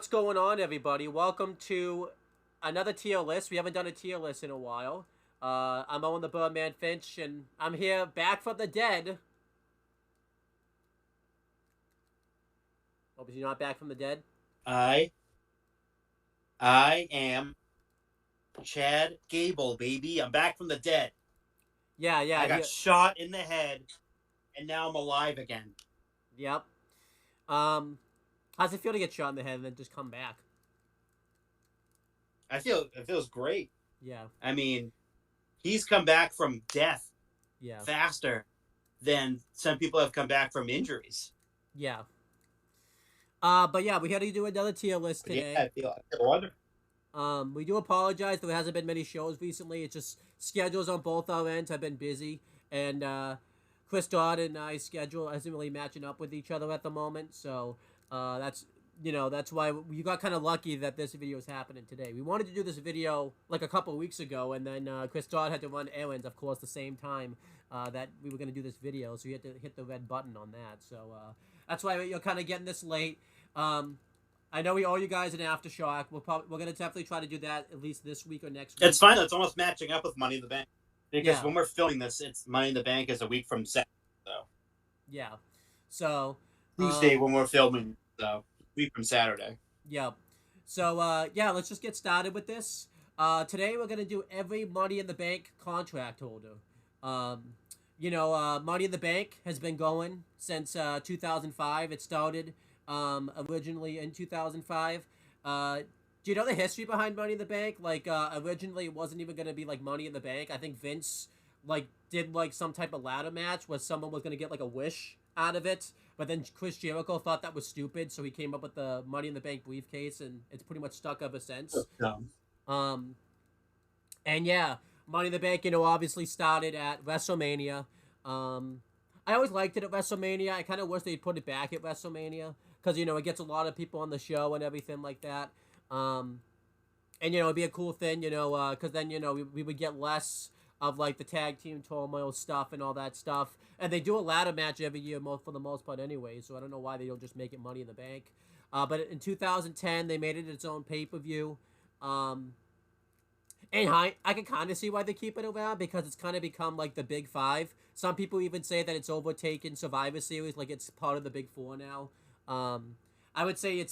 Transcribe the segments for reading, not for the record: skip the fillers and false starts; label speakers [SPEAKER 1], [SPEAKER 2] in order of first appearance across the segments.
[SPEAKER 1] What's going on, everybody? Welcome to another tier list. We haven't done a tier list in a while. I'm Owen the Birdman Finch, and I'm here back from the dead. Oh, but you're not back from the dead?
[SPEAKER 2] I I am Chad Gable, baby. I'm back from the dead.
[SPEAKER 1] Yeah,
[SPEAKER 2] I
[SPEAKER 1] yeah,
[SPEAKER 2] got shot in the head, and now I'm alive again.
[SPEAKER 1] yep. Um, how's it feel to get shot in the head and then just come back?
[SPEAKER 2] It feels great.
[SPEAKER 1] Yeah,
[SPEAKER 2] I mean, he's come back from death
[SPEAKER 1] yeah,
[SPEAKER 2] faster than some people have come back from injuries.
[SPEAKER 1] yeah. But yeah, we had to do another tier list
[SPEAKER 2] But yeah,
[SPEAKER 1] today.
[SPEAKER 2] I feel wonderful.
[SPEAKER 1] We do apologize. There hasn't been many shows recently. It's just schedules on both our ends have been busy, and Chris Dodd and I's schedule isn't really matching up with each other at the moment. So that's that's why you got kind of lucky that this video is happening today. We wanted to do this video like a couple of weeks ago, and then Chris Dodd had to run errands, of course, the same time that we were going to do this video. So you had to hit the red button on that. So that's why you're kind of getting this late. I know we owe you guys an aftershock. We're gonna definitely try to do that at least this week or next week.
[SPEAKER 2] It's fine. It's almost matching up with Money in the Bank because
[SPEAKER 1] Yeah,
[SPEAKER 2] when we're filming this, it's Money in the Bank is a week from Saturday, so
[SPEAKER 1] yeah. So,
[SPEAKER 2] Tuesday when we're filming, so week from Saturday.
[SPEAKER 1] yeah. So, yeah. Let's just get started with this. Today we're gonna do every Money in the Bank contract holder. Um, Money in the Bank has been going since 2005. It started originally in 2005. Do you know the history behind Money in the Bank? Like, originally it wasn't even gonna be like Money in the Bank. I think Vince like did like some type of ladder match where someone was gonna get like a wish out of it, but then Chris Jericho thought that was stupid, so he came up with the Money in the Bank briefcase, and it's pretty much stuck ever since.
[SPEAKER 2] Dumb.
[SPEAKER 1] Um, and yeah, Money in the Bank, obviously started at WrestleMania. Um, I always liked it at WrestleMania. I kind of wish they'd put it back at WrestleMania because it gets a lot of people on the show and everything like that. Um, and it'd be a cool thing, because then we would get less of like the tag team turmoil stuff and all that stuff. And they do a ladder match every year, for the most part, anyway. So I don't know why they don't just make it Money in the Bank. But in 2010, they made it its own pay per view. Um, and I can kind of see why they keep it around because it's kind of become like the Big Five. Some people even say that it's overtaken Survivor Series, like it's part of the Big Four now. Um, I would say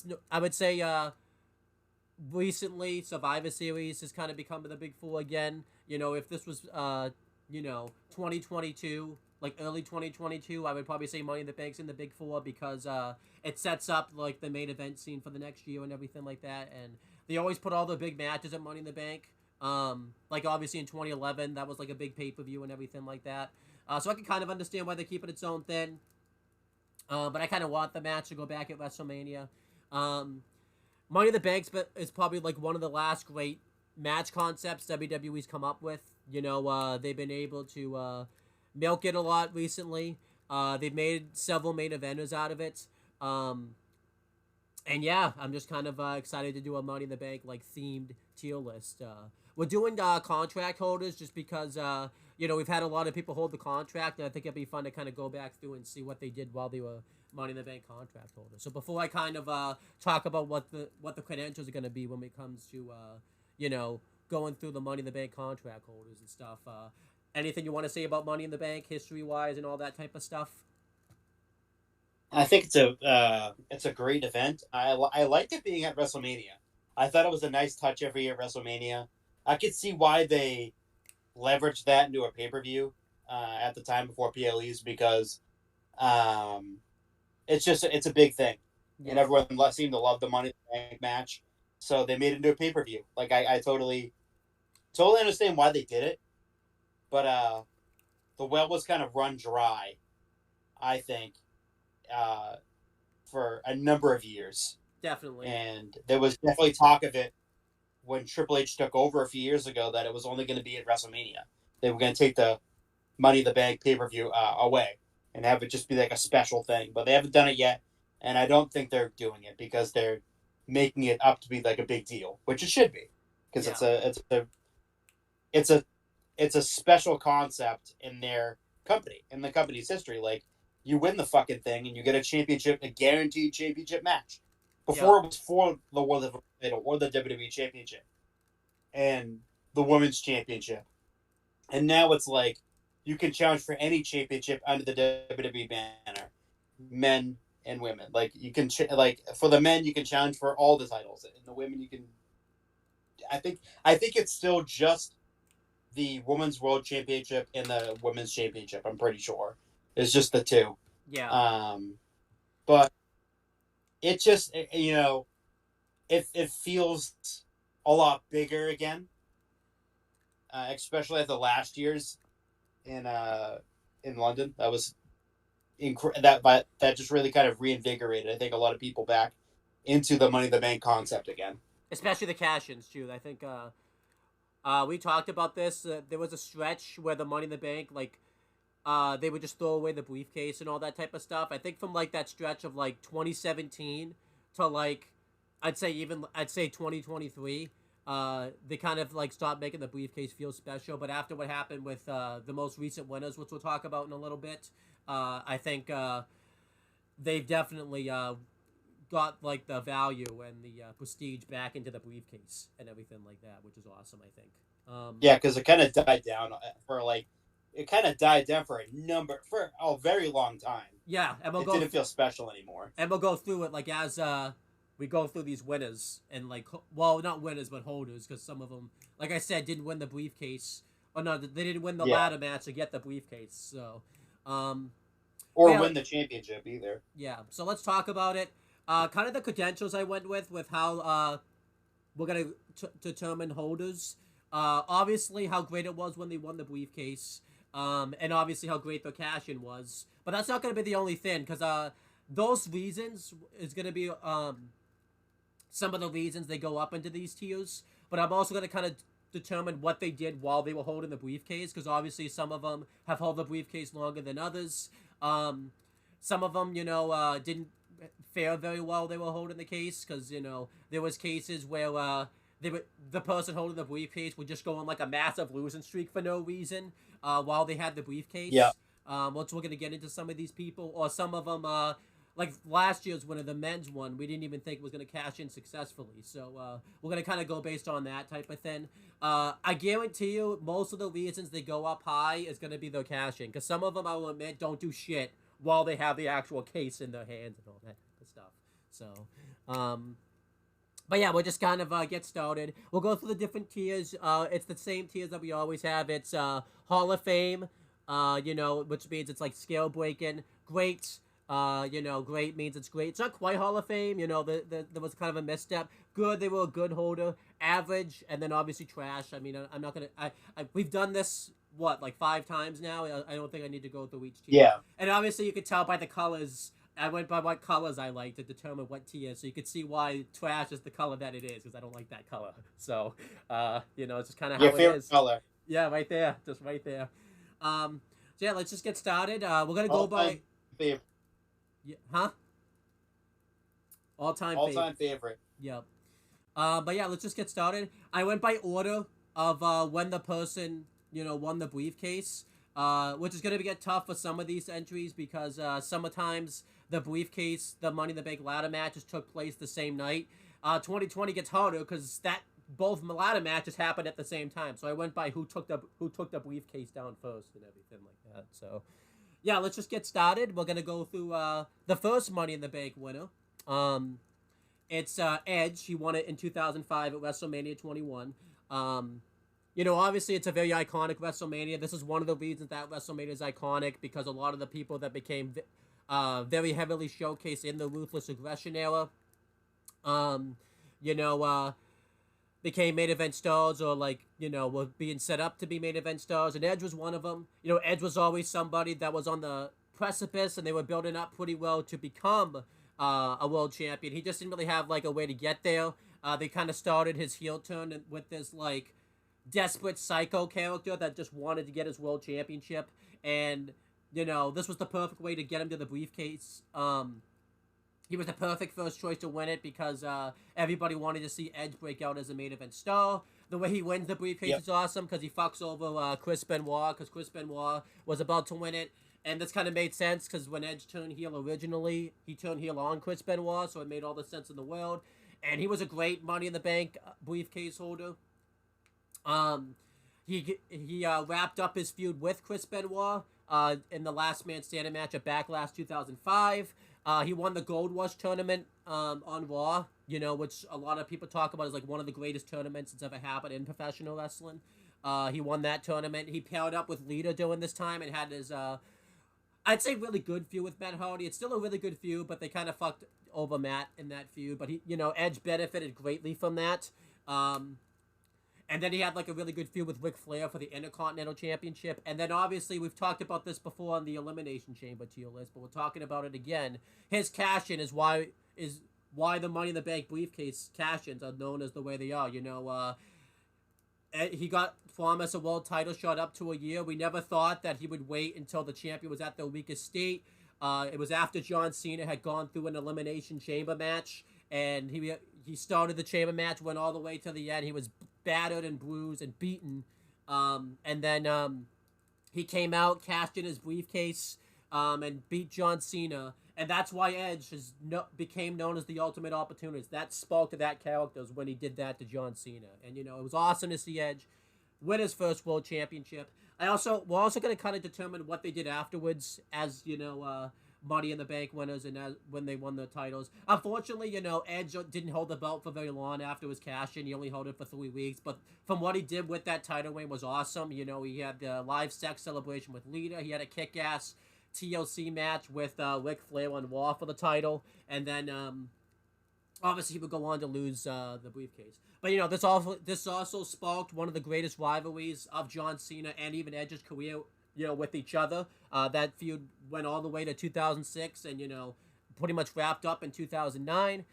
[SPEAKER 1] recently Survivor Series has kind of become the Big Four again. If this was 2022, like early 2022, I would probably say Money in the Bank's in the Big Four because it sets up like the main event scene for the next year and everything like that. And they always put all the big matches at Money in the Bank. Like obviously in 2011, that was like a big pay per view and everything like that. So I can kind of understand why they keep it its own thing. But I kind of want the match to go back at WrestleMania. Um, Money in the Bank is probably like one of the last great match concepts WWE's come up with. They've been able to milk it a lot recently. They've made several main eventers out of it. And yeah, I'm just kind of excited to do a Money in the Bank like themed tier list. We're doing contract holders just because we've had a lot of people hold the contract, and I think it'd be fun to kind of go back through and see what they did while they were Money in the Bank contract holders. So before I kind of talk about what the credentials are going to be when it comes to going through the Money in the Bank contract holders and stuff, anything you want to say about Money in the Bank history wise and all that type of stuff?
[SPEAKER 2] I think it's a great event. I like it being at WrestleMania. I thought it was a nice touch every year at WrestleMania. I could see why they leveraged that into a pay per view at the time before PLEs because um, it's a big thing, and
[SPEAKER 1] Yeah,
[SPEAKER 2] everyone seemed to love the Money in the Bank match, so they made it into a pay per view. Like I totally understand why they did it, but the well was kind of run dry. I think uh, for a number of years.
[SPEAKER 1] definitely.
[SPEAKER 2] And there was definitely talk of it when Triple H took over a few years ago that it was only going to be at WrestleMania. They were going to take the Money in the Bank pay per view away and have it just be like a special thing. But they haven't done it yet, and I don't think they're doing it because they're making it up to be like a big deal, which it should be, because
[SPEAKER 1] Yeah,
[SPEAKER 2] it's a it's a special concept in their company, in the company's history. Like you win the fucking thing and you get a championship, a guaranteed championship match.
[SPEAKER 1] Yep.
[SPEAKER 2] Before it was for the World Heavyweight title or the WWE Championship and the Women's Championship, and now it's like you can challenge for any championship under the WWE banner, men and women. Like you can like for the men you can challenge for all the titles, and the women you can. I think it's still just the Women's World Championship and the Women's Championship. I'm pretty sure it's just the two.
[SPEAKER 1] Yeah.
[SPEAKER 2] Um, but it just it feels a lot bigger again, especially at the last year's in in London. That was that just really kind of reinvigorated. I think a lot of people back into the Money in the Bank concept again.
[SPEAKER 1] Especially the cash-ins, too. I think we talked about this. There was a stretch where the Money in the Bank, like, they would just throw away the briefcase and all that type of stuff. I think from like that stretch of like 2017 to like I'd say 2023, they kind of like stopped making the briefcase feel special. But after what happened with the most recent winners, which we'll talk about in a little bit, I think they've definitely got like the value and the prestige back into the briefcase and everything like that, which is awesome. I think.
[SPEAKER 2] Yeah, because it kind of died down for like it kind of died down for a very long time.
[SPEAKER 1] Yeah, and
[SPEAKER 2] It didn't feel special anymore.
[SPEAKER 1] and we'll go through it like as we go through these winners and like well not winners but holders because some of them like I said didn't win the briefcase or no they didn't win the ladder match to get the briefcase so
[SPEAKER 2] or
[SPEAKER 1] yeah,
[SPEAKER 2] win the championship either.
[SPEAKER 1] yeah, so let's talk about it. Kind of the credentials I went with how we're gonna determine holders. Obviously how great it was when they won the briefcase. And obviously how great the cash-in was. But that's not going to be the only thing, because those reasons is going to be some of the reasons they go up into these tiers. But I'm also going to kind of determine what they did while they were holding the briefcase, because obviously some of them have held the briefcase longer than others. Some of them, didn't fare very well they were holding the case, because, there was cases where the person holding the briefcase would just go on like a massive losing streak for no reason while they had the briefcase.
[SPEAKER 2] Yeah.
[SPEAKER 1] Once we're going to get into some of these people, or some of them, like last year's winner, the men's one, we didn't even think was going to cash in successfully. So we're going to kind of go based on that type of thing. I guarantee you, most of the reasons they go up high is going to be their cash in, because some of them, I will admit, don't do shit while they have the actual case in their hands and all that type of stuff. So, but yeah, we'll just kind of get started. We'll go through the different tiers. It's the same tiers that we always have. It's Hall of Fame, which means it's like scale breaking. Great, great means it's great. It's not quite Hall of Fame. There was kind of a misstep. Good, they were a good holder. Average, and then obviously trash. I mean, I'm not gonna. We've done this like 5 times now. I don't think I need to go through each tier.
[SPEAKER 2] Yeah.
[SPEAKER 1] And obviously, you could tell by the colors. I went by what colors I like to determine what tier, so you could see why trash is the color that it is, because I don't like that color. So, it's just kind of how
[SPEAKER 2] Your favorite
[SPEAKER 1] it is.
[SPEAKER 2] color.
[SPEAKER 1] Yeah, right there, just right there. So yeah, let's just get started. We're gonna go by
[SPEAKER 2] favorite.
[SPEAKER 1] Yeah, huh? All-time
[SPEAKER 2] favorite.
[SPEAKER 1] Yep. But yeah, let's just get started. I went by order of when the person won the briefcase. Which is going to get tough for some of these entries because sometimes the briefcase, the Money in the Bank ladder matches took place the same night. 2020 gets harder because both ladder matches happened at the same time. So I went by who took the briefcase down first and everything like that. So yeah, let's just get started. We're gonna go through the first Money in the Bank winner. It's Edge. He won it in 2005 at WrestleMania 21. Obviously it's a very iconic WrestleMania. This is one of the reasons that WrestleMania is iconic, because a lot of the people that became very heavily showcased in the Ruthless Aggression era, became main event stars or were being set up to be main event stars. And Edge was one of them. Edge was always somebody that was on the precipice and they were building up pretty well to become a world champion. He just didn't really have a way to get there. They kind of started his heel turn with this desperate psycho character that just wanted to get his world championship, and this was the perfect way to get him to the briefcase. He was the perfect first choice to win it because everybody wanted to see Edge break out as a main event star. The way he wins the briefcase is awesome because he fucks over Chris Benoit, because Chris Benoit was about to win it, And this kind of made sense because when Edge turned heel originally, he turned heel on Chris Benoit, so it made all the sense in the world. And he was a great Money in the Bank briefcase holder. Um, he wrapped up his feud with Chris Benoit in the Last Man Standing match at Backlash 2005. He won the Gold Rush tournament on Raw, which a lot of people talk about as like one of the greatest tournaments that's ever happened in professional wrestling. He won that tournament. He paired up with Lita during this time and had his, I'd say, really good feud with Matt Hardy. It's still a really good feud, but they kind of fucked over Matt in that feud. But Edge benefited greatly from that. And then he had like a really good feud with Ric Flair for the Intercontinental Championship. And then obviously we've talked about this before on the Elimination Chamber tier list, but we're talking about it again. His cash-in is why the Money in the Bank briefcase cash-ins are known as the way they are. He got promised a world title shot up to a year. We never thought that he would wait until the champion was at their weakest state. It was after John Cena had gone through an Elimination Chamber match, and he started the chamber match, went all the way to the end. He was battered and bruised and beaten. And then he came out, cashed in his briefcase, and beat John Cena. And that's why Edge became known as the Ultimate Opportunist. That spoke to that character when he did that to John Cena. And, it was awesome to see Edge win his first World Championship. We're also going to kind of determine what they did afterwards as, Money in the Bank winners and when they won the titles. Unfortunately, Edge didn't hold the belt for very long after his cash-in. He only held it for 3 weeks. But from what he did with that title reign was awesome. He had the live sex celebration with Lita. He had a kick-ass TLC match with Ric Flair on Raw for the title. And then, obviously, he would go on to lose the briefcase. But, this also sparked one of the greatest rivalries of John Cena and even Edge's career, with each other. That feud went all the way to 2006 and, pretty much wrapped up in 2009.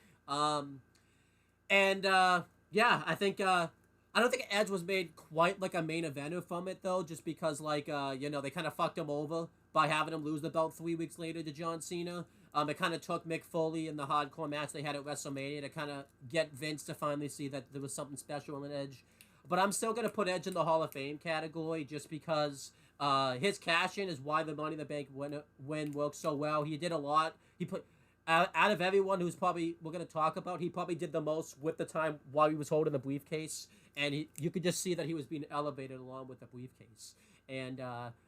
[SPEAKER 1] Yeah, I think, I don't think Edge was made quite like a main eventer from it, though, just because, they kind of fucked him over by having him lose the belt 3 weeks later to John Cena. It kind of took Mick Foley in the hardcore match they had at WrestleMania to kind of get Vince to finally see that there was something special in Edge. But I'm still going to put Edge in the Hall of Fame category just because his cash-in is why the Money in the Bank win worked so well. He did a lot. He put out of everyone who's probably we're going to talk about, he probably did the most with the time while he was holding the briefcase. And you could just see that he was being elevated along with the briefcase. And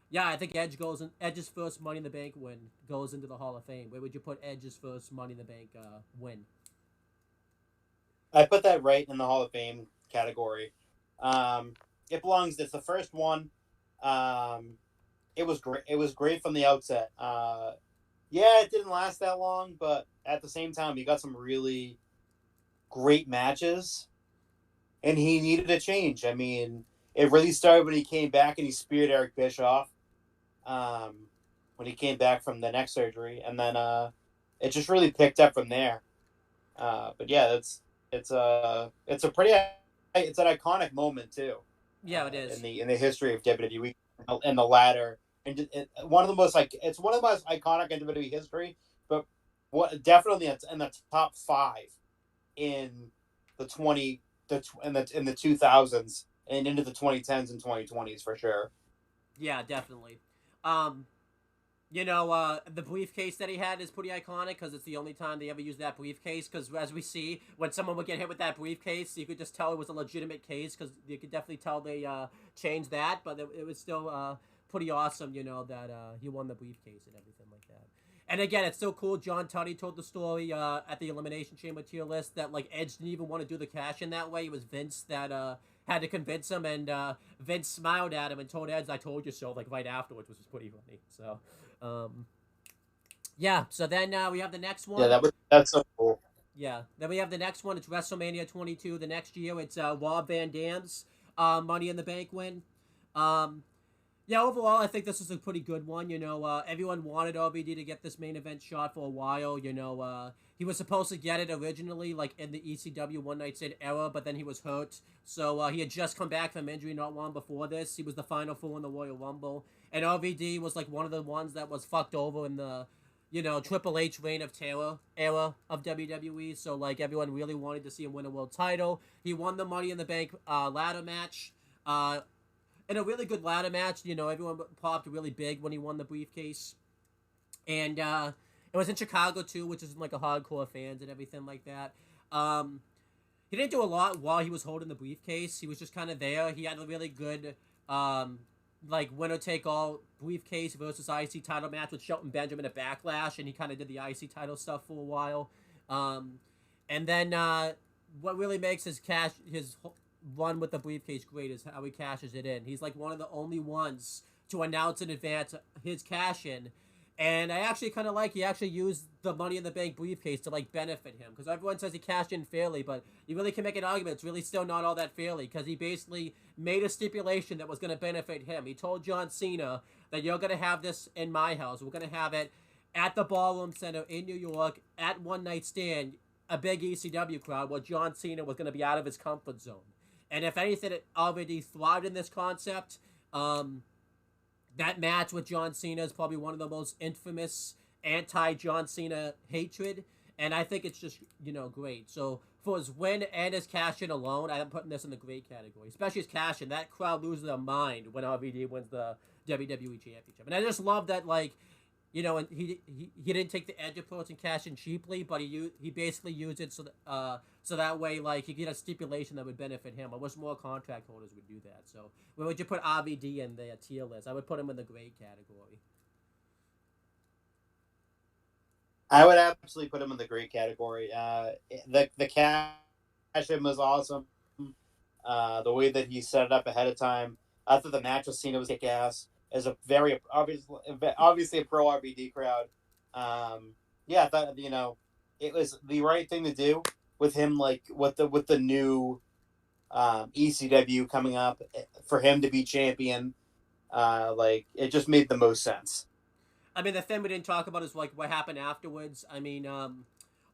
[SPEAKER 1] yeah, I think Edge's first Money in the Bank win goes into the Hall of Fame. Where would you put Edge's first Money in the Bank win?
[SPEAKER 2] I put that right in the Hall of Fame category. It belongs. It's the first one. It was great. It was great from the outset. Yeah, it didn't last that long, but at the same time, he got some really great matches, and he needed a change. I mean, it really started when he came back and he speared Eric Bischoff. When he came back from the neck surgery, and then it just really picked up from there. But yeah, it's an iconic moment too.
[SPEAKER 1] Yeah, it is
[SPEAKER 2] in the history of WWE and the ladder, and one of the most it's one of the most iconic in WWE history. But definitely it's in the top 5 in the 2000s and into the 2010s and 2020s for sure.
[SPEAKER 1] Yeah, definitely. The briefcase that he had is pretty iconic because it's the only time they ever used that briefcase. Because as we see, when someone would get hit with that briefcase, you could just tell it was a legitimate case because you could definitely tell they changed that. But it was still pretty awesome, that he won the briefcase and everything like that. And again, it's so cool. John Tuddy told the story at the Elimination Chamber tier list that Edge didn't even want to do the cash in that way. It was Vince that had to convince him, and Vince smiled at him and told Edge, "I told you so," right afterwards, which was pretty funny. So, yeah. So then we have the next one.
[SPEAKER 2] Yeah, that's so cool.
[SPEAKER 1] Yeah. Then we have the next one. It's WrestleMania 22 the next year. It's Rob Van Dam's Money in the Bank win. Yeah, overall, I think this is a pretty good one. Everyone wanted RVD to get this main event shot for a while. He was supposed to get it originally, in the ECW One Night Stand era, but then he was hurt. So he had just come back from injury not long before this. He was the final four in the Royal Rumble. And RVD was, one of the ones that was fucked over in the, Triple H Reign of Terror era of WWE. So, everyone really wanted to see him win a world title. He won the Money in the Bank ladder match. in a really good ladder match. You know, everyone popped really big when he won the briefcase, and it was in Chicago too, which is like a hardcore fans and everything like that. Um, he didn't do a lot while he was holding the briefcase. He was just kind of there. He had a really good, um, like winner take all briefcase versus IC title match with Shelton Benjamin at Backlash, and he kind of did the IC title stuff for a while. Um, and then what really makes his run with the briefcase great is how he cashes it in. He's like one of the only ones to announce in advance his cash in, and I actually kind of like he actually used the Money in the Bank briefcase to like benefit him because everyone says he cashed in fairly, but you really can make an argument it's really still not all that fairly because he basically made a stipulation that was going to benefit him. He told John Cena that you're going to have this in my house. We're going to have it at the Ballroom Center in New York at One Night Stand, a big ECW crowd where John Cena was going to be out of his comfort zone. And if anything, it already thrived in this concept. That match with John Cena is probably one of the most infamous anti-John Cena hatred, and I think it's just, great. So for his win and his cash in alone, I'm putting this in the great category. Especially his cash in. That crowd loses their mind when RVD wins the WWE Championship. And I just love that, like, and he didn't take the Edge approach and cash in cheaply, but he basically used it so that way, like, he get a stipulation that would benefit him. I wish more contract holders would do that. So where would you put RVD in the tier list? I would put him in the great category.
[SPEAKER 2] I would absolutely put him in the great category. The cash in was awesome. The way that he set it up ahead of time. I thought the match with Cena was kick ass. As a very obviously a pro RVD crowd. I thought it was the right thing to do with him, like with the new ECW coming up for him to be champion. Like it just made the most sense.
[SPEAKER 1] I mean, the thing we didn't talk about is like what happened afterwards. I mean,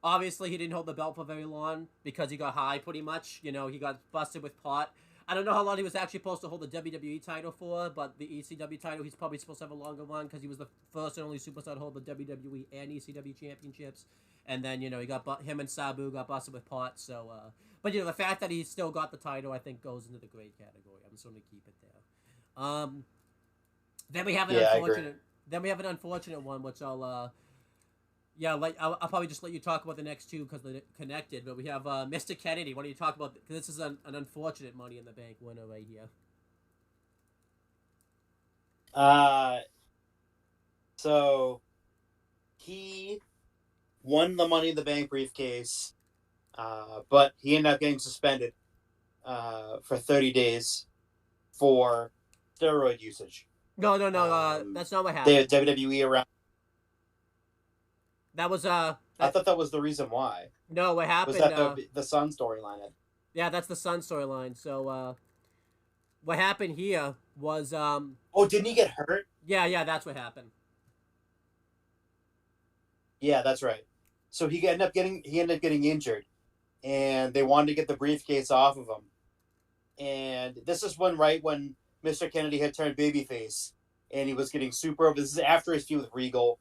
[SPEAKER 1] obviously he didn't hold the belt for very long because he got high pretty much. He got busted with pot. I don't know how long he was actually supposed to hold the WWE title for, but the ECW title, he's probably supposed to have a longer run because he was the first and only superstar to hold the WWE and ECW championships. And then, he got him and Sabu got busted with pot. So, but the fact that he still got the title, I think, goes into the great category. I'm just going to keep it there. Then we have an unfortunate. Then we have an unfortunate one, which I'll probably just let you talk about the next two because they're connected. But we have Mr. Kennedy. Why don't you talk about? Because this is an unfortunate Money in the Bank winner right here.
[SPEAKER 2] So he won the Money in the Bank briefcase, but he ended up getting suspended for 30 days for steroid usage.
[SPEAKER 1] No. That's not what happened.
[SPEAKER 2] The WWE around.
[SPEAKER 1] That was
[SPEAKER 2] I thought that was the reason why.
[SPEAKER 1] No, what happened?
[SPEAKER 2] Was that the Sun storyline?
[SPEAKER 1] Yeah, that's the Sun storyline. So, what happened here was
[SPEAKER 2] Oh, didn't he get hurt?
[SPEAKER 1] Yeah, that's what happened.
[SPEAKER 2] Yeah, that's right. So he ended up getting injured, and they wanted to get the briefcase off of him. And this is when Mr. Kennedy had turned babyface, and he was getting super. This is after his feud with Regal.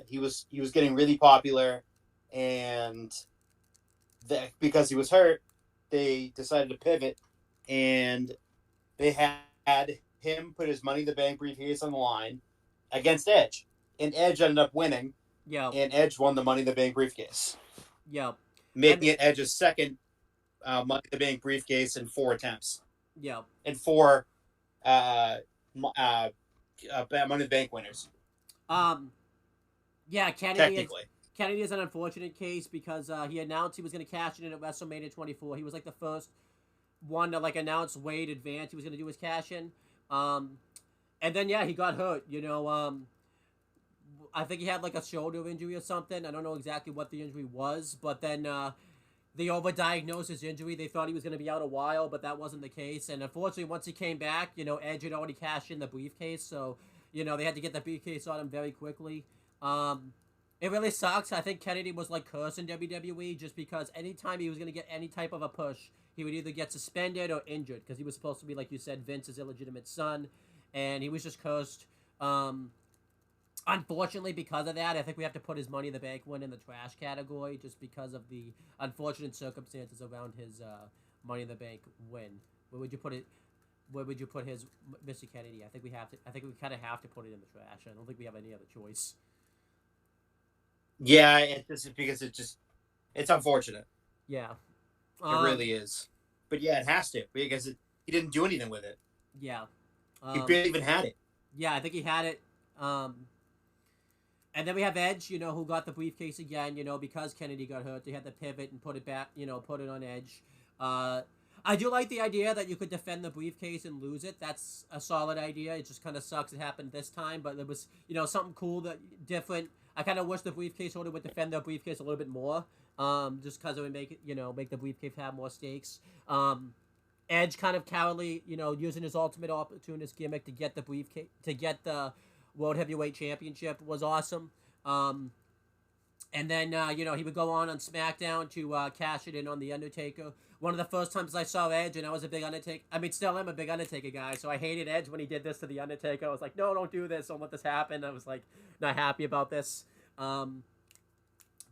[SPEAKER 2] He was getting really popular, and because he was hurt, they decided to pivot, and they had him put his Money in the Bank briefcase on the line against Edge, and Edge ended up winning.
[SPEAKER 1] Yeah,
[SPEAKER 2] and Edge won the Money in the Bank briefcase.
[SPEAKER 1] Yeah,
[SPEAKER 2] making it Edge's second Money in the Bank briefcase in 4 attempts.
[SPEAKER 1] Yeah,
[SPEAKER 2] and 4 Money in the Bank winners.
[SPEAKER 1] Yeah, Kennedy is an unfortunate case because he announced he was going to cash it in at WrestleMania 24. He was like the first one to like announce way in advance he was going to do his cash in. And then he got hurt. I think he had like a shoulder injury or something. I don't know exactly what the injury was, but then they overdiagnosed his injury. They thought he was going to be out a while, but that wasn't the case. And unfortunately, once he came back, Edge had already cashed in the briefcase, so they had to get the briefcase on him very quickly. It really sucks. I think Kennedy was like cursed in WWE just because anytime he was going to get any type of a push, he would either get suspended or injured because he was supposed to be, like you said, Vince's illegitimate son, and he was just cursed. Unfortunately, because of that, I think we have to put his Money in the Bank win in the trash category just because of the unfortunate circumstances around his Money in the Bank win. Where would you put it? where would you put his Mr. Kennedy? I think we have to. I think we kind of have to put it in the trash. I don't think we have any other choice.
[SPEAKER 2] Yeah, it's just because it's unfortunate.
[SPEAKER 1] Yeah.
[SPEAKER 2] It
[SPEAKER 1] Um.
[SPEAKER 2] really is. But yeah, it has to because he didn't do anything with it.
[SPEAKER 1] Yeah.
[SPEAKER 2] He
[SPEAKER 1] Um.
[SPEAKER 2] barely even had it.
[SPEAKER 1] Yeah. I think he had it. And then we have Edge, who got the briefcase again, because Kennedy got hurt. They had to pivot and put it back, put it on Edge. I do like the idea that you could defend the briefcase and lose it. That's a solid idea. It just kind of sucks it happened this time, but it was, something cool, that different. I kind of wish the briefcase holder would defend their briefcase a little bit more, just because it would make it, make the briefcase have more stakes. Edge kind of cowardly, using his ultimate opportunist gimmick to get the briefcase, to get the World Heavyweight Championship was awesome. And then, he would go on SmackDown to cash it in on The Undertaker. One of the first times I saw Edge, and I was a big Undertaker. I mean, still am a big Undertaker guy, so I hated Edge when he did this to The Undertaker. I was like, no, don't do this. Don't let this happen. I was, like, not happy about this. But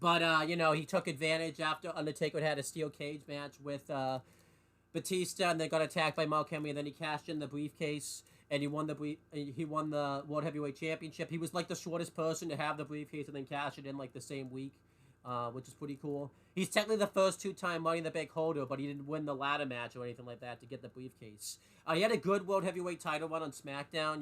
[SPEAKER 1] he took advantage after Undertaker had a steel cage match with Batista, and they got attacked by Mark Henry, and then he cashed in the briefcase, and he won the World Heavyweight Championship. He was like the shortest person to have the briefcase and then cash it in like the same week, which is pretty cool. He's technically the first two-time Money in the Bank holder, but he didn't win the ladder match or anything like that to get the briefcase. He had a good World Heavyweight title run on SmackDown.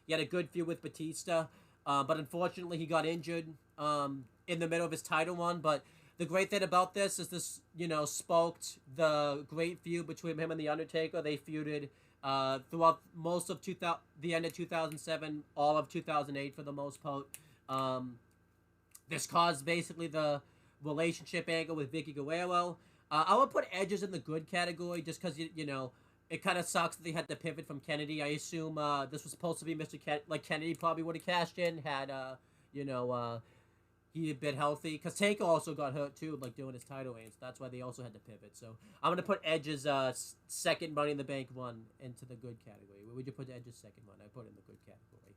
[SPEAKER 1] He had a good feud with Batista, but unfortunately he got injured in the middle of his title run. But the great thing about this is this, sparked the great feud between him and The Undertaker. They feuded throughout most of the end of 2007, all of 2008 for the most part. This caused basically the relationship angle with Vicky Guerrero. I would put Edges in the good category just because, it kind of sucks that they had to pivot from Kennedy. I assume this was supposed to be Kennedy probably would have cashed in had, he had been healthy. Because Taker also got hurt too, doing his title reign. So that's why they also had to pivot. So I'm going to put Edge's second Money in the Bank run into the good category. Where would you put Edge's second one? I put it in the good category.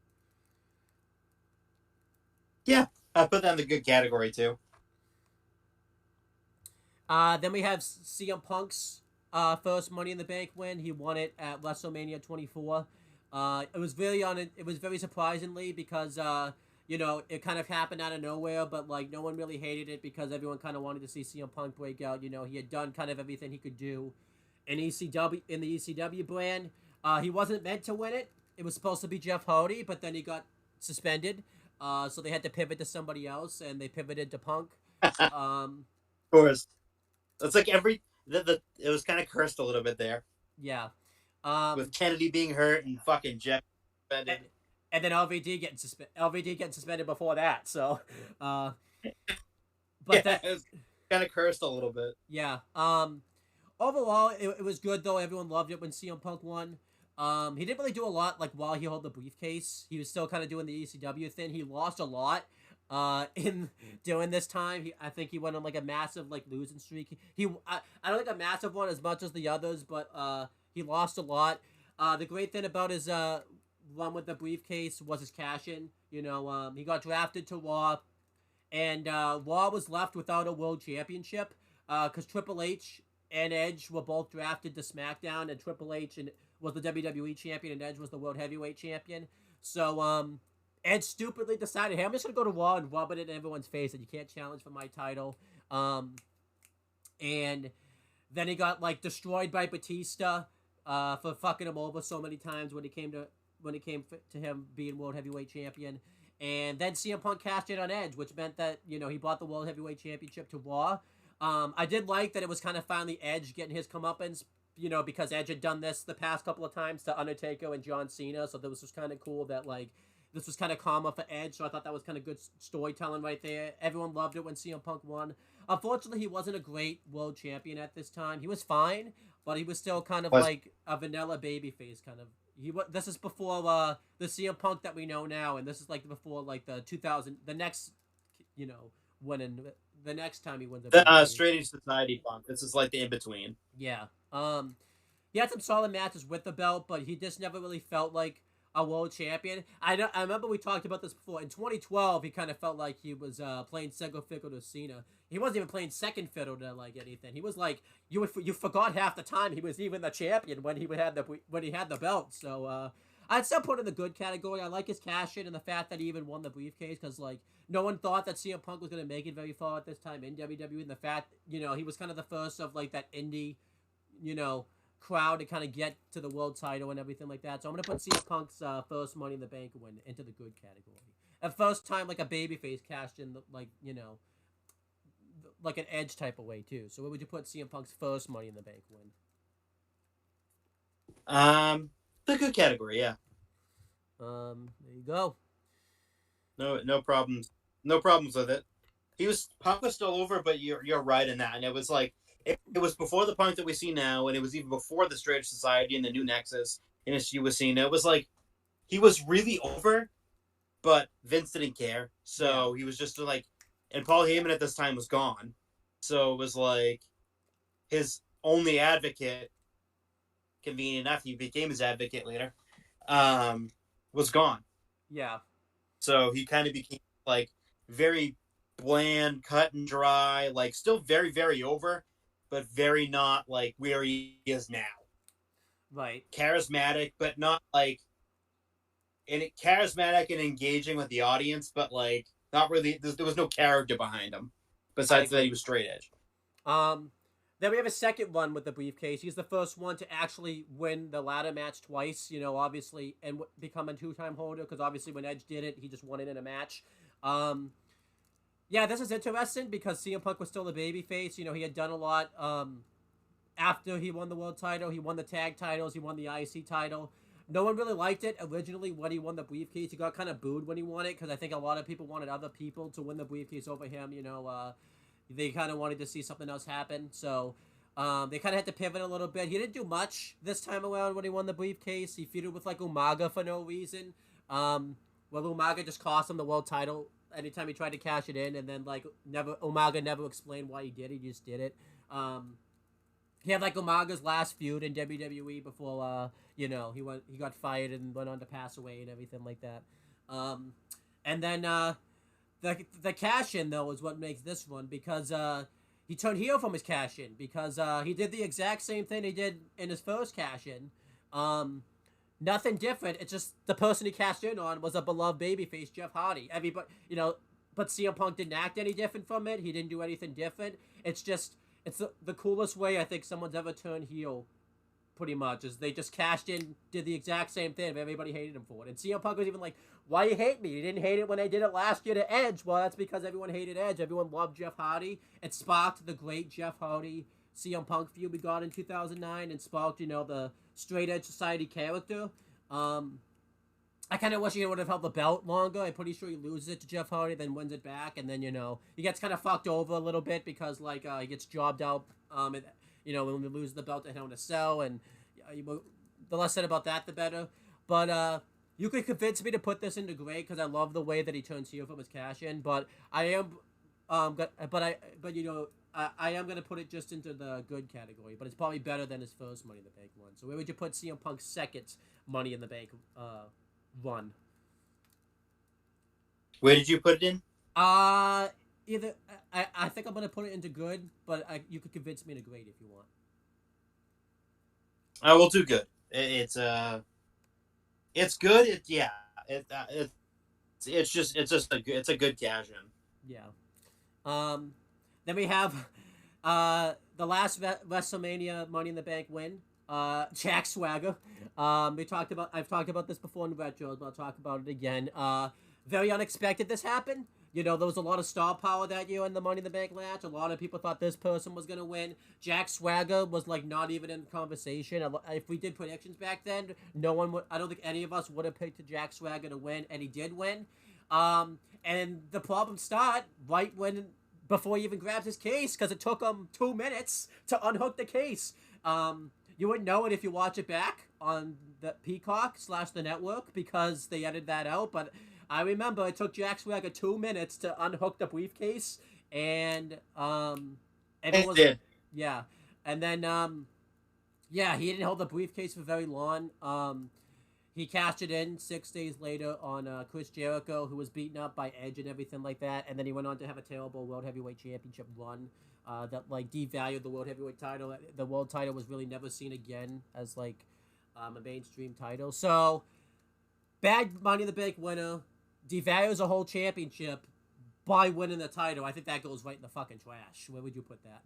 [SPEAKER 2] Yeah, I put that in the good category too.
[SPEAKER 1] Then we have CM Punk's first Money in the Bank win. He won it at WrestleMania 24. It was very surprisingly because it kind of happened out of nowhere, but no one really hated it because everyone kind of wanted to see CM Punk break out. He had done kind of everything he could do in the ECW brand. He wasn't meant to win it. It was supposed to be Jeff Hardy, but then he got suspended. So they had to pivot to somebody else, and they pivoted to Punk.
[SPEAKER 2] Of course, it's like it was kind of cursed a little bit there.
[SPEAKER 1] Yeah.
[SPEAKER 2] With Kennedy being hurt and fucking Jeff suspended.
[SPEAKER 1] And then LVD getting suspended before that. So, but
[SPEAKER 2] yeah, it was kind of cursed a little bit.
[SPEAKER 1] Yeah. Overall, it was good though. Everyone loved it when CM Punk won. He didn't really do a lot while he held the briefcase. He was still kind of doing the ECW thing. He lost a lot in doing this time. I think he went on a massive losing streak. I don't think a massive one as much as the others, but he lost a lot. The great thing about his run with the briefcase was his cash in. He got drafted to Raw, and Raw was left without a world championship because Triple H and Edge were both drafted to SmackDown, and Triple H was the WWE champion, and Edge was the World Heavyweight champion. So Edge stupidly decided, hey, I'm just going to go to Raw and rub it in everyone's face that you can't challenge for my title. And then he got destroyed by Batista for fucking him over so many times when it came to him being World Heavyweight champion. And then CM Punk cashed in on Edge, which meant that, he brought the World Heavyweight Championship to Raw. I did like that it was kind of finally Edge getting his comeuppance, because Edge had done this the past couple of times to Undertaker and John Cena, so that was just kind of cool that, this was kind of karma for Edge, so I thought that was kind of good storytelling right there. Everyone loved it when CM Punk won. Unfortunately, he wasn't a great world champion at this time. He was fine, but he was still kind of a vanilla babyface kind of. This is before the CM Punk that we know now, and this is before the 2000, the next, winning the next time he wins
[SPEAKER 2] the Straight Edge Society Punk. This is the in between.
[SPEAKER 1] Yeah. He had some solid matches with the belt, but he just never really felt like a world champion. I remember we talked about this before. In 2012, he kind of felt like he was playing single fiddle to Cena. he wasn't even playing second fiddle to like anything. He was like you forgot half the time he was even the champion when he had the belt. So I'd still put in the good category. I like his cash in and the fact that he even won the briefcase because like no one thought that CM Punk was gonna make it very far at this time in WWE. And the fact he was kind of the first of like that indie you know crowd to kind of get to the world title and everything like that. So I'm gonna put CM Punk's first Money in the Bank win into the good category. At first time, like a babyface cashed in, like like an Edge type of way too. So where would you put CM Punk's first Money in the Bank win?
[SPEAKER 2] The good category, yeah.
[SPEAKER 1] There you go.
[SPEAKER 2] No problems. No problems with it. Punk was still over, but you're right in that. And it was like it was before the Punk that we see now, and it was even before the Straight Edge Society and the New Nexus and SG was seen. It was like he was really over, but Vince didn't care. So he was just like, and Paul Heyman at this time was gone. So it was like his only advocate, convenient enough, he became his advocate later, was gone.
[SPEAKER 1] Yeah.
[SPEAKER 2] So he kind of became like very bland, cut and dry, like still very, very over, but very not like where he is now.
[SPEAKER 1] Right.
[SPEAKER 2] Charismatic, but not like charismatic and engaging with the audience, but like not really. There was no character behind him besides that he was straight edge.
[SPEAKER 1] Then we have a second one with the briefcase. He's the first one to actually win the ladder match twice, obviously, and become a two-time holder, because obviously when Edge did it, he just won it in a match. Yeah, this is interesting because CM Punk was still the babyface. He had done a lot after he won the world title. He won the tag titles. He won the IC title. No one really liked it originally when he won the briefcase. He got kind of booed when he won it because I think a lot of people wanted other people to win the briefcase over him, they kind of wanted to see something else happen. So they kind of had to pivot a little bit. He didn't do much this time around when he won the briefcase. He feuded with like Umaga for no reason. Well, Umaga just cost him the world title anytime he tried to cash it in, and then like Umaga never explained why he did it. He just did it. He had like Umaga's last feud in WWE before he got fired and went on to pass away and everything like that. And then the cash in though is what makes this one because he turned heel from his cash in because he did the exact same thing he did in his first cash in. Nothing different. It's just the person he cashed in on was a beloved babyface, Jeff Hardy. Everybody, but CM Punk didn't act any different from it. He didn't do anything different. It's the coolest way I think someone's ever turned heel, pretty much, is they just cashed in, did the exact same thing, but everybody hated him for it. And CM Punk was even like, why you hate me? You didn't hate it when I did it last year to Edge. Well, that's because everyone hated Edge. Everyone loved Jeff Hardy. It sparked the great Jeff Hardy CM Punk feud we got in 2009 and sparked, the Straight Edge Society character. I kind of wish he would have held the belt longer. I'm pretty sure he loses it to Jeff Hardy, then wins it back, and then, he gets kind of fucked over a little bit because, like, he gets jobbed out, when we lose the belt to Hell in a Cell, and the less said about that, the better. But, you could convince me to put this into great because I love the way that he turns heel from his cash in, but I am, I am gonna put it just into the good category, but it's probably better than his first Money in the Bank one. So where would you put CM Punk's second Money in the Bank run?
[SPEAKER 2] Where did you put it in?
[SPEAKER 1] Either I think I'm gonna put it into good, but you could convince me into great if you want.
[SPEAKER 2] I will do good. It's good. It's a good cash in.
[SPEAKER 1] Yeah. Then we have the last WrestleMania Money in the Bank win. Jack Swagger. I've talked about this before in retros, but I'll talk about it again. Very unexpected this happened. There was a lot of star power that year in the Money in the Bank match. A lot of people thought this person was gonna win. Jack Swagger was like not even in the conversation. If we did predictions back then, no one would. I don't think any of us would have picked Jack Swagger to win, and he did win. And the problems start right before he even grabs his case, because it took him 2 minutes to unhook the case. You wouldn't know it if you watch it back on the Peacock / the network because they edited that out, but I remember it took Jack Swagger 2 minutes to unhook the briefcase, and
[SPEAKER 2] It did.
[SPEAKER 1] Yeah, and then he didn't hold the briefcase for very long. he cashed it in 6 days later on Chris Jericho, who was beaten up by Edge and everything like that, and then he went on to have a terrible World Heavyweight Championship run that like devalued the World Heavyweight title. The world title was really never seen again as like a mainstream title. So bad Money in the Bank winner devalues a whole championship by winning the title. I think that goes right in the fucking trash. Where would you put that?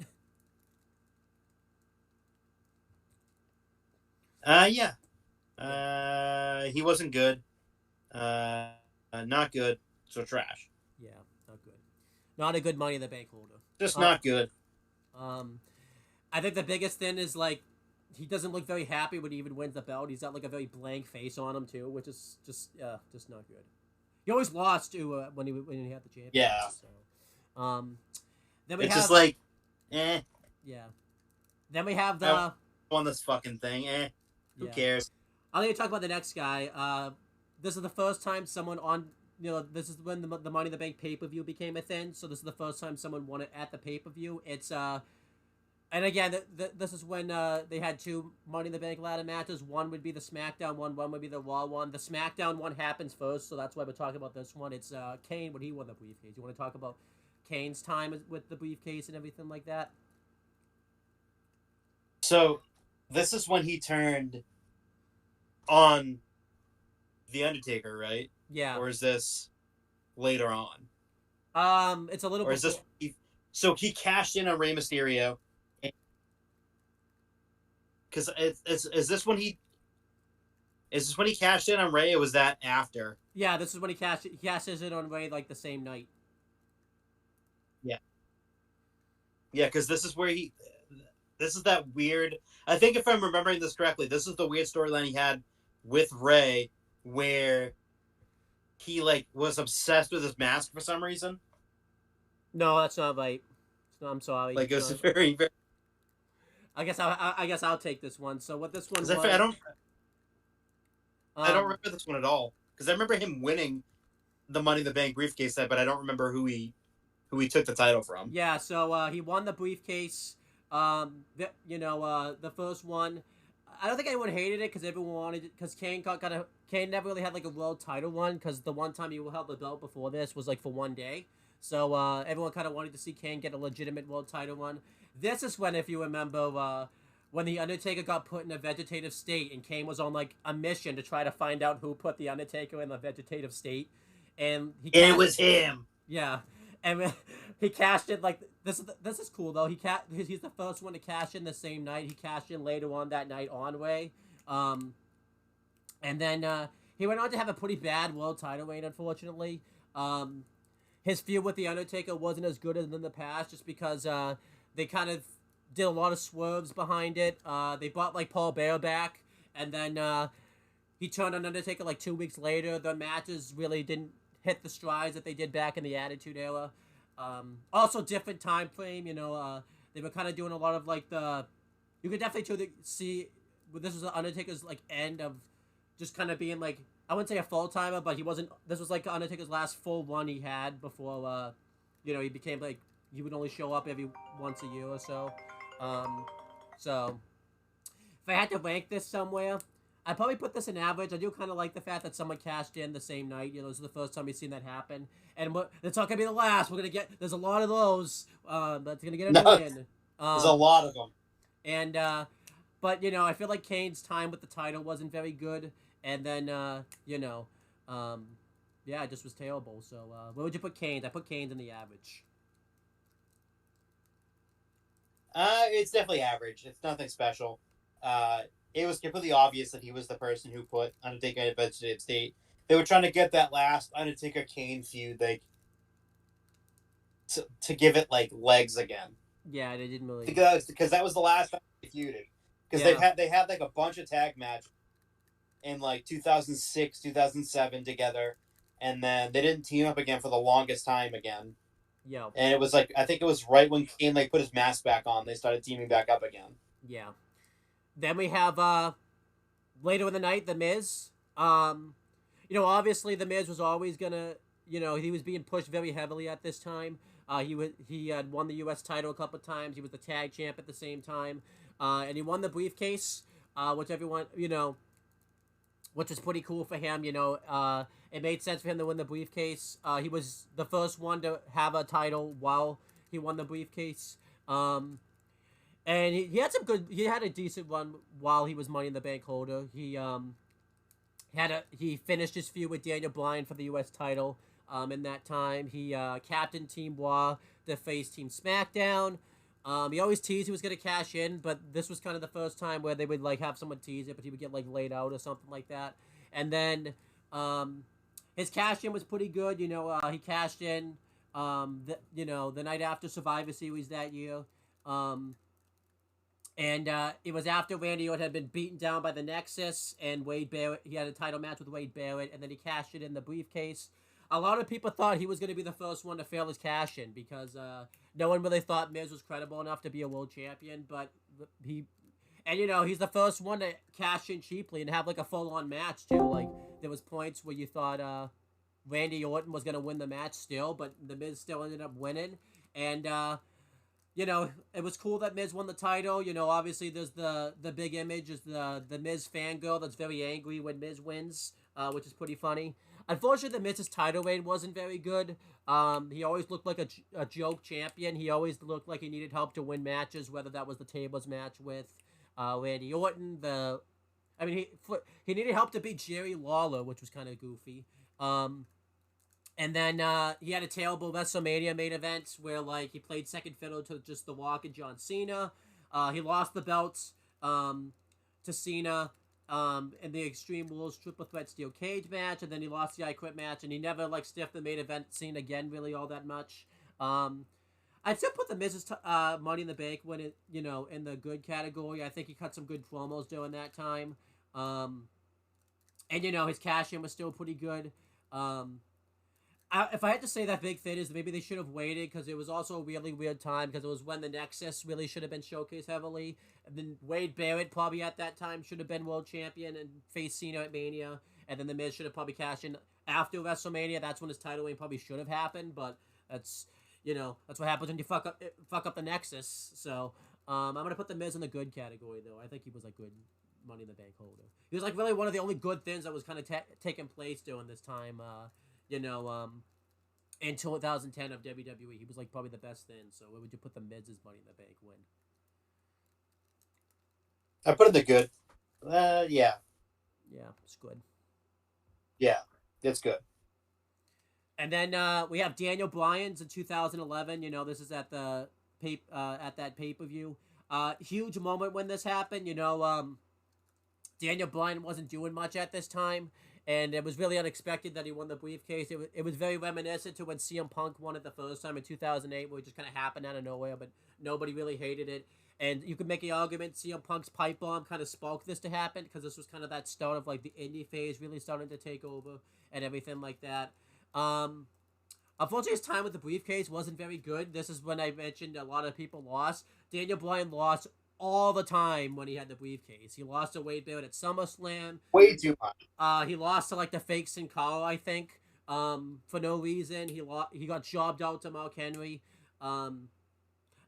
[SPEAKER 2] Yeah. He wasn't good. Not good. So trash.
[SPEAKER 1] Yeah, not good. Not a good Money in the Bank holder.
[SPEAKER 2] Just not good.
[SPEAKER 1] I think the biggest thing is like he doesn't look very happy when he even wins the belt. He's got like a very blank face on him too, which is just not good. He always lost to when he had the championship.
[SPEAKER 2] Yeah.
[SPEAKER 1] So, then
[SPEAKER 2] it's just like,
[SPEAKER 1] yeah. Then we have the
[SPEAKER 2] on this fucking thing. Who cares?
[SPEAKER 1] I'm going to talk about the next guy. This is the first time someone on, this is when the Money in the Bank pay-per-view became a thing. So this is the first time someone won it at the pay-per-view. It's, and again, this is when they had two Money in the Bank ladder matches. One would be the SmackDown one would be the Raw one. The SmackDown one happens first, so that's why we're talking about this one. It's Kane when he won the briefcase. You want to talk about Kane's time with the briefcase and everything like that?
[SPEAKER 2] So, this is when he turned on The Undertaker, right?
[SPEAKER 1] Yeah.
[SPEAKER 2] Or is this later on?
[SPEAKER 1] It's a little.
[SPEAKER 2] Or is this? So he cashed in on Rey Mysterio. Because is this when he? Is this when he cashed in on Rey? Or was that after?
[SPEAKER 1] Yeah, this is when he cashes in on Rey like the same night.
[SPEAKER 2] Yeah. Yeah, because this is where he. This is that weird. I think if I'm remembering this correctly, this is the weird storyline he had with Rey, where he like was obsessed with his mask for some reason.
[SPEAKER 1] No, that's not right. No, I'm sorry.
[SPEAKER 2] Like it was very, very.
[SPEAKER 1] I guess I'll take this one. So what this one was?
[SPEAKER 2] I don't remember this one at all because I remember him winning the Money in the Bank briefcase set, but I don't remember who he took the title from.
[SPEAKER 1] Yeah, so he won the briefcase. The first one, I don't think anyone hated it because everyone wanted it because Kane never really had like a world title one because the one time he held the belt before this was like for one day. So everyone kind of wanted to see Kane get a legitimate world title one. This is when, if you remember, when the Undertaker got put in a vegetative state and Kane was on like a mission to try to find out who put the Undertaker in a vegetative state, and
[SPEAKER 2] it was him.
[SPEAKER 1] Yeah, and he cashed in like this is cool though. He's the first one to cash in the same night. He cashed in later on that night on Way, and then he went on to have a pretty bad world title reign. Unfortunately, his feud with the Undertaker wasn't as good as in the past, just because they kind of did a lot of swerves behind it. They brought like Paul Bearer back, and then he turned on Undertaker like 2 weeks later. The matches really didn't hit the strides that they did back in the Attitude Era. Also, different time frame. They were kind of doing a lot of like you could definitely see this was the Undertaker's like end of just kind of being like, I wouldn't say a full timer, but he wasn't. This was like Undertaker's last full one he had before he became like he would only show up every once a year or so. So if I had to rank this somewhere, I'd probably put this in average. I do kind of like the fact that someone cashed in the same night. This is the first time we've seen that happen. And it's not going to be the last. There's a lot of those. That's going to get annoying.
[SPEAKER 2] There's a lot of them.
[SPEAKER 1] And, but, I feel like Kane's time with the title wasn't very good. And then, it just was terrible. So, where would you put Kane's? I put Kane's in the average.
[SPEAKER 2] It's definitely average. It's nothing special. It was completely obvious that he was the person who put Undertaker in a vegetative state. They were trying to get that last Undertaker Kane feud, like, to give it like legs again.
[SPEAKER 1] Yeah, they didn't really,
[SPEAKER 2] because that was the last time they feuded. Because they had like a bunch of tag matches in like 2006, 2007 together, and then they didn't team up again for the longest time again.
[SPEAKER 1] Yeah.
[SPEAKER 2] And it was like, I think it was right when Kane like put his mask back on, they started teaming back up again.
[SPEAKER 1] Yeah. Then we have later in the night, The Miz. Obviously The Miz was always gonna, he was being pushed very heavily at this time. He had won the U.S. title a couple of times. He was the tag champ at the same time, and he won the briefcase, which everyone, which was pretty cool for him. It made sense for him to win the briefcase. He was the first one to have a title while he won the briefcase. And he had some good. He had a decent run while he was Money in the Bank holder. He finished his feud with Daniel Bryan for the U.S. title. In that time, he captained Team Raw to face Team SmackDown. He always teased he was gonna cash in, but this was kind of the first time where they would like have someone tease it, but he would get like laid out or something like that. And then his cash in was pretty good. He cashed in the night after Survivor Series that year. And it was after Randy Orton had been beaten down by the Nexus and Wade Barrett. He had a title match with Wade Barrett, and then he cashed it in the briefcase. A lot of people thought he was going to be the first one to fail his cash in because no one really thought Miz was credible enough to be a world champion. But he's the first one to cash in cheaply and have like a full on match too. Like there was points where you thought Randy Orton was going to win the match still, but the Miz still ended up winning. And it was cool that Miz won the title. Obviously there's the big image is the Miz fangirl that's very angry when Miz wins, which is pretty funny. Unfortunately, the Miz's title reign wasn't very good. He always looked like a joke champion. He always looked like he needed help to win matches, whether that was the tables match with Randy Orton. He needed help to beat Jerry Lawler, which was kind of goofy. And then he had a terrible WrestleMania main event where like he played second fiddle to just The Rock and John Cena. He lost the belts to Cena in the Extreme Rules Triple Threat Steel Cage match, and then he lost the I Quit match, and he never like stiffed the main event scene again really all that much. I'd still put the Miz's Money in the Bank when it in the good category. I think he cut some good promos during that time, and his cash in was still pretty good. If I had to say that big thing is maybe they should have waited because it was also a really weird time because it was when the Nexus really should have been showcased heavily. And then Wade Barrett probably at that time should have been world champion and faced Cena at Mania. And then the Miz should have probably cashed in after WrestleMania. That's when his title reign probably should have happened. But that's what happens when you fuck up the Nexus. So I'm gonna put the Miz in the good category though. I think he was a good Money in the Bank holder. He was like really one of the only good things that was kind of taking place during this time. In 2010 of WWE, he was like probably the best thing. So where would you put the Miz's Money in the Bank win?
[SPEAKER 2] I put it in the good. Yeah.
[SPEAKER 1] Yeah, it's good.
[SPEAKER 2] Yeah, it's good.
[SPEAKER 1] And then we have Daniel Bryan's in 2011. This is at the at that pay-per-view. Huge moment when this happened. Daniel Bryan wasn't doing much at this time. And it was really unexpected that he won the briefcase. It was very reminiscent to when CM Punk won it the first time in 2008, where it just kind of happened out of nowhere, but nobody really hated it. And you could make the argument CM Punk's pipe bomb kind of sparked this to happen because this was kind of that start of like the indie phase really starting to take over and everything like that. Unfortunately, his time with the briefcase wasn't very good. This is when I mentioned a lot of people lost. Daniel Bryan lost all the time when he had the briefcase. He lost to Wade Barrett at SummerSlam.
[SPEAKER 2] Way too much.
[SPEAKER 1] He lost to like the fake Sin Cara, I think, for no reason. He got jobbed out to Mark Henry. I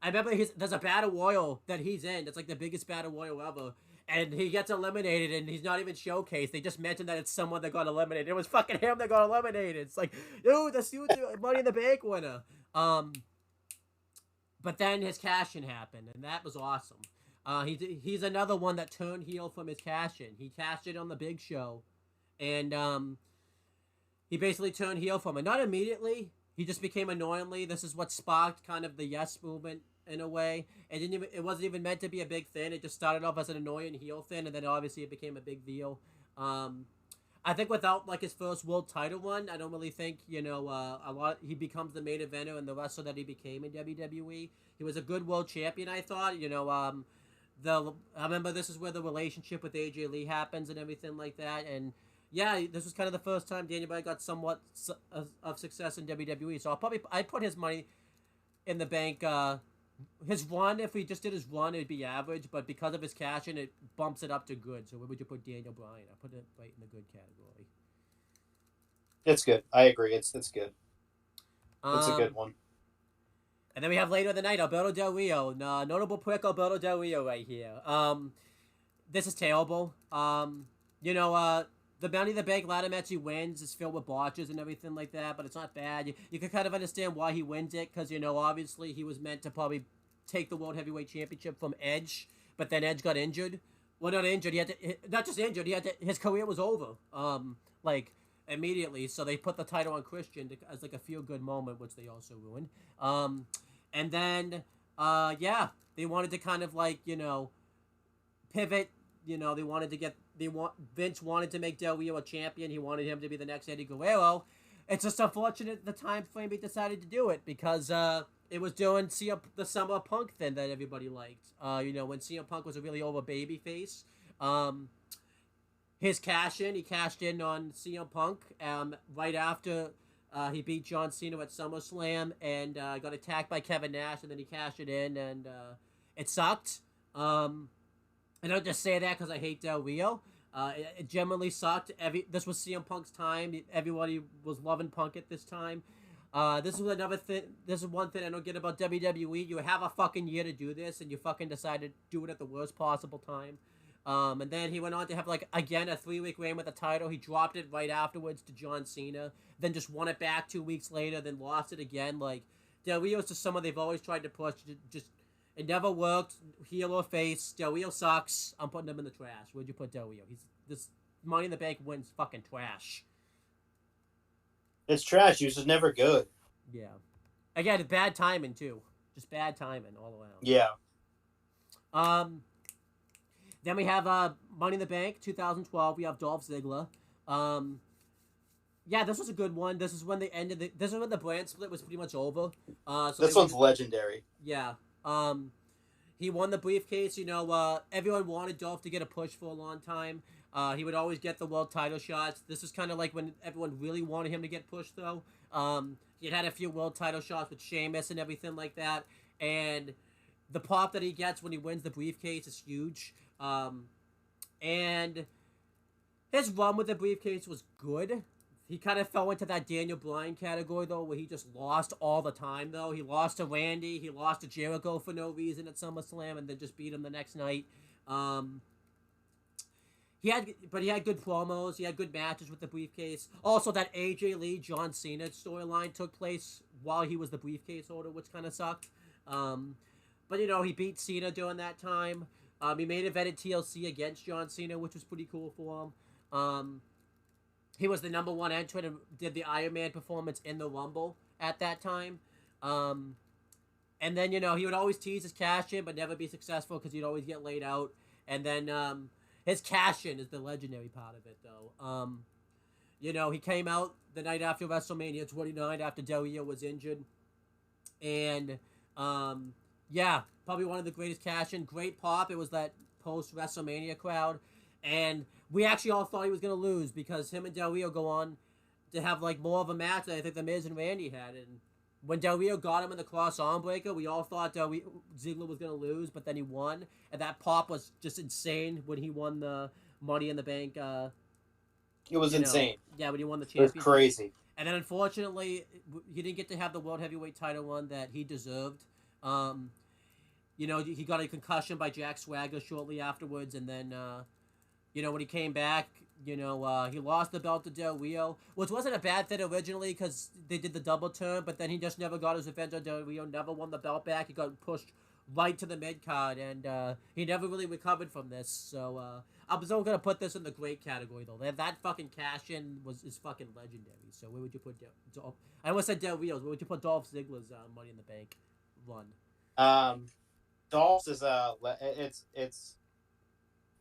[SPEAKER 1] remember there's a battle royal that he's in. It's like the biggest battle royal ever. And he gets eliminated, and he's not even showcased. They just mentioned that it's someone that got eliminated. It was fucking him that got eliminated. It's like, dude, the Money in the Bank winner. But then his cash-in happened, and that was awesome. He's another one that turned heel from his cash-in. He cashed it on the Big Show, and he basically turned heel from it. Not immediately. He just became annoyingly. This is what sparked kind of the Yes movement in a way. It wasn't even meant to be a big thing. It just started off as an annoying heel thing, and then obviously it became a big deal. I think without like his first world title one, I don't really think he becomes the main eventer and the wrestler that he became in WWE. He was a good world champion, I thought. I remember this is where the relationship with AJ Lee happens and everything like that. And yeah, this was kind of the first time Daniel Bryan got somewhat of success in WWE. So I'd put his Money in the Bank. His run, if we just did his run, it'd be average. But because of his cash in, it bumps it up to good. So where would you put Daniel Bryan? I put it right in the good category.
[SPEAKER 2] It's good. I agree. It's good. It's a good one.
[SPEAKER 1] And then we have later in the night, Alberto Del Rio. Notable prick Alberto Del Rio right here. This is terrible. the Money in the Bank ladder match he wins is filled with botches and everything like that, but it's not bad. You can kind of understand why he wins it, because, obviously he was meant to probably take the World Heavyweight Championship from Edge, but then Edge got injured. Well, not injured. He had to, not just injured. His career was over. Like immediately. So they put the title on Christian as like a feel good moment, which they also ruined. And then yeah, they wanted to kind of like pivot. They wanted to Vince wanted to make Del Rio a champion. He wanted him to be the next Eddie Guerrero. It's just unfortunate the time frame he decided to do it, because it was doing the Summer Punk thing that everybody liked. When CM Punk was a really over baby face. He cashed in on CM Punk right after he beat John Cena at SummerSlam and got attacked by Kevin Nash, and then he cashed it in, and it sucked. I don't just say that because I hate Del Rio. It generally sucked. This was CM Punk's time. Everybody was loving Punk at this time. This is another thing. This is one thing I don't get about WWE. You have a fucking year to do this, and you fucking decided to do it at the worst possible time. And then he went on to have, like, again, a 3-week reign with the title. He dropped it right afterwards to John Cena, then just won it back 2 weeks later, then lost it again. Like, Del Rio's just someone they've always tried to push. It never worked. Heel or face. Del Rio sucks. I'm putting him in the trash. Where'd you put Del Rio? This Money in the Bank wins fucking trash.
[SPEAKER 2] It's trash. He was just never good.
[SPEAKER 1] Yeah. Again, bad timing, too. Just bad timing all around.
[SPEAKER 2] Yeah.
[SPEAKER 1] Then we have Money in the Bank 2012. We have Dolph Ziggler. Yeah, this was a good one. This is when they ended. This is when the brand split was pretty much over. So
[SPEAKER 2] this one's legendary.
[SPEAKER 1] Yeah. He won the briefcase. Everyone wanted Dolph to get a push for a long time. He would always get the world title shots. This is kind of like when everyone really wanted him to get pushed, though. He had a few world title shots with Sheamus and everything like that. And the pop that he gets when he wins the briefcase is huge. And his run with the briefcase was good. He kind of fell into that Daniel Bryan category, though, where he just lost all the time, though. He lost to Randy. He lost to Jericho for no reason at SummerSlam, and then just beat him the next night. He had good promos. He had good matches with the briefcase. Also, that AJ Lee John Cena storyline took place while he was the briefcase holder, which kind of sucked. But he beat Cena during that time. He made event at TLC against John Cena, which was pretty cool for him. He was the number one entrant and did the Iron Man performance in the Rumble at that time. And then, he would always tease his cash-in, but never be successful because he'd always get laid out. And then his cash-in is the legendary part of it, though. He came out the night after WrestleMania 29 after Del Rio was injured. And, yeah, probably one of the greatest cash-in. Great pop. It was that post-WrestleMania crowd. And we actually all thought he was going to lose because him and Del Rio go on to have, like, more of a match than I think The Miz and Randy had. And when Del Rio got him in the cross arm breaker, we all thought Ziggler was going to lose, but then he won. And that pop was just insane when he won the Money in the Bank.
[SPEAKER 2] It was insane.
[SPEAKER 1] Yeah, when he won the championship.
[SPEAKER 2] It was crazy.
[SPEAKER 1] And then, unfortunately, he didn't get to have the World Heavyweight title one that he deserved. He got a concussion by Jack Swagger shortly afterwards, and then... when he came back, he lost the belt to Del Rio, which wasn't a bad thing originally because they did the double turn, but then he just never got his revenge on Del Rio, never won the belt back. He got pushed right to the mid-card, and he never really recovered from this. So I'm still going to put this in the great category, though. That fucking cash-in is fucking legendary. So where would you put Dolph? I almost said Del Rio's. Where would you put Dolph Ziggler's Money in the Bank run?
[SPEAKER 2] Dolph's is it's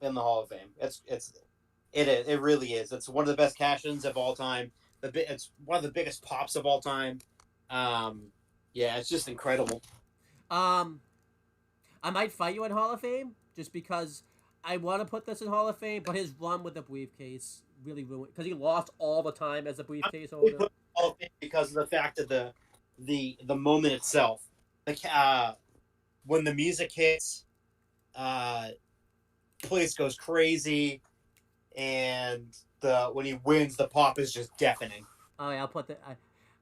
[SPEAKER 2] in the Hall of Fame. It really is. It's one of the best cash-ins of all time. It's one of the biggest pops of all time. Yeah, it's just incredible.
[SPEAKER 1] I might fight you in Hall of Fame just because I want to put this in Hall of Fame, but his run with the briefcase really ruined because he lost all the time as a briefcase holder.
[SPEAKER 2] Put Hall of Fame because of the fact of the moment itself. When the music hits, place goes crazy, and when he wins, the pop is just deafening.
[SPEAKER 1] Oh yeah, I'll put that.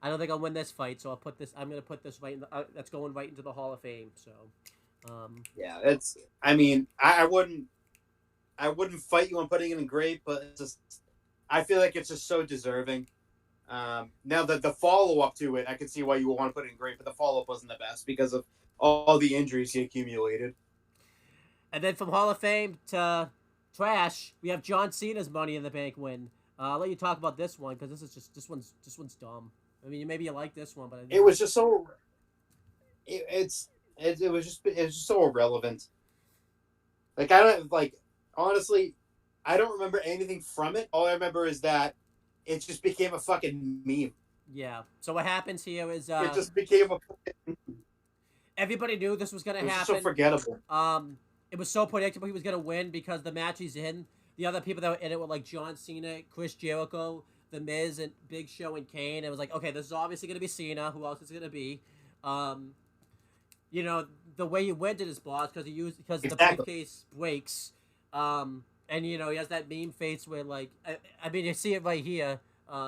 [SPEAKER 1] I don't think I'll win this fight, so I'll put this. I'm gonna put this right in that's going right into the Hall of Fame. So,
[SPEAKER 2] yeah, it's. I mean, I wouldn't fight you on putting it in great, but it's just I feel like it's just so deserving. Now that the follow up to it, I can see why you would want to put it in great, but the follow up wasn't the best because of all the injuries he accumulated.
[SPEAKER 1] And then from Hall of Fame to trash, we have John Cena's Money in the Bank win. I'll let you talk about this one because this one's dumb. I mean, maybe you like this one, but
[SPEAKER 2] It was just so it was just so irrelevant. Like I don't like honestly, I don't remember anything from it. All I remember is that it just became a fucking meme.
[SPEAKER 1] yeah. So what happens here is
[SPEAKER 2] It just became a.
[SPEAKER 1] everybody knew this was gonna
[SPEAKER 2] It was just so
[SPEAKER 1] happen.
[SPEAKER 2] forgettable.
[SPEAKER 1] It was so predictable he was gonna win because the match he's in, the other people that were in it were like John Cena, Chris Jericho, The Miz, and Big Show and Kane. It was like, okay, this is obviously gonna be Cena. Who else is it gonna be? Um, you know, the way he went to this boss because the
[SPEAKER 2] Exactly.
[SPEAKER 1] briefcase breaks. And you know he has that meme face where like I mean you see it right here.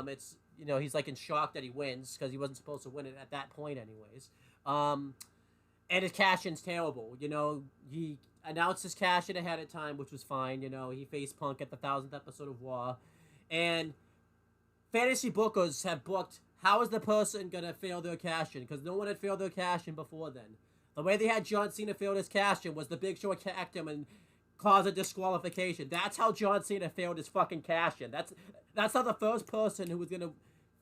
[SPEAKER 1] It's he's like in shock that he wins because he wasn't supposed to win it at that point anyways. Um, and his cash in's terrible. He announced his cash in ahead of time, which was fine. He faced Punk at the 1000th episode of Raw, and fantasy bookers have booked how is the person gonna fail their cash in because no one had failed their cash in before then. The way they had John Cena fail his cash in was the Big Show attacked him and caused a disqualification. That's how John Cena failed his fucking cash in. That's how the first person who was gonna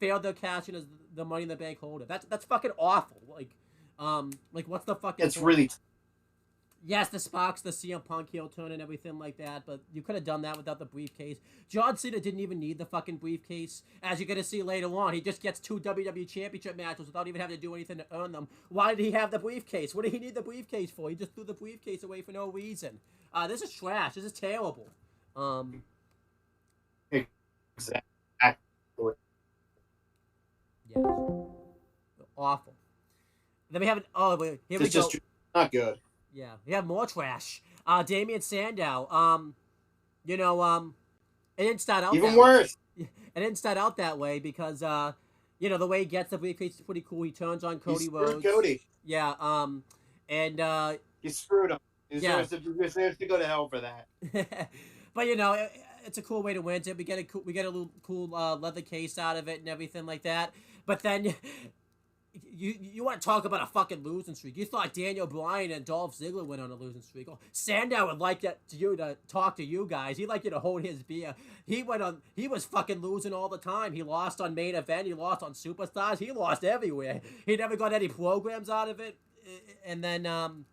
[SPEAKER 1] fail their cash in is the Money in the Bank holder. That's fucking awful. Like what's the fucking
[SPEAKER 2] It's
[SPEAKER 1] point?
[SPEAKER 2] really
[SPEAKER 1] Yes, the Sparks, the CM Punk heel turn and everything like that, but you could have done that without the briefcase. John Cena didn't even need the fucking briefcase. As you're going to see later on, he just gets 2 WWE Championship matches without even having to do anything to earn them. Why did he have the briefcase? What did he need the briefcase for? He just threw the briefcase away for no reason. This is trash. This is terrible.
[SPEAKER 2] exactly.
[SPEAKER 1] Yeah, awful. Then we have here we
[SPEAKER 2] It's
[SPEAKER 1] go.
[SPEAKER 2] just not good.
[SPEAKER 1] Yeah, we have more trash. Damian Sandow. It didn't start out
[SPEAKER 2] Even
[SPEAKER 1] that
[SPEAKER 2] worse.
[SPEAKER 1] It didn't start out that way because the way he gets the briefcase is pretty cool. He turns on
[SPEAKER 2] He
[SPEAKER 1] Cody
[SPEAKER 2] screwed
[SPEAKER 1] Rhodes.
[SPEAKER 2] Cody.
[SPEAKER 1] Yeah. And
[SPEAKER 2] You screwed him. He
[SPEAKER 1] yeah.
[SPEAKER 2] deserves to go to hell for that.
[SPEAKER 1] But it's a cool way to win it. We get a little cool leather case out of it and everything like that. But then you want to talk about a fucking losing streak? You thought Daniel Bryan and Dolph Ziggler went on a losing streak? Oh, Sandow would like you to talk to you guys. He'd like you to hold his beer. He was fucking losing all the time. He lost on Main Event. He lost on Superstars. He lost everywhere. He never got any programs out of it. And then the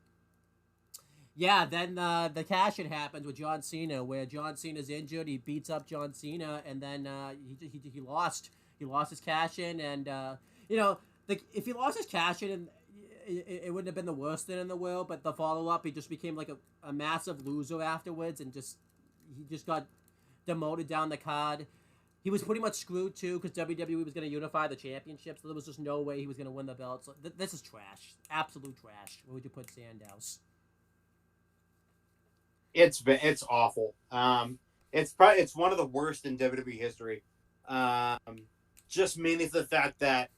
[SPEAKER 1] cash in happens with John Cena, where John Cena's injured. He beats up John Cena, and then he lost. He lost his cash in, and if he lost his cash in, it wouldn't have been the worst thing in the world. But the follow up, he just became like a massive loser afterwards, and he just got demoted down the card. He was pretty much screwed too because WWE was going to unify the championships, so there was just no way he was going to win the belts. So this is trash, absolute trash. Where would you put Sandow's?
[SPEAKER 2] It's awful. It's one of the worst in WWE history. Just mainly for the fact that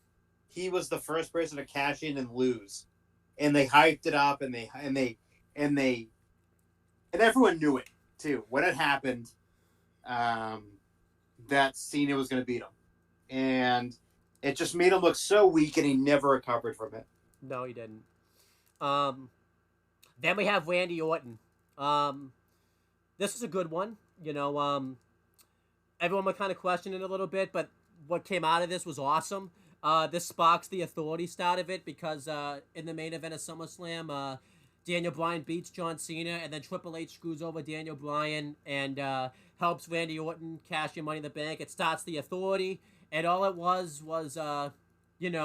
[SPEAKER 2] he was the first person to cash in and lose, and they hyped it up, and everyone knew it too when it happened. That Cena was going to beat him, and it just made him look so weak, and he never recovered from it.
[SPEAKER 1] No, he didn't. Then we have Randy Orton. This is a good one. Everyone would kind of question it a little bit, but what came out of this was awesome. This sparks the Authority start of it because in the main event of SummerSlam, Daniel Bryan beats John Cena, and then Triple H screws over Daniel Bryan and helps Randy Orton cash in Money in the Bank. It starts the Authority, and all it was even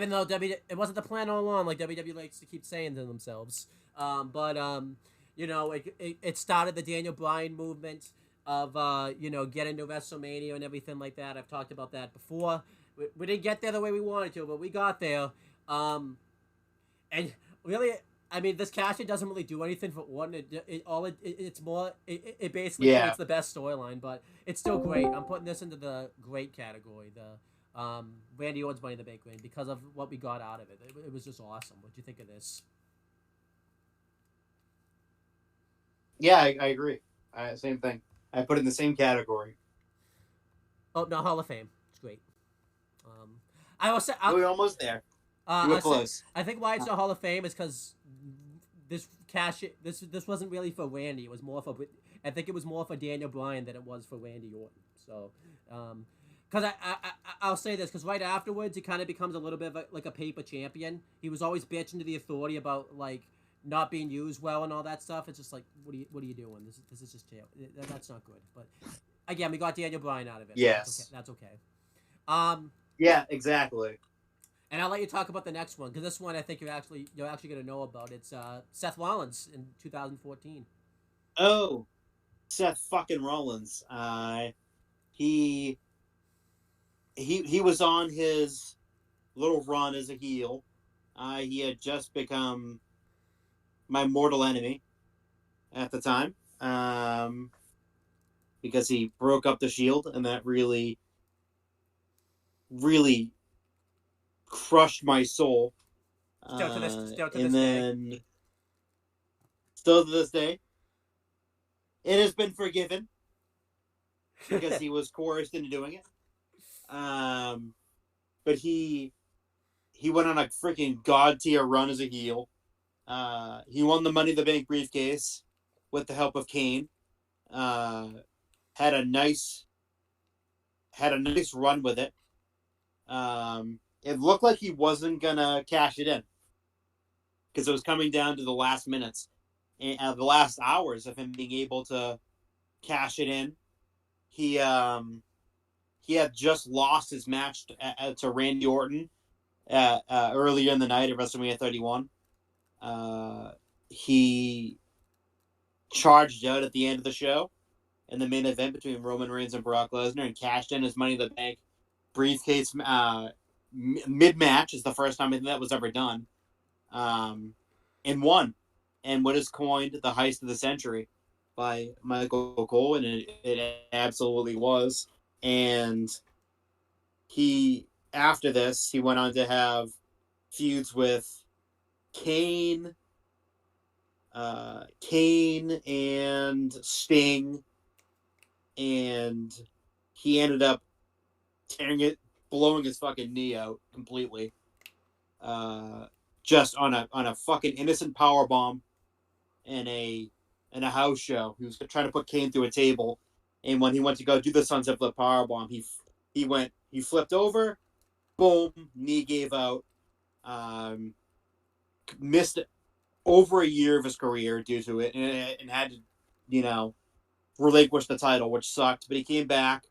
[SPEAKER 1] though it wasn't the plan all along, like WWE likes to keep saying to themselves. It started the Daniel Bryan movement of getting to WrestleMania and everything like that. I've talked about that before. We didn't get there the way we wanted to, but we got there. And really, I mean, this cash in doesn't really do anything for Orton. It basically it's the best storyline, but it's still great. I'm putting this into the great category. The Randy Orton's Money in the Bank win because of what we got out of it. It was just awesome. What'd you think of this?
[SPEAKER 2] Yeah, I agree. Same thing. I put it in the same category.
[SPEAKER 1] Oh no, Hall of Fame. It's great. Um, I will say,
[SPEAKER 2] We were almost there. You were
[SPEAKER 1] I say,
[SPEAKER 2] close.
[SPEAKER 1] I think why it's not Hall of Fame is because this wasn't really for Randy. It was more for I think it was more for Daniel Bryan than it was for Randy Orton. So, because I'll say this because right afterwards he kind of becomes a little bit of like a paper champion. He was always bitching to the authority about like not being used well and all that stuff. It's just like what are you doing? This is just that's not good. But again, we got Daniel Bryan out of it. So
[SPEAKER 2] Yes.
[SPEAKER 1] that's okay. Um,
[SPEAKER 2] Yeah, exactly.
[SPEAKER 1] and I'll let you talk about the next one because this one I think you're actually gonna know about. It's Seth Rollins in 2014.
[SPEAKER 2] Oh, Seth fucking Rollins. He he was on his little run as a heel. He had just become my mortal enemy at the time, because he broke up the Shield, and that really, really crushed my soul.
[SPEAKER 1] Still to
[SPEAKER 2] And
[SPEAKER 1] this day.
[SPEAKER 2] then, still to this day, it has been forgiven because he was coerced into doing it. But he went on a freaking god tier run as a heel. He won the Money in the Bank briefcase with the help of Kane. Uh, had a nice run with it. It looked like he wasn't gonna cash it in because it was coming down to the last minutes and the last hours of him being able to cash it in. He had just lost his match to Randy Orton earlier in the night at WrestleMania 31. He charged out at the end of the show in the main event between Roman Reigns and Brock Lesnar and cashed in his Money in the Bank briefcase mid-match. Is the first time I think that was ever done. And won. And what is coined the heist of the century by Michael Cole, and it absolutely was. And after this, he went on to have feuds with Kane, and Sting, and he ended up blowing his fucking knee out completely, just on a fucking innocent power bomb in a house show. He was trying to put Kane through a table, and when he went to go do the sunset flip power bomb, he flipped over, boom, knee gave out, missed over a year of his career due to it, and had to, relinquish the title, which sucked. But he came back,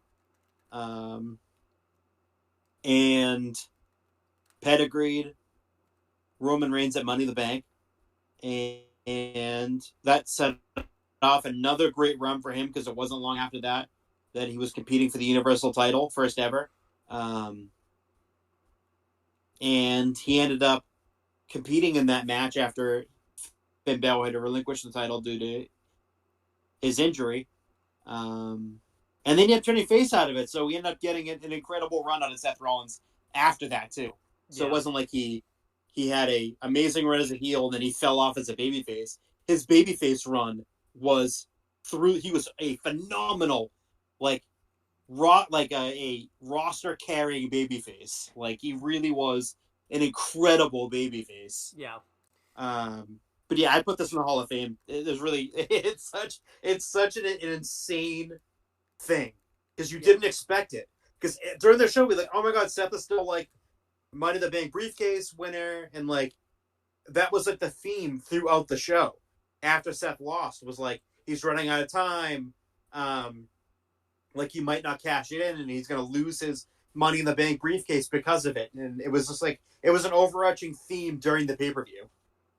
[SPEAKER 2] and pedigreed Roman Reigns at Money in the Bank, and that set off another great run for him because it wasn't long after that he was competing for the Universal title, first ever. And he ended up competing in that match after Finn Balor had to relinquish the title due to his injury. And then he ended up turning face out of it, so we ended up getting an incredible run out of Seth Rollins after that too. So It wasn't like he had a amazing run as a heel and then he fell off as a babyface. His babyface run was he was a phenomenal, like a roster carrying babyface. Like, he really was an incredible babyface.
[SPEAKER 1] Yeah.
[SPEAKER 2] But yeah, I put this in the Hall of Fame. It's such an insane thing because you didn't expect it. Because during the show, we're like, oh my god, Seth is still like Money in the Bank briefcase winner, and like that was like the theme throughout the show. After Seth lost, was like he's running out of time, like he might not cash it in, and he's gonna lose his Money in the Bank briefcase because of it. And it was just like it was an overarching theme during the pay-per-view.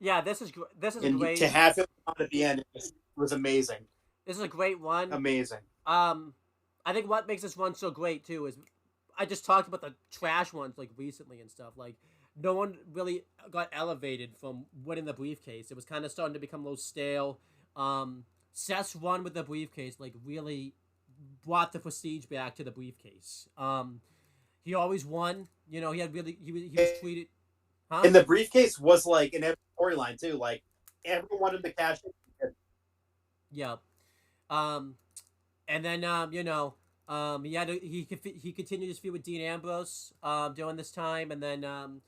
[SPEAKER 1] Yeah, this is great.
[SPEAKER 2] To have him on at the end was amazing.
[SPEAKER 1] This is a great one.
[SPEAKER 2] Amazing.
[SPEAKER 1] I think what makes this one so great too is I just talked about the trash ones like recently and stuff. Like no one really got elevated from winning the briefcase. It was kind of starting to become a little stale. Seth's run with the briefcase like really brought the prestige back to the briefcase. He always won. He had really he was treated. Huh?
[SPEAKER 2] And the briefcase was like in every storyline too. Like everyone wanted to cash it.
[SPEAKER 1] Yeah. And then He continued his feud with Dean Ambrose during this time, and then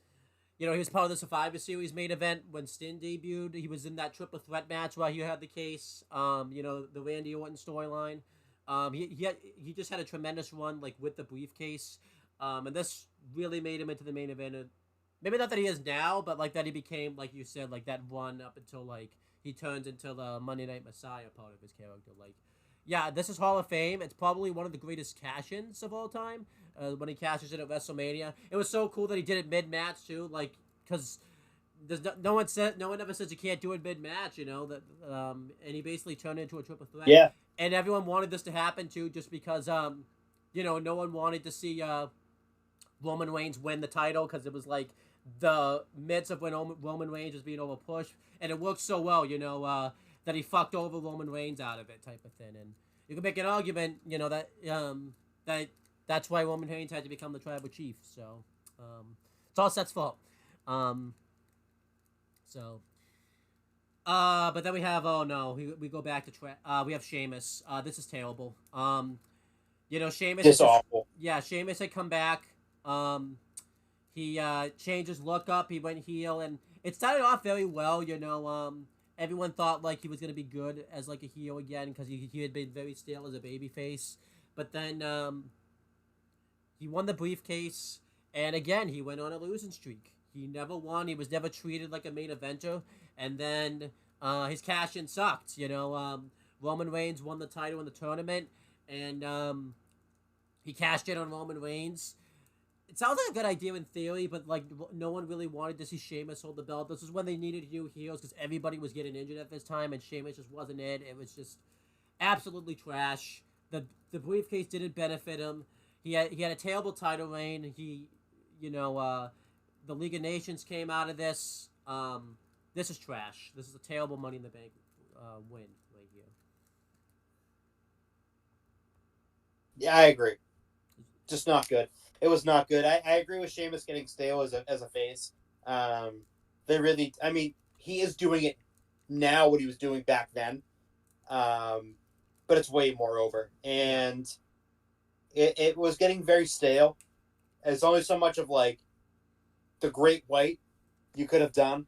[SPEAKER 1] he was part of the Survivor Series main event when Sting debuted. He was in that triple threat match where he had the case. The Randy Orton storyline. He just had a tremendous run like with the briefcase, and this really made him into the main event. Maybe not that he is now, but like that he became, like you said, like that run up until like he turns into the Monday Night Messiah part of his character. Like, yeah, this is Hall of Fame. It's probably one of the greatest cash-ins of all time. When he cashes in at WrestleMania, it was so cool that he did it mid-match too. Like, because no one ever says you can't do it mid-match. And he basically turned it into a triple threat.
[SPEAKER 2] Yeah.
[SPEAKER 1] And everyone wanted this to happen too, just because no one wanted to see Roman Reigns win the title because it was like the midst of when Roman Reigns was being overpushed, and it worked so well, that he fucked over Roman Reigns out of it, type of thing. And you can make an argument, that's why Roman Reigns had to become the tribal chief. So it's all Seth's fault. But then we have we go back to we have Sheamus. This is terrible. Sheamus.
[SPEAKER 2] Just awful.
[SPEAKER 1] Yeah, Sheamus had come back. He changed his look up. He went heel, and it started off very well. Everyone thought like he was gonna be good as like a heel again because he had been very stale as a babyface. But then he won the briefcase, and again he went on a losing streak. He never won. He was never treated like a main eventer, and then his cash-in sucked. Roman Reigns won the title in the tournament, and he cashed in on Roman Reigns. It sounds like a good idea in theory, but like no one really wanted to see Sheamus hold the belt. This is when they needed new heels because everybody was getting injured at this time, and Sheamus just wasn't it. It was just absolutely trash. The briefcase didn't benefit him. He had a terrible title reign. The League of Nations came out of this. This is trash. This is a terrible Money in the Bank win right here.
[SPEAKER 2] Yeah, I agree. Just not good. It was not good. I agree with Sheamus getting stale as a face. He is doing it now what he was doing back then. But it's way more over. And it was getting very stale. There's only so much of like the Great White you could have done.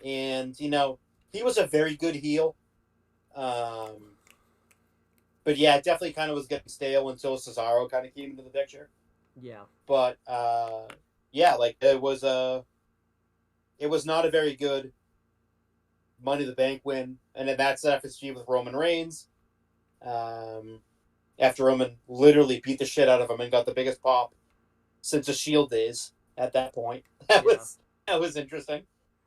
[SPEAKER 2] And, he was a very good heel. But yeah, it definitely kind of was getting stale until Cesaro kind of came into the picture.
[SPEAKER 1] Yeah.
[SPEAKER 2] But it was not a very good Money in the Bank win, and then that's after his feud with Roman Reigns. After Roman literally beat the shit out of him and got the biggest pop since the Shield days. At that point, that was interesting.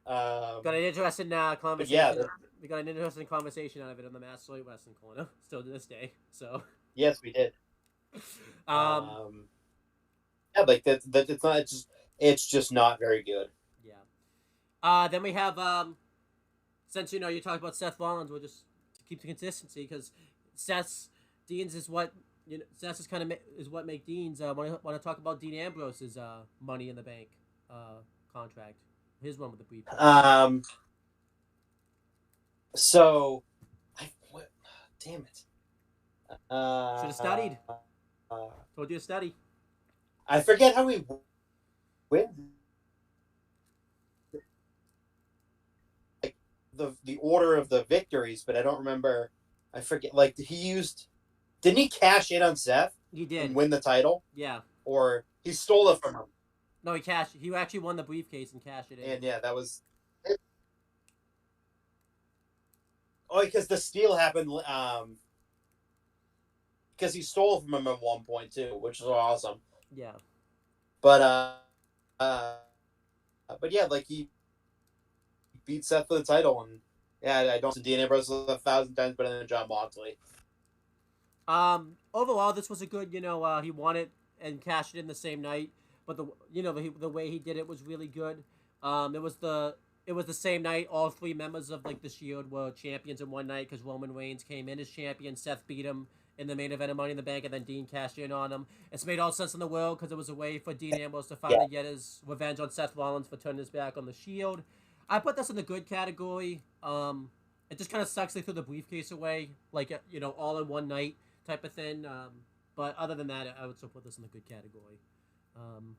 [SPEAKER 1] Got an interesting conversation.
[SPEAKER 2] Yeah,
[SPEAKER 1] we got an interesting conversation out of it on the Mass Soy Wrestling Corner, still to this day. So
[SPEAKER 2] yes, we did. Yeah, like that. It's not. It's just not very good.
[SPEAKER 1] Yeah. Then we have since you talked about Seth Rollins, we'll just keep the consistency because Dean's is what Seth's is kind of is what make Dean's want to talk about Dean Ambrose's Money in the Bank contract, his one with the briefcase.
[SPEAKER 2] Damn it.
[SPEAKER 1] Should have studied. Told you to study.
[SPEAKER 2] I forget how we win. Like the order of the victories, but I don't remember. I forget. Like didn't he cash in on Seth?
[SPEAKER 1] He did.
[SPEAKER 2] And win the title.
[SPEAKER 1] Yeah.
[SPEAKER 2] Or he stole it from him.
[SPEAKER 1] No, he cashed. He actually won the briefcase and cashed it in.
[SPEAKER 2] And yeah, that was. Oh, because the steal happened. Because he stole from him at one point too, which was awesome.
[SPEAKER 1] Yeah.
[SPEAKER 2] But yeah, like he beat Seth for the title, and yeah, I don't see Dean Ambrose 1,000 times better than Jon Moxley.
[SPEAKER 1] Overall, this was a good. He won it and cashed it in the same night, but the way he did it was really good. It was the same night. All three members of like the Shield were champions in one night because Roman Reigns came in as champion. Seth beat him in the main event of Money in the Bank, and then Dean cashed in on him. It's made all sense in the world because it was a way for Dean Ambrose to finally get his revenge on Seth Rollins for turning his back on the Shield. I put this in the good category. It just kind of sucks they threw the briefcase away, like all in one night type of thing. But other than that, I would still put this in the good category. Um,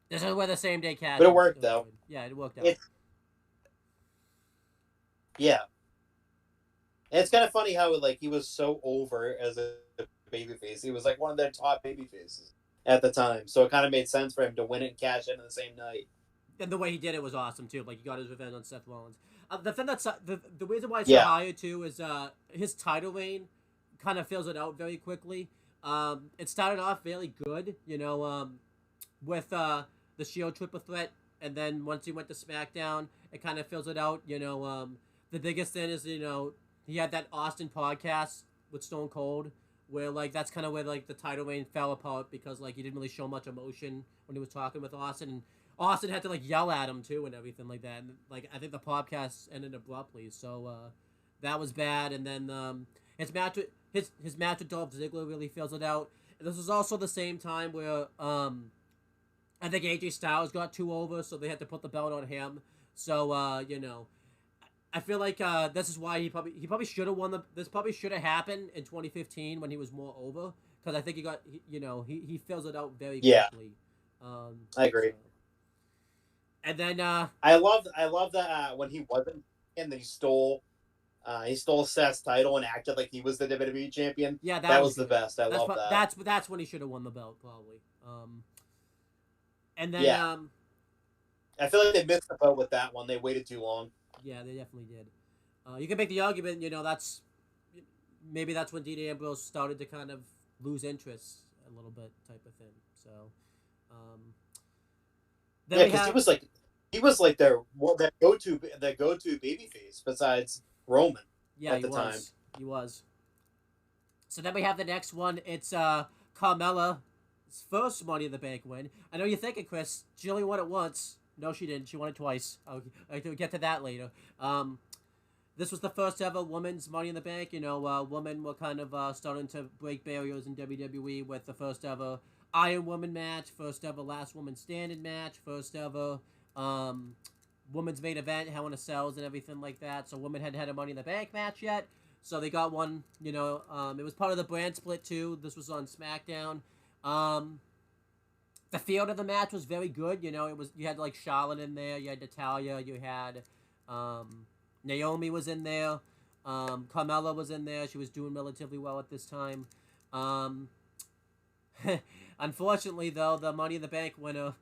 [SPEAKER 1] this is where the same day cash.
[SPEAKER 2] But it worked though.
[SPEAKER 1] Good. Yeah, it worked out.
[SPEAKER 2] Yeah, and it's kind of funny how like he was so over as a babyface. He was like one of their top babyfaces at the time, so it kind of made sense for him to win it and cash in the same night.
[SPEAKER 1] And the way he did it was awesome too. Like he got his revenge on Seth Rollins. The thing that's the reason why it's so higher too is his title reign kind of fills it out very quickly. It started off really good, with the Shield triple threat, and then once he went to SmackDown, it kind of fills it out. The biggest thing is he had that Austin podcast with Stone Cold, where like that's kind of where like the title reign fell apart because like he didn't really show much emotion when he was talking with Austin, and Austin had to like yell at him too and everything like that. And like I think the podcast ended abruptly, so that was bad. And then his match with Dolph Ziggler really fills it out. And this was also the same time where I think AJ Styles got too over, so they had to put the belt on him. So I feel like this is why he probably should have won this probably should have happened in 2015 when he was more over, because I think he fills it out very quickly.
[SPEAKER 2] I agree.
[SPEAKER 1] So. And then
[SPEAKER 2] I love that when he wasn't, and then he stole Seth's title and acted like he was the WWE champion.
[SPEAKER 1] Yeah,
[SPEAKER 2] that was the best. I love that.
[SPEAKER 1] That's when he should have won the belt probably. And then
[SPEAKER 2] I feel like they missed the boat with that one. They waited too long.
[SPEAKER 1] Yeah, they definitely did. You can make the argument, that's when Dean Ambrose started to kind of lose interest a little bit, type of thing. So,
[SPEAKER 2] because he was like their go-to babyface besides Roman.
[SPEAKER 1] Yeah, at the time. He was. So then we have the next one. It's Carmella's first Money in the Bank win. I know you're thinking, Chris, she only won it once. No, she didn't. She won it twice. I'll get to that later. This was the first ever women's Money in the Bank. Women were kind of starting to break barriers in WWE with the first ever Iron Woman match, first ever Last Woman Standing match, first ever women's main event, Hell in a Cells and everything like that. So women hadn't had a Money in the Bank match yet. So they got one, it was part of the brand split too. This was on SmackDown. The field of the match was very good. You had like Charlotte in there, you had Natalya, you had Naomi was in there, Carmella was in there. She was doing relatively well at this time. Unfortunately, though, the Money in the Bank winner,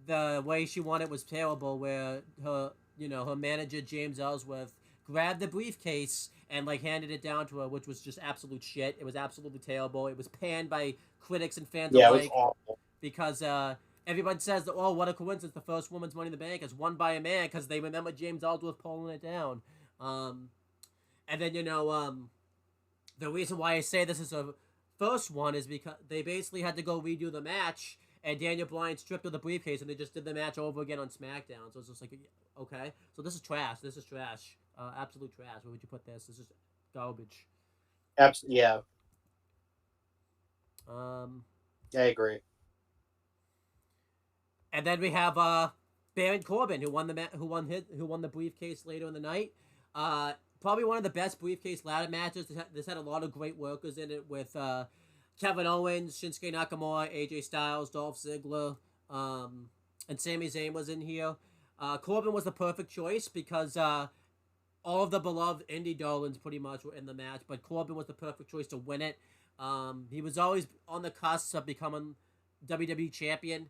[SPEAKER 1] the way she won it was terrible. Where her manager James Ellsworth grabbed the briefcase and like handed it down to her, which was just absolute shit. It was absolutely terrible. It was panned by critics and fans alike.
[SPEAKER 2] It was awful
[SPEAKER 1] because everybody says that, oh, what a coincidence! The first woman's Money in the Bank is won by a man because they remember James Ellsworth pulling it down. And then the reason why I say this is a first one is because they basically had to go redo the match, and Daniel Bryan stripped of the briefcase, and they just did the match over again on SmackDown. So it's just like, okay, so this is trash. This is trash. Absolute trash. Where would you put this? This is garbage.
[SPEAKER 2] Yeah. I agree.
[SPEAKER 1] And then we have Baron Corbin, who won the briefcase later in the night. Probably one of the best briefcase ladder matches. This had a lot of great workers in it with Kevin Owens, Shinsuke Nakamura, AJ Styles, Dolph Ziggler, and Sami Zayn was in here. Corbin was the perfect choice because all of the beloved indie darlings pretty much were in the match, but Corbin was the perfect choice to win it. He was always on the cusp of becoming WWE champion.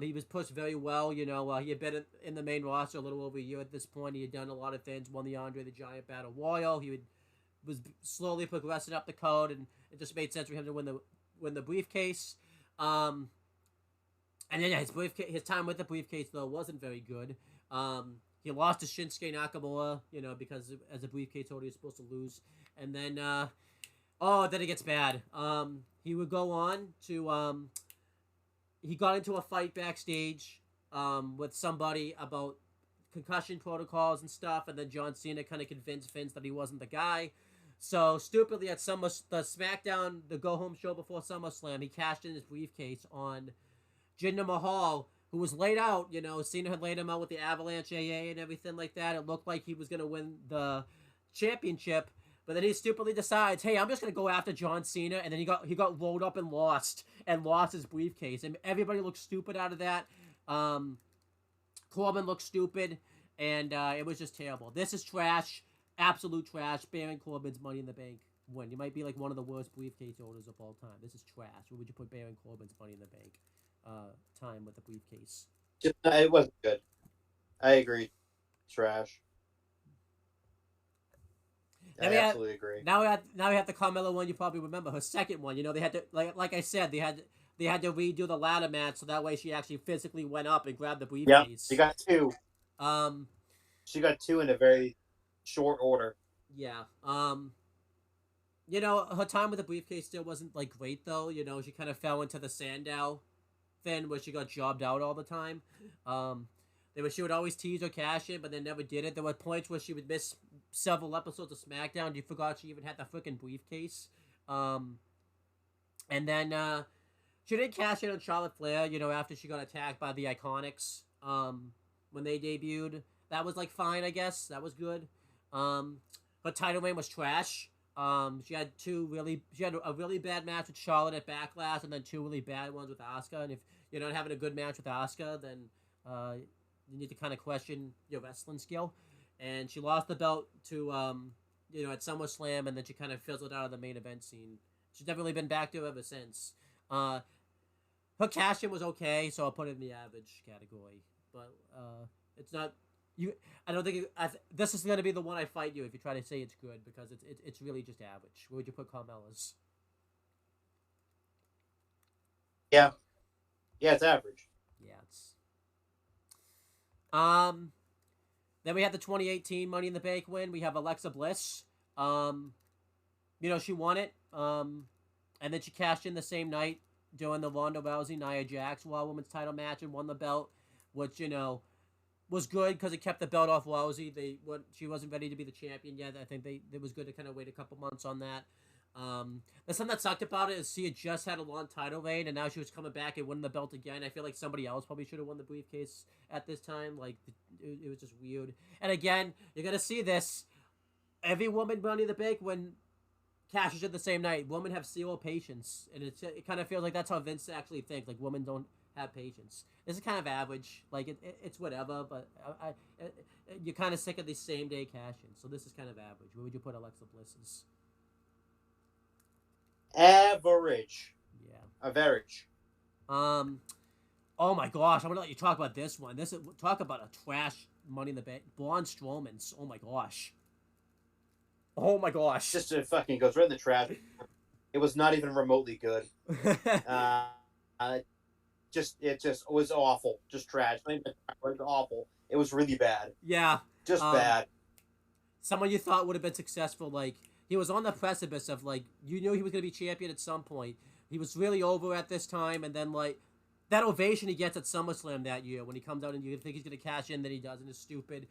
[SPEAKER 1] He was pushed very well. He had been in the main roster a little over a year at this point. He had done a lot of things, won the Andre the Giant Battle Royal. He was slowly progressing up the card, and it just made sense for him to win the briefcase. And then his time with the briefcase though wasn't very good. He lost to Shinsuke Nakamura, because as a briefcase holder you're supposed to lose. And then then it gets bad. He would go on to he got into a fight backstage with somebody about concussion protocols and stuff, and then John Cena kind of convinced Vince that he wasn't the guy. So stupidly at the SmackDown, the go-home show before SummerSlam, he cashed in his briefcase on Jinder Mahal, who was laid out. Cena had laid him out with the Avalanche AA and everything like that. It looked like he was going to win the championship, But then he stupidly decides, hey, I'm just gonna go after John Cena, and then he got rolled up and lost his briefcase, and everybody looked stupid out of that. Corbin looked stupid, and it was just terrible. This is trash, absolute trash. Baron Corbin's Money in the Bank win. You might be like one of the worst briefcase owners of all time. This is trash. Where would you put Baron Corbin's Money in the Bank time with the briefcase?
[SPEAKER 2] It wasn't good. I agree. Trash. I absolutely agree.
[SPEAKER 1] Now we have the Carmella one. You probably remember her second one. You know, they had to like I said, they had to redo the ladder match so that way she actually physically went up and grabbed the briefcase.
[SPEAKER 2] Yep, she got two. She got two in a very short order.
[SPEAKER 1] Yeah. You know, her time with the briefcase still wasn't like great though. You know, she kind of fell into the Sandow thing where she got jobbed out all the time. She would always tease or cash in, but they never did it. There were points where she would miss several episodes of SmackDown. You forgot she even had the freaking briefcase. And then she didn't cash in on Charlotte Flair, you know, after she got attacked by the Iconics when they debuted. That was, like, fine, I guess. That was good. Her title reign was trash. She had a really bad match with Charlotte at Backlash and then two really bad ones with Asuka. And if you're not having a good match with Asuka, then you need to kind of question your wrestling skill. And she lost the belt to, at SummerSlam, and then she kind of fizzled out of the main event scene. She's never really been back to it ever since. Her cash-in was okay, so I'll put it in the average category. But it's not... I don't think... this is going to be the one I fight you if you try to say it's good, because it's really just average. Where would you put Carmella's?
[SPEAKER 2] Yeah. Yeah, it's average.
[SPEAKER 1] Yeah, it's... Then we had the 2018 Money in the Bank win. We have Alexa Bliss. She won it. And then she cashed in the same night during the Ronda Rousey Nia Jax Raw Women's title match and won the belt, which, was good because it kept the belt off Rousey. She wasn't ready to be the champion yet. I think it was good to kind of wait a couple months on that. The something that sucked about it is she had just had a long title reign, and now she was coming back and winning the belt again. I feel like somebody else probably should have won the briefcase at this time. Like, it was just weird. And again, you're going to see this. Every woman Money in the Bank when cashes in the same night. Women have zero patience. And it kind of feels like that's how Vince actually thinks. Like, women don't have patience. This is kind of average. Like, it's whatever, but you're kind of sick of these same-day cash-ins. So this is kind of average. Where would you put Alexa Bliss's?
[SPEAKER 2] Average.
[SPEAKER 1] Yeah.
[SPEAKER 2] Average.
[SPEAKER 1] Oh my gosh, I'm gonna let you talk about this one. Talk about a trash Money in the Bank. Braun Strowman's. Oh my gosh. Oh my gosh.
[SPEAKER 2] Just it fucking goes right in the trash. It was not even remotely good. It just was awful. Just trash. It was awful. It was really bad.
[SPEAKER 1] Yeah.
[SPEAKER 2] Just bad.
[SPEAKER 1] Someone you thought would have been successful, like, he was on the precipice of, like, you knew he was going to be champion at some point. He was really over at this time, and then, like, that ovation he gets at SummerSlam that year when he comes out and you think he's going to cash in, then he doesn't, is stupid.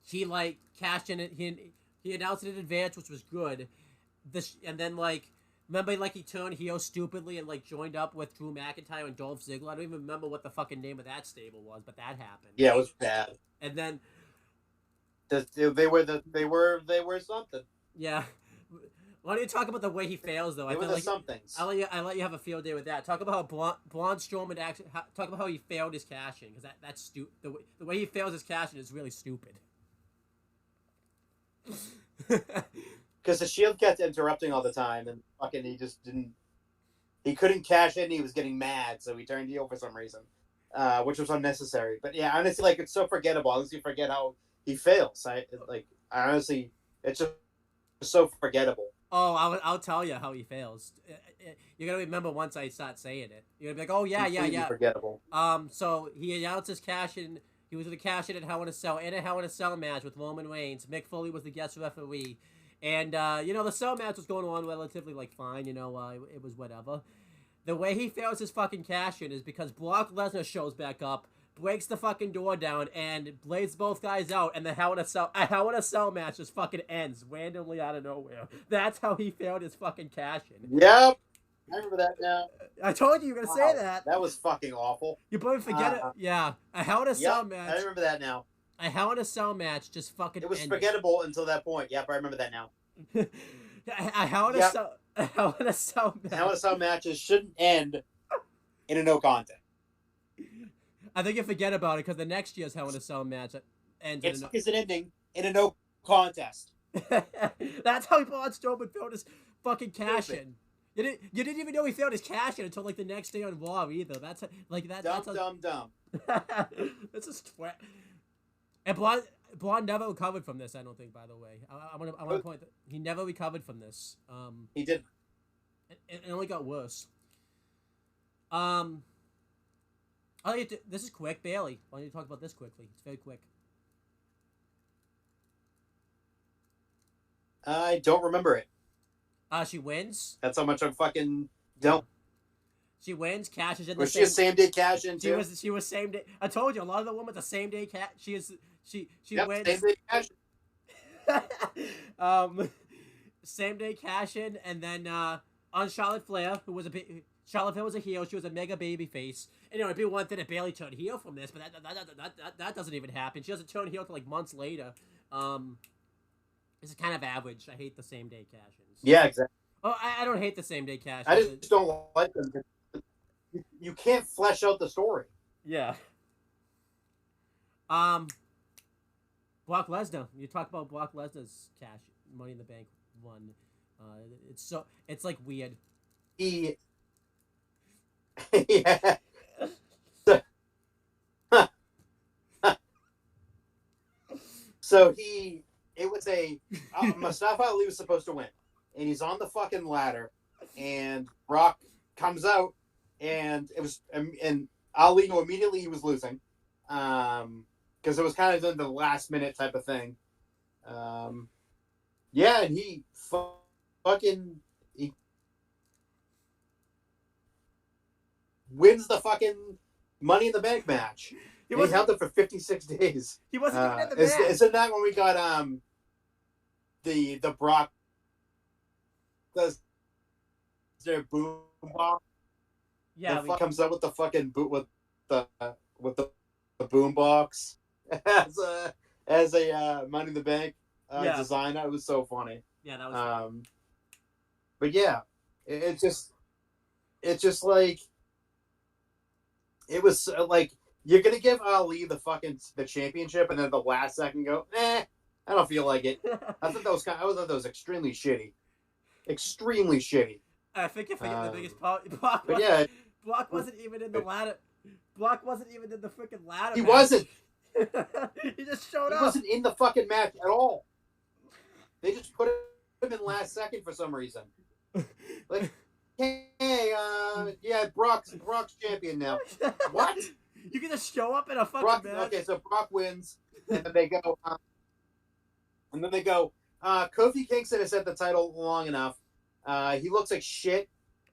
[SPEAKER 1] He, like, cashed in, he announced it in advance, which was good. And then, like, remember, like, he turned heel stupidly and, like, joined up with Drew McIntyre and Dolph Ziggler? I don't even remember what the fucking name of that stable was, but that happened.
[SPEAKER 2] Yeah, it was bad.
[SPEAKER 1] And then...
[SPEAKER 2] They were something.
[SPEAKER 1] Yeah. Why don't you talk about the way he fails, though?
[SPEAKER 2] They were the somethings.
[SPEAKER 1] I'll let you have a field day with that. Talk about how Braun Strowman talk about how he failed his cash-in, because that's stupid. The way he fails his cash-in is really stupid.
[SPEAKER 2] Because the Shield kept interrupting all the time, and fucking he just didn't. He couldn't cash in. He was getting mad, so he turned heel for some reason, which was unnecessary. But yeah, honestly, like, it's so forgettable. Honestly, forget how he fails. I honestly, it's just so forgettable.
[SPEAKER 1] Oh, I'll tell you how he fails. You're gonna remember once I start saying it. You're gonna be like, oh yeah,
[SPEAKER 2] completely
[SPEAKER 1] yeah.
[SPEAKER 2] Forgettable.
[SPEAKER 1] So he announced his cash in. He was gonna cash in at Hell in a Cell match with Roman Reigns. Mick Foley was the guest referee, and the Cell match was going on relatively fine. It was whatever. The way he fails his fucking cash in is because Brock Lesnar shows back up, breaks the fucking door down, and blades both guys out, and the Hell in a Cell match just fucking ends randomly out of nowhere. That's how he failed his fucking cash-in.
[SPEAKER 2] Yep. I remember that now.
[SPEAKER 1] I told you were going to say that.
[SPEAKER 2] That was fucking awful.
[SPEAKER 1] You probably forget it. Yeah. A Hell in a Cell match.
[SPEAKER 2] I remember that now.
[SPEAKER 1] A Hell in a Cell match just fucking
[SPEAKER 2] It was
[SPEAKER 1] ended.
[SPEAKER 2] forgettable until that point. Yep, I remember that now.
[SPEAKER 1] A Hell in a
[SPEAKER 2] Yep.
[SPEAKER 1] Cell. A Hell in a Cell match.
[SPEAKER 2] Hell in a Cell matches shouldn't end in a no contest.
[SPEAKER 1] I think you forget about it because the next year's Hell in a Cell match ends in a.
[SPEAKER 2] It's an ending in a no contest.
[SPEAKER 1] That's how Braun Strowman failed his fucking cash
[SPEAKER 2] Stupid.
[SPEAKER 1] in. You didn't even know he failed his cash in until like the next day on Raw either. That's like that.
[SPEAKER 2] Dumb,
[SPEAKER 1] That's
[SPEAKER 2] dumb, dumb.
[SPEAKER 1] That's a twat. And Braun never recovered from this. I don't think. By the way, I want to point that he never recovered from this.
[SPEAKER 2] He did.
[SPEAKER 1] It only got worse. This is quick, Bailey. Why don't you talk about this quickly? It's very quick.
[SPEAKER 2] I don't remember it.
[SPEAKER 1] She wins.
[SPEAKER 2] That's how much I fucking don't.
[SPEAKER 1] She wins. Cashes in the
[SPEAKER 2] Was
[SPEAKER 1] same.
[SPEAKER 2] she a same day cash in too?
[SPEAKER 1] She was same day. I told you a lot of the women the same day cash. She
[SPEAKER 2] Yep,
[SPEAKER 1] wins.
[SPEAKER 2] same day cash.
[SPEAKER 1] Same day cash in, and then on Charlotte Flair, who was Charlotte Flair was a heel. She was a mega baby face. And it'd be one thing if Bailey turned heel from this, but that doesn't even happen. She doesn't turn heel until like months later. It's kind of average. I hate the same day cash-ins.
[SPEAKER 2] Yeah, exactly.
[SPEAKER 1] Oh, I don't hate the same day cash-ins.
[SPEAKER 2] I just don't like them. You can't flesh out the story.
[SPEAKER 1] Yeah. Brock Lesnar. You talk about Brock Lesnar's cash Money in the Bank one. It's like weird.
[SPEAKER 2] Yeah. So it was Mustafa Ali was supposed to win, and he's on the fucking ladder, and Brock comes out, and and Ali knew immediately he was losing, because it was kind of in the last minute type of thing. Yeah, and he wins the fucking Money in the Bank match. He held it for 56 days.
[SPEAKER 1] He wasn't even in the match.
[SPEAKER 2] Isn't that when we got the Brock does their boom box?
[SPEAKER 1] Yeah,
[SPEAKER 2] comes up with the fucking boot with the boom box as a Money in the Bank design. It was so funny.
[SPEAKER 1] Yeah, that was.
[SPEAKER 2] But yeah, it's just like it was like. You're gonna give Ali the championship, and then the last second go, I don't feel like it. I thought that was extremely shitty, extremely shitty.
[SPEAKER 1] I think you're forgetting the biggest part. Brock wasn't even in the ladder. Brock wasn't even in the freaking ladder.
[SPEAKER 2] He wasn't.
[SPEAKER 1] He just showed up.
[SPEAKER 2] He wasn't in the fucking match at all. They just put him in last second for some reason. Like, hey, yeah, Brock's champion now. What?
[SPEAKER 1] You can just show up in a fucking match.
[SPEAKER 2] Okay, so Brock wins, and then they go, Kofi Kingston has had the title long enough. He looks like shit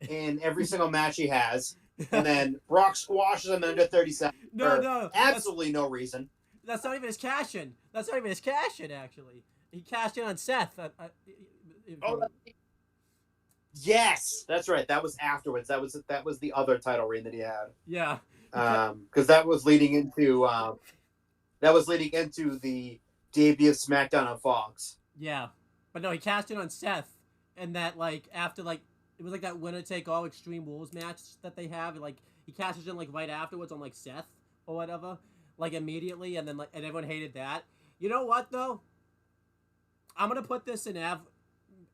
[SPEAKER 2] in every single match he has. And then Brock squashes him under 30 seconds.
[SPEAKER 1] No.
[SPEAKER 2] Absolutely no reason.
[SPEAKER 1] That's not even his cash in. Actually. He cashed in on Seth.
[SPEAKER 2] Yes, that's right. That was afterwards. That was the other title reign that he had.
[SPEAKER 1] Yeah.
[SPEAKER 2] Because that was leading into the debut of SmackDown on Fox.
[SPEAKER 1] Yeah, but no, he cashed in on Seth, and that after it was that winner take all Extreme Rules match that they have. He cashes in right afterwards on Seth or whatever, immediately, and then and everyone hated that. You know what though? I'm gonna put this in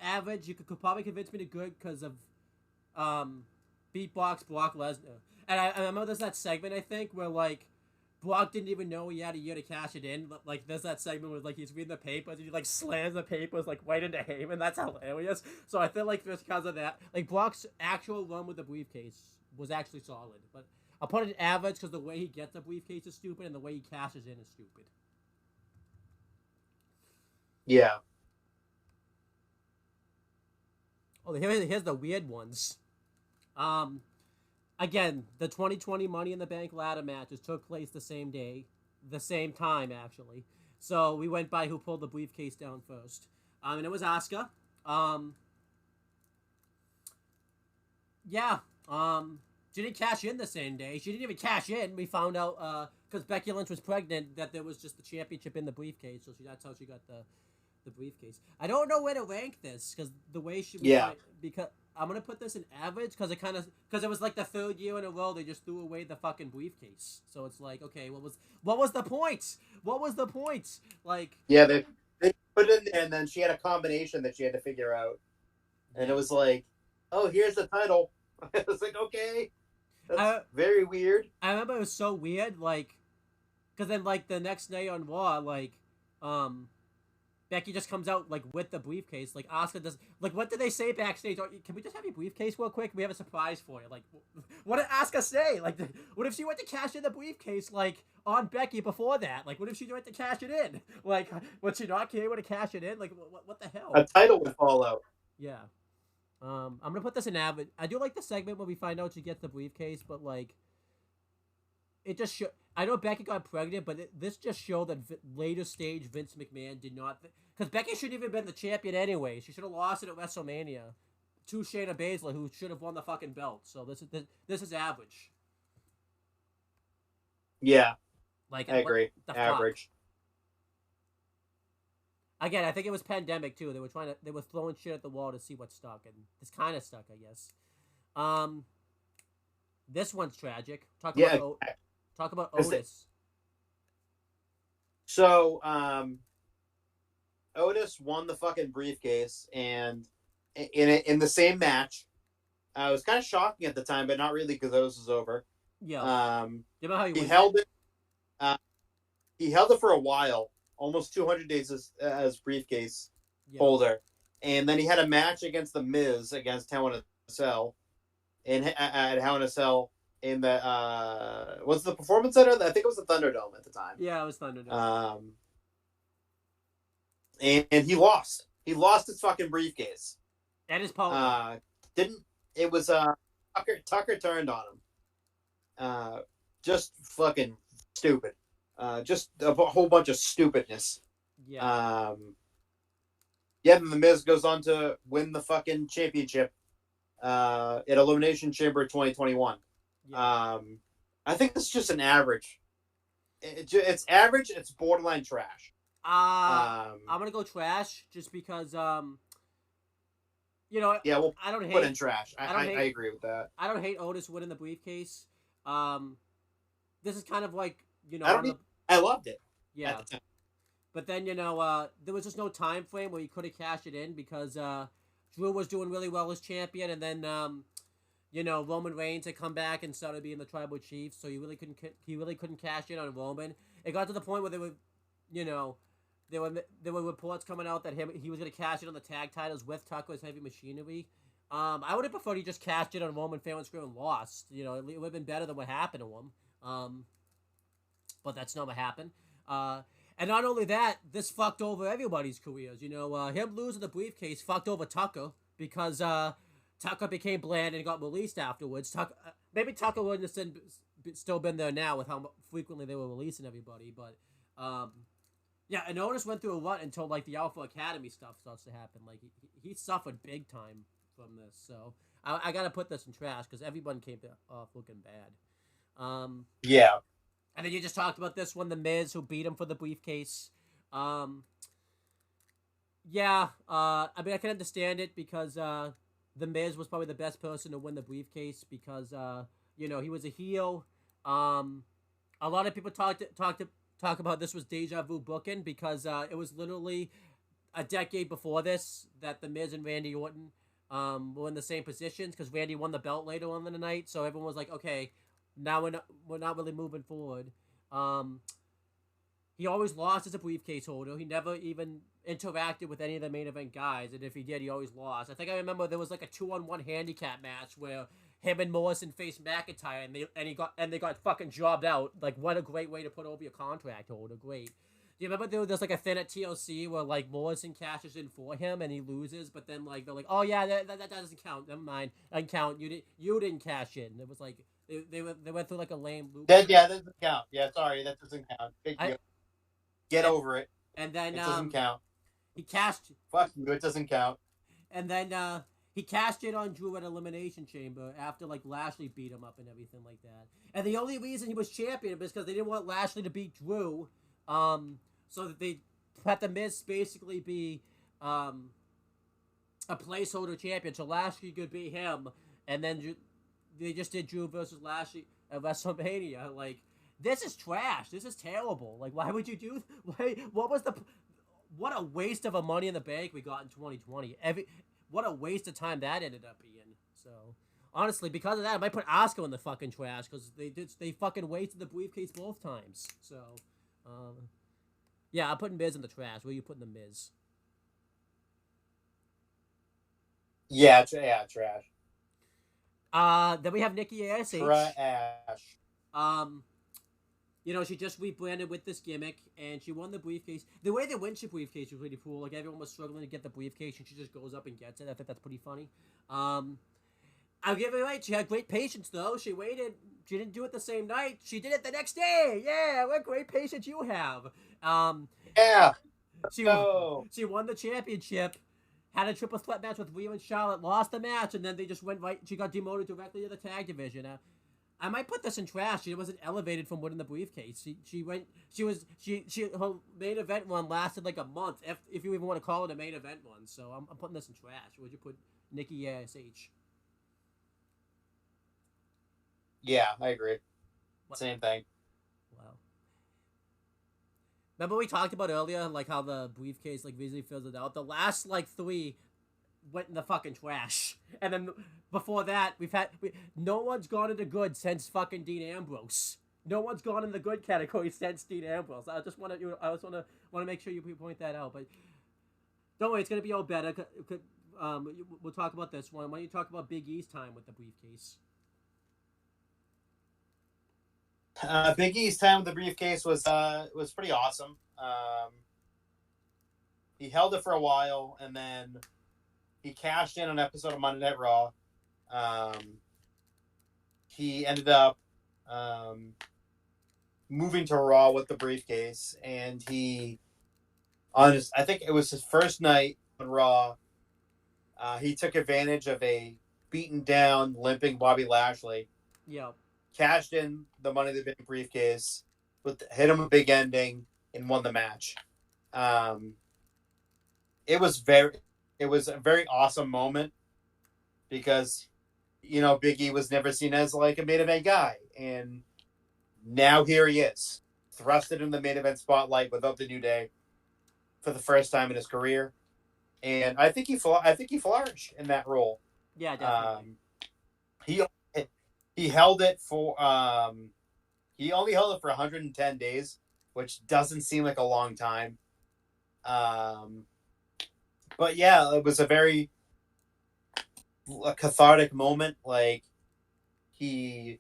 [SPEAKER 1] average. You could probably convince me to good because of beatbox Brock Lesnar. And I remember there's that segment, I think, where, Brock didn't even know he had a year to cash it in. There's that segment where, he's reading the papers, and he, slams the papers, right into Heyman. That's hilarious. So I feel like just because of that, Brock's actual run with the briefcase was actually solid. But I'll put it average because the way he gets the briefcase is stupid, and the way he cashes in is stupid.
[SPEAKER 2] Yeah.
[SPEAKER 1] Oh, here's the weird ones. Again, the 2020 Money in the Bank ladder matches took place the same day, the same time, actually. So we went by who pulled the briefcase down first. And it was Asuka. Yeah. She didn't cash in the same day. She didn't even cash in. We found out because Becky Lynch was pregnant, that there was just the championship in the briefcase, so that's how she got the briefcase. I don't know where to rank this because the way she we
[SPEAKER 2] Yeah.
[SPEAKER 1] find because I'm gonna put this in average because it was like the third year in a row they just threw away the fucking briefcase. So it's like, okay, what was the point? What was the point? Like,
[SPEAKER 2] Yeah, they put it in there, and then she had a combination that she had to figure out, and
[SPEAKER 1] yeah,
[SPEAKER 2] it was like, oh, here's the title. I was like, okay, that's
[SPEAKER 1] I
[SPEAKER 2] very weird.
[SPEAKER 1] I remember it was so weird, like, because then like the next day on Raw, like, um, Becky just comes out like with the briefcase. Like Asuka does. Like, what did they say backstage? Can we just have your briefcase real quick? We have a surprise for you. Like, what did Asuka say? Like, what if she went to cash in the briefcase like on Becky before that? Like, what if she went to cash it in? Like, would she not care to cash it in? Like, what the hell?
[SPEAKER 2] A title would fall out.
[SPEAKER 1] Yeah. I'm gonna put this in average. I do like the segment where we find out she gets the briefcase, but like, it just I know Becky got pregnant, but this just showed that later stage Vince McMahon did not. Because Becky shouldn't even been the champion anyway. She should have lost it at WrestleMania to Shayna Baszler, who should have won the fucking belt. So this is average.
[SPEAKER 2] Yeah,
[SPEAKER 1] Like,
[SPEAKER 2] I
[SPEAKER 1] what
[SPEAKER 2] agree.
[SPEAKER 1] the fuck?
[SPEAKER 2] Average.
[SPEAKER 1] Again, I think it was pandemic too. They were throwing shit at the wall to see what stuck, and this kind of stuck, I guess. Um, this one's tragic.
[SPEAKER 2] Yeah.
[SPEAKER 1] Talk about
[SPEAKER 2] Is it-
[SPEAKER 1] Otis.
[SPEAKER 2] So, Otis won the fucking briefcase, and in the same match, it was kind of shocking at the time, but not really because Otis was over.
[SPEAKER 1] Yeah. You know how
[SPEAKER 2] He held it. He held it for a while, almost 200 days as briefcase holder, and then he had a match against the Miz against Hell in a Cell, at Hell in a Cell in the was the Performance Center? I think it was the Thunderdome at the time.
[SPEAKER 1] Yeah, it was Thunderdome.
[SPEAKER 2] And he lost. He lost his fucking briefcase.
[SPEAKER 1] And his partner.
[SPEAKER 2] Didn't it was Tucker turned on him. Just fucking stupid. Just a whole bunch of stupidness.
[SPEAKER 1] Yeah.
[SPEAKER 2] Then the Miz goes on to win the fucking championship at Elimination Chamber 2021. Yeah. I think it's just an average. It's average. It's borderline trash.
[SPEAKER 1] I'm gonna go trash just because
[SPEAKER 2] Yeah, we'll
[SPEAKER 1] I don't hate
[SPEAKER 2] put in trash. I
[SPEAKER 1] hate,
[SPEAKER 2] agree with that.
[SPEAKER 1] I don't hate Otis winning the briefcase. This is kind of like
[SPEAKER 2] I loved it.
[SPEAKER 1] Yeah. But then there was just no time frame where he could have cashed it in because Drew was doing really well as champion, and then Roman Reigns had come back and started being the tribal chief, so he really couldn't cash in on Roman. It got to the point where they were, there were reports coming out that he was going to cash in on the tag titles with Tucker's Heavy Machinery. I would have preferred he just cashed in on Roman fair and square and lost. It would have been better than what happened to him. But that's not what happened. And not only that, this fucked over everybody's careers. Him losing the briefcase fucked over Tucker because Tucker became bland and got released afterwards. Maybe Tucker wouldn't have still been there now with how frequently they were releasing everybody. But yeah, and Otis went through a rut until like the Alpha Academy stuff starts to happen. Like he suffered big time from this. So I gotta put this in trash because everyone came off looking bad.
[SPEAKER 2] Yeah.
[SPEAKER 1] And then you just talked about this one, the Miz, who beat him for the briefcase. Yeah, I mean, I can understand it because the Miz was probably the best person to win the briefcase because, he was a heel. A lot of people talk about this was deja vu booking because it was literally a decade before this that the Miz and Randy Orton were in the same positions because Randy won the belt later on in the night. So everyone was like, okay, now we're not really moving forward. He always lost as a briefcase holder. He never even interacted with any of the main event guys, and if he did, he always lost. I think I remember there was like a 2-on-1 handicap match where him and Morrison faced McIntyre, and they got fucking jobbed out. Like, what a great way to put over your contract holder. Great. Do you remember there's like a thing at TLC where like Morrison cashes in for him and he loses, but then like they're like, oh yeah, that doesn't count. Never mind, doesn't count. You didn't cash in. It was like they went through like a lame loop.
[SPEAKER 2] That doesn't count. Yeah, sorry, that doesn't count. Big deal. Get over it.
[SPEAKER 1] And then
[SPEAKER 2] it doesn't count.
[SPEAKER 1] He cashed.
[SPEAKER 2] Fuck you. It doesn't count.
[SPEAKER 1] And then he cashed in on Drew at Elimination Chamber after like Lashley beat him up and everything like that. And the only reason he was champion was because they didn't want Lashley to beat Drew, so that they had the Miz basically be a placeholder champion, so Lashley could beat him, and then they just did Drew versus Lashley at WrestleMania. Like, this is trash. This is terrible. Like, why would you do? Why? What was the? What a waste of a Money in the Bank we got in 2020. What a waste of time that ended up being. So honestly, because of that, I might put Asuka in the fucking trash because they fucking wasted the briefcase both times. So, yeah, I'm putting Miz in the trash. Where are you putting the Miz?
[SPEAKER 2] Yeah, yeah, trash.
[SPEAKER 1] Then we have Nikki ASH.
[SPEAKER 2] Trash.
[SPEAKER 1] You know, she just rebranded with this gimmick, and she won the briefcase. The way they win the briefcase was really cool. Like, everyone was struggling to get the briefcase, and she just goes up and gets it. I think that's pretty funny. I'll give it right. She had great patience, though. She waited. She didn't do it the same night. She did it the next day. Yeah, what great patience you have.
[SPEAKER 2] Yeah.
[SPEAKER 1] She won the championship, had a triple threat match with Rhea and Charlotte, lost the match, and then they just went right. She got demoted directly to the tag division. I might put this in trash. She wasn't elevated from winning the briefcase. Her main event run lasted like a month, if you even want to call it a main event one. So I'm putting this in trash. Would you put Nikki ASH?
[SPEAKER 2] Yeah, I agree. Same thing.
[SPEAKER 1] Wow. Remember we talked about earlier, like how the briefcase like visually fills it out. The last like 3 went in the fucking trash, and then before that no one's gone into good since fucking Dean Ambrose. No one's gone in the good category since Dean Ambrose. I just want to make sure you point that out. But don't worry, it's gonna be all better. We'll talk about this one. Why don't you talk about Big E's time with the briefcase?
[SPEAKER 2] Big E's time with the briefcase was pretty awesome. He held it for a while, and then he cashed in on an episode of Monday Night Raw. He ended up moving to Raw with the briefcase, and I think it was his first night on Raw. He took advantage of a beaten down, limping Bobby Lashley.
[SPEAKER 1] Yeah.
[SPEAKER 2] Cashed in the Money in the Bank briefcase, hit him a big ending, and won the match. It was a very awesome moment because, you know, Big E was never seen as like a main event guy, and now here he is, thrusted in the main event spotlight without the New Day for the first time in his career, and I think he flourished in that role.
[SPEAKER 1] Yeah, definitely.
[SPEAKER 2] He held it for he only held it for 110 days, which doesn't seem like a long time. But yeah, it was a very cathartic moment. Like, he,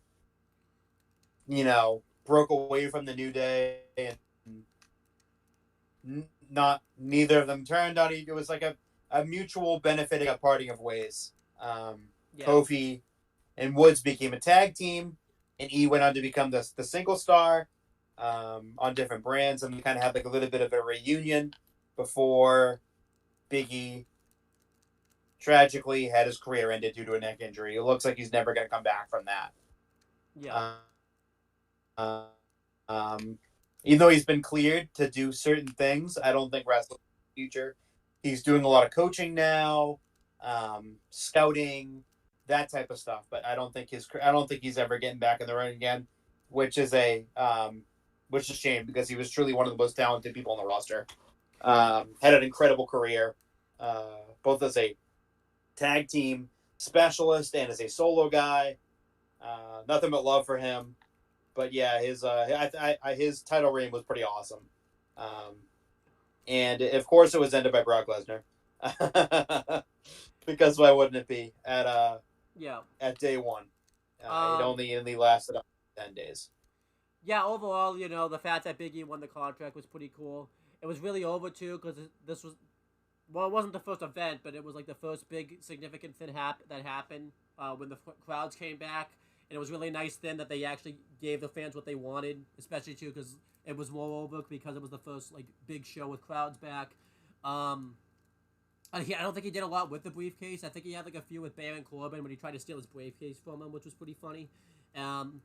[SPEAKER 2] you know, broke away from the New Day, and neither of them turned on it. It was like a mutual benefiting, a parting of ways. Kofi and Woods became a tag team, and E went on to become the single star on different brands, and we kind of had like a little bit of a reunion before Big E tragically had his career ended due to a neck injury. It looks like he's never going to come back from that.
[SPEAKER 1] Yeah.
[SPEAKER 2] Even though he's been cleared to do certain things, I don't think wrestling in the future. He's doing a lot of coaching now, scouting, that type of stuff. But I don't think he's ever getting back in the ring again, which is a shame because he was truly one of the most talented people on the roster. Had an incredible career, both as a tag team specialist and as a solo guy. Nothing but love for him. But yeah, his title reign was pretty awesome. And of course it was ended by Brock Lesnar. Because why wouldn't it be at day one? It only lasted 10 days.
[SPEAKER 1] Yeah, overall, you know, the fact that Big E won the contract was pretty cool. It was really over too because this was, well, it wasn't the first event, but it was like the first big significant thing that happened when the crowds came back. And it was really nice then that they actually gave the fans what they wanted, especially too because it was more over because it was the first like big show with crowds back. I don't think he did a lot with the briefcase. I think he had like a few with Baron Corbin when he tried to steal his briefcase from him, which was pretty funny. Um,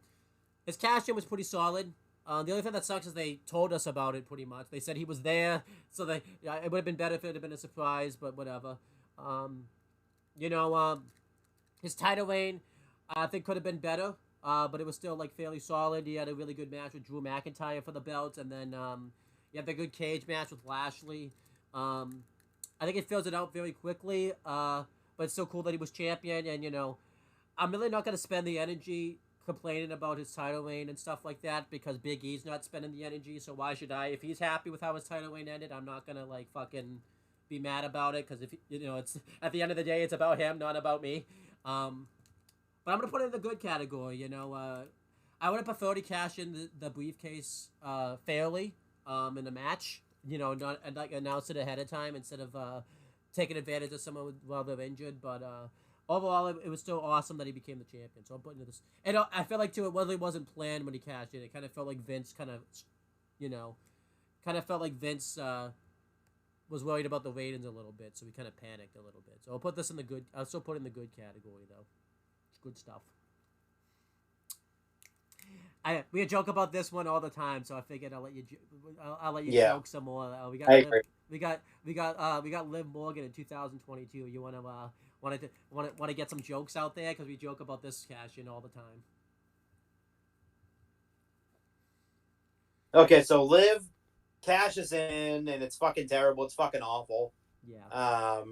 [SPEAKER 1] his cash in was pretty solid. The only thing that sucks is they told us about it pretty much. They said he was there, so it would have been better if it had been a surprise, but whatever. Um, you know, his title reign, I think, could have been better, but it was still like fairly solid. He had a really good match with Drew McIntyre for the belt, and then he had the good cage match with Lashley. Um, I think it fills it out very quickly, but it's still cool that he was champion. And I'm really not gonna spend the energy complaining about his title reign and stuff like that because Big E's not spending the energy. So why should I? If he's happy with how his title reign ended, I'm not gonna like fucking be mad about it because if it's at the end of the day, it's about him, not about me. Um, but I'm gonna put it in the good category. I would have preferred to cash in the briefcase fairly in the match. Not and like announce it ahead of time instead of taking advantage of someone while they're injured. But overall, it was still awesome that he became the champion. So I'm putting this, and I feel like too, it really wasn't planned when he cashed in. It kind of felt like Vince you know, kind of felt like Vince was worried about the ratings a little bit, so he kind of panicked a little bit. So I'll put this in the good. I'll still put it in the good category though. It's good stuff. We joke about this one all the time, so I figured I'll let you. I'll let you
[SPEAKER 2] Yeah,
[SPEAKER 1] joke some more.
[SPEAKER 2] I agree.
[SPEAKER 1] We got Liv Morgan in 2022. You want to get some jokes out there because we joke about this cash in all the time.
[SPEAKER 2] Okay, so Liv cashes in, and it's fucking terrible. It's fucking awful.
[SPEAKER 1] Yeah.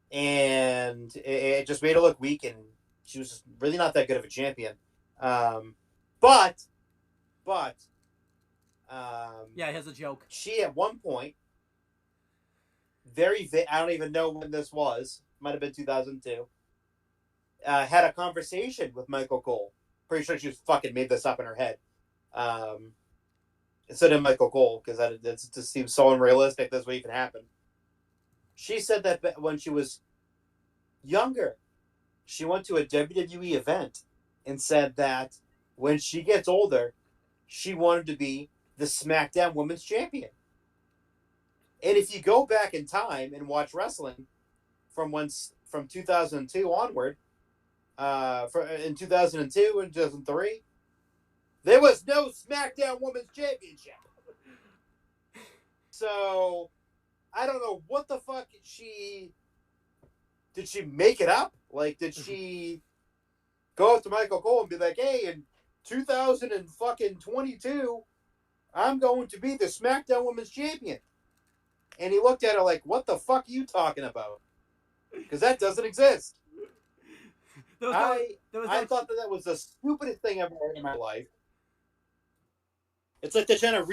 [SPEAKER 2] And it just made her look weak, and she was really not that good of a champion. Um, but,
[SPEAKER 1] Yeah, here's a joke.
[SPEAKER 2] she at one point, I don't even know when this was. Might have been 2002. Had a conversation with Michael Cole. Pretty sure she fucking made this up in her head. Instead of Michael Cole, because that just seems so unrealistic. This would even happen. She said that when she was younger, she went to a WWE event and said that when she gets older, she wanted to be the SmackDown Women's Champion. And if you go back in time and watch wrestling from 2002 onward, in 2002 and 2003, there was no SmackDown Women's Championship. So I don't know what the fuck did she make it up? Like, did she go up to Michael Cole and be like, "Hey, in 2022, I'm going to be the SmackDown Women's Champion"? And he looked at her like, "What the fuck are you talking about? Because that doesn't exist." I thought that was the stupidest thing I've ever heard in my life. It's like they're trying to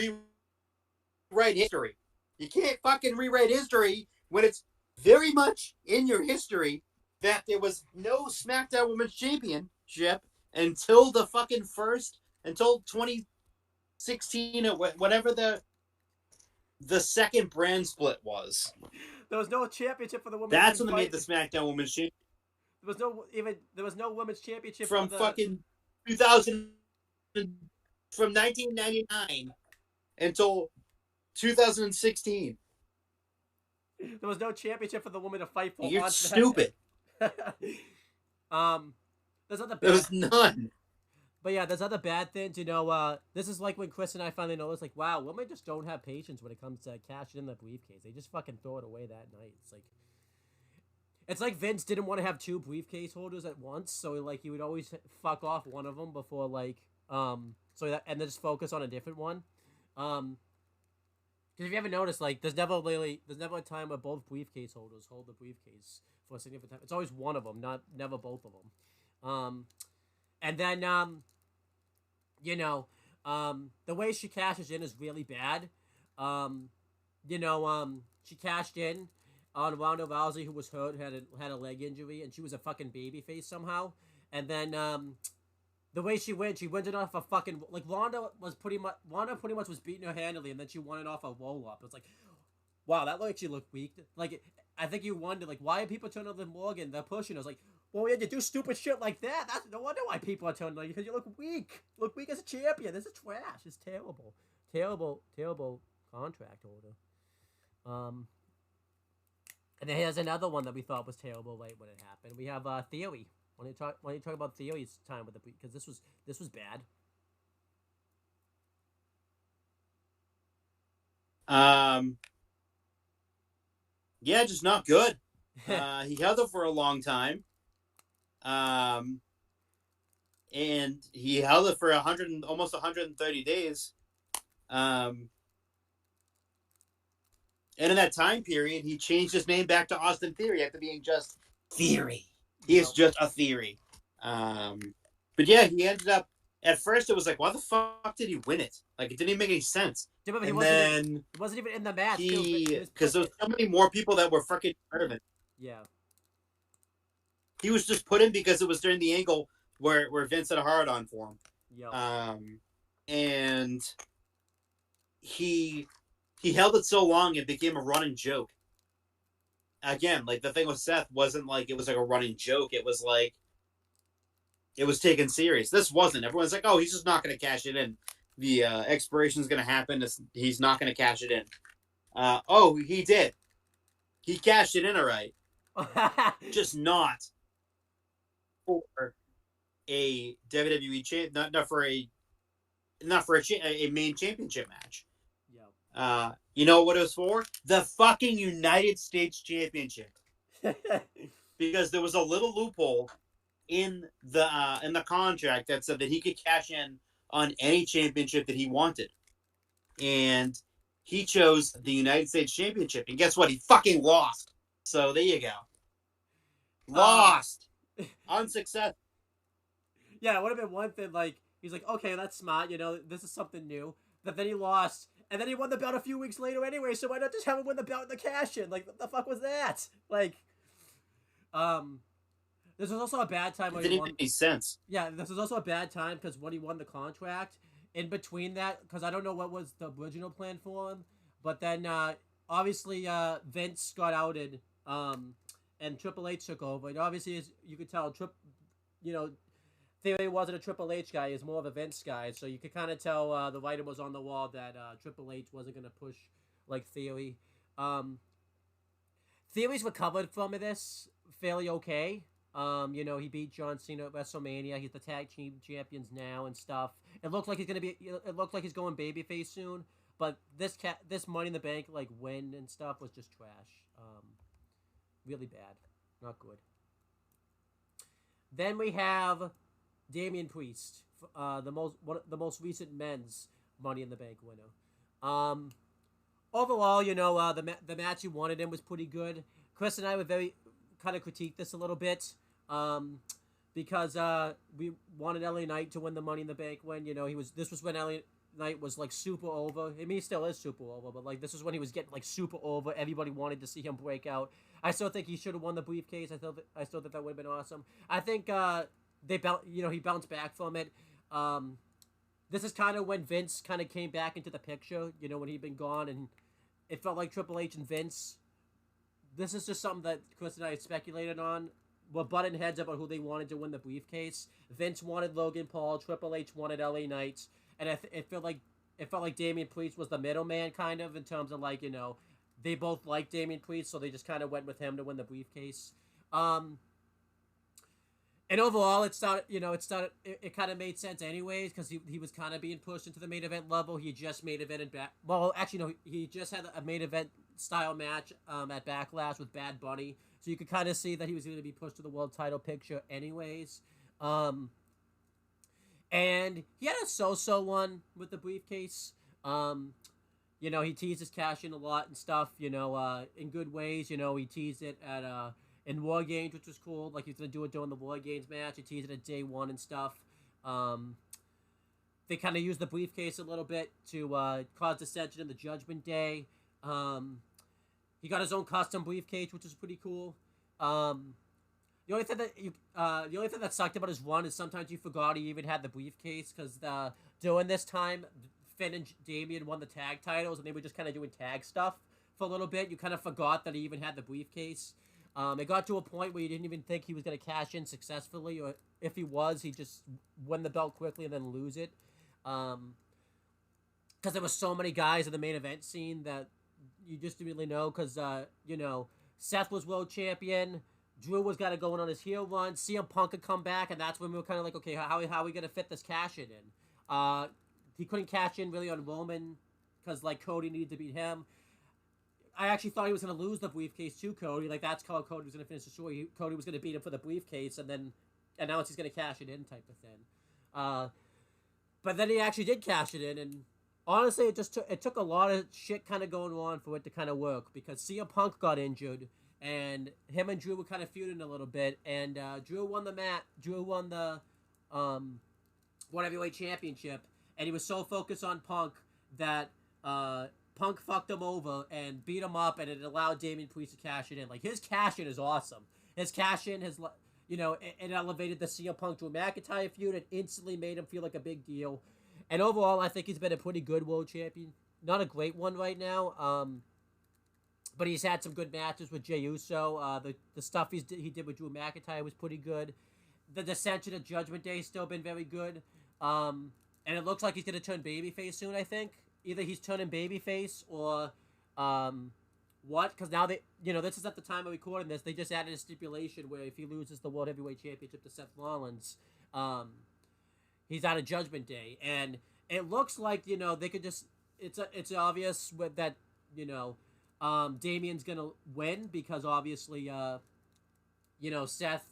[SPEAKER 2] rewrite history. You can't fucking rewrite history when it's very much in your history that there was no SmackDown Women's Championship until until 2016 or whatever the second brand split was.
[SPEAKER 1] There was no championship for the women.
[SPEAKER 2] That's when they made the SmackDown Women's Championship.
[SPEAKER 1] There was no women's championship
[SPEAKER 2] from fucking 2000 from 1999 until 2016.
[SPEAKER 1] There was no championship for the woman to fight for.
[SPEAKER 2] You're stupid.
[SPEAKER 1] There's other.
[SPEAKER 2] There was none.
[SPEAKER 1] But yeah, there's other bad things. This is like when Chris and I finally noticed, like, wow, women just don't have patience when it comes to cashing in the briefcase. They just fucking throw it away that night. It's like Vince didn't want to have two briefcase holders at once, so like he would always fuck off one of them before and then just focus on a different one. Because if you ever noticed, like there's never a time where both briefcase holders hold the briefcase for a significant time. It's always one of them, never both of them. And then the way she cashes in is really bad. She cashed in on Ronda Rousey, who was hurt, had a leg injury, and she was a fucking babyface somehow. And then the way she wins it off a fucking like Ronda pretty much was beating her handily, and then she won it off a roll up. It's like, wow, that actually looked weak. Like I think you wonder like why are people turning on Liv Morgan? They're pushing. I was like, well, when you do stupid shit like that, that's no wonder why people are turning on you because you look weak. Look weak as a champion. This is trash. It's terrible, terrible contract order. And then here's another one that we thought was terrible right when it happened. We have Theory. Why don't you talk about Theory's time with the because this was bad.
[SPEAKER 2] Um, yeah, just not good. He held it for a long time. Um, and he held it for 100, almost 130 days. Um, and in that time period, he changed his name back to Austin Theory after being just Theory. He is
[SPEAKER 1] Yep.
[SPEAKER 2] just a theory. Um, but yeah, he ended up. At first, it was like, why the fuck did he win it? Like, it didn't even make any sense.
[SPEAKER 1] Yeah, but
[SPEAKER 2] And then
[SPEAKER 1] he wasn't even in the match too. But he
[SPEAKER 2] he,
[SPEAKER 1] was
[SPEAKER 2] because
[SPEAKER 1] put.
[SPEAKER 2] there was so many more people that were fucking determined.
[SPEAKER 1] Yeah.
[SPEAKER 2] He was just put in because it was during the angle where Vince had a hard on for him.
[SPEAKER 1] Yep.
[SPEAKER 2] And he held it so long it became a running joke. Again, like the thing with Seth wasn't like it was like a running joke. It was like it was taken serious. This wasn't. Everyone's like, oh, he's just not going to cash it in. The expiration is going to happen. He's not going to cash it in. Oh, he did. He cashed it in, all right. Just not for a WWE champ. Not for a main championship match.
[SPEAKER 1] Yep.
[SPEAKER 2] You know what it was for? The fucking United States Championship. Because there was a little loophole in the contract that said that he could cash in on any championship that he wanted, and he chose the United States Championship. And guess what? He fucking lost. So there you go. Lost. Unsuccessful.
[SPEAKER 1] Yeah, it would have been one thing. Like he's like, okay, that's smart. You know, this is something new. But then he lost, and then he won the belt a few weeks later anyway. So why not just have him win the belt in the cash in? Like, what the fuck was that? Like, this was also a bad time
[SPEAKER 2] It
[SPEAKER 1] when
[SPEAKER 2] didn't
[SPEAKER 1] he won.
[SPEAKER 2] make any sense.
[SPEAKER 1] Yeah, this was also a bad time because when he won the contract, in between that, because I don't know what was the original plan for him, but then obviously Vince got outed, and Triple H took over, and obviously as you could tell, you know, Theory wasn't a Triple H guy; he was more of a Vince guy. So you could kind of tell the writing was on the wall that Triple H wasn't going to push like Theory. Um, Theory's recovered from this fairly okay. You know, he beat John Cena at WrestleMania. He's the tag team champions now and stuff. It looks like he's gonna be. It looks like he's going babyface soon. But this Money in the Bank like win and stuff was just trash. Really bad, not good. Then we have Damian Priest, the most recent men's Money in the Bank winner. Um, Overall, you know, the match he wanted in was pretty good. Chris and I were very kind of critiqued this a little bit, because we wanted LA Knight to win the Money in the Bank win. You know, this was when LA Knight was like super over. I mean, he still is super over, but like this is when he was getting like super over. Everybody wanted to see him break out. I still think he should have won the briefcase. I still think that would have been awesome. I think he bounced back from it. This is kind of when Vince kind of came back into the picture. You know, when he'd been gone, and it felt like Triple H and Vince. This is just something that Chris and I speculated on. Were butting heads about who they wanted to win the briefcase. Vince wanted Logan Paul. Triple H wanted LA Knight, and it felt like Damian Priest was the middleman, kind of, in terms of like, you know, they both liked Damian Priest, so they just kind of went with him to win the briefcase. And overall, it kind of made sense anyways, because he was kind of being pushed into the main event level. He just made event he just had a main event style match at Backlash with Bad Bunny, so you could kind of see that he was going to be pushed to the world title picture anyways. And he had a so-so one with the briefcase. You know, he teased his cash in a lot and stuff, you know, in good ways. You know, he teased it at in War Games, which was cool. Like, he was going to do it during the War Games match. He teased it at day one and stuff. They kind of used the briefcase a little bit to cause dissension in the Judgment Day. He got his own custom briefcase, which is pretty cool. The only thing that sucked about his run is sometimes you forgot he even had the briefcase, because during this time, Finn and Damian won the tag titles, and they were just kind of doing tag stuff for a little bit. You kind of forgot that he even had the briefcase. It got to a point where you didn't even think he was going to cash in successfully, or if he was, he'd just win the belt quickly and then lose it. Because there were so many guys in the main event scene that you just didn't really know, because, you know, Seth was world champion. Drew was got to go on his heel run. CM Punk could come back, and that's when we were kind of like, okay, how are we gonna fit this cash in? He couldn't cash in really on Roman because like Cody needed to beat him. I actually thought he was going to lose the briefcase to Cody. Like, that's how Cody was going to finish the story. Cody was going to beat him for the briefcase and then announce he's going to cash it in type of thing. But then he actually did cash it in, and honestly, it took a lot of shit kind of going on for it to kind of work because CM Punk got injured, and him and Drew were kind of feuding a little bit, and Drew won the World Heavyweight Championship, and he was so focused on Punk that Punk fucked him over and beat him up, and it allowed Damian Priest to cash it in. Like, his cash in is awesome. His cash in has, it elevated the CM Punk Drew McIntyre feud. It instantly made him feel like a big deal. And overall, I think he's been a pretty good world champion. Not a great one right now, but he's had some good matches with Jey Uso. The stuff he did with Drew McIntyre was pretty good. The Dissension of Judgment Day has still been very good. And it looks like he's going to turn babyface soon, I think. Either he's turning babyface or what? Because now this is at the time of recording this. They just added a stipulation where if he loses the World Heavyweight Championship to Seth Rollins, he's out of Judgment Day, and it looks like they could just. It's obvious that Damian's gonna win because obviously Seth's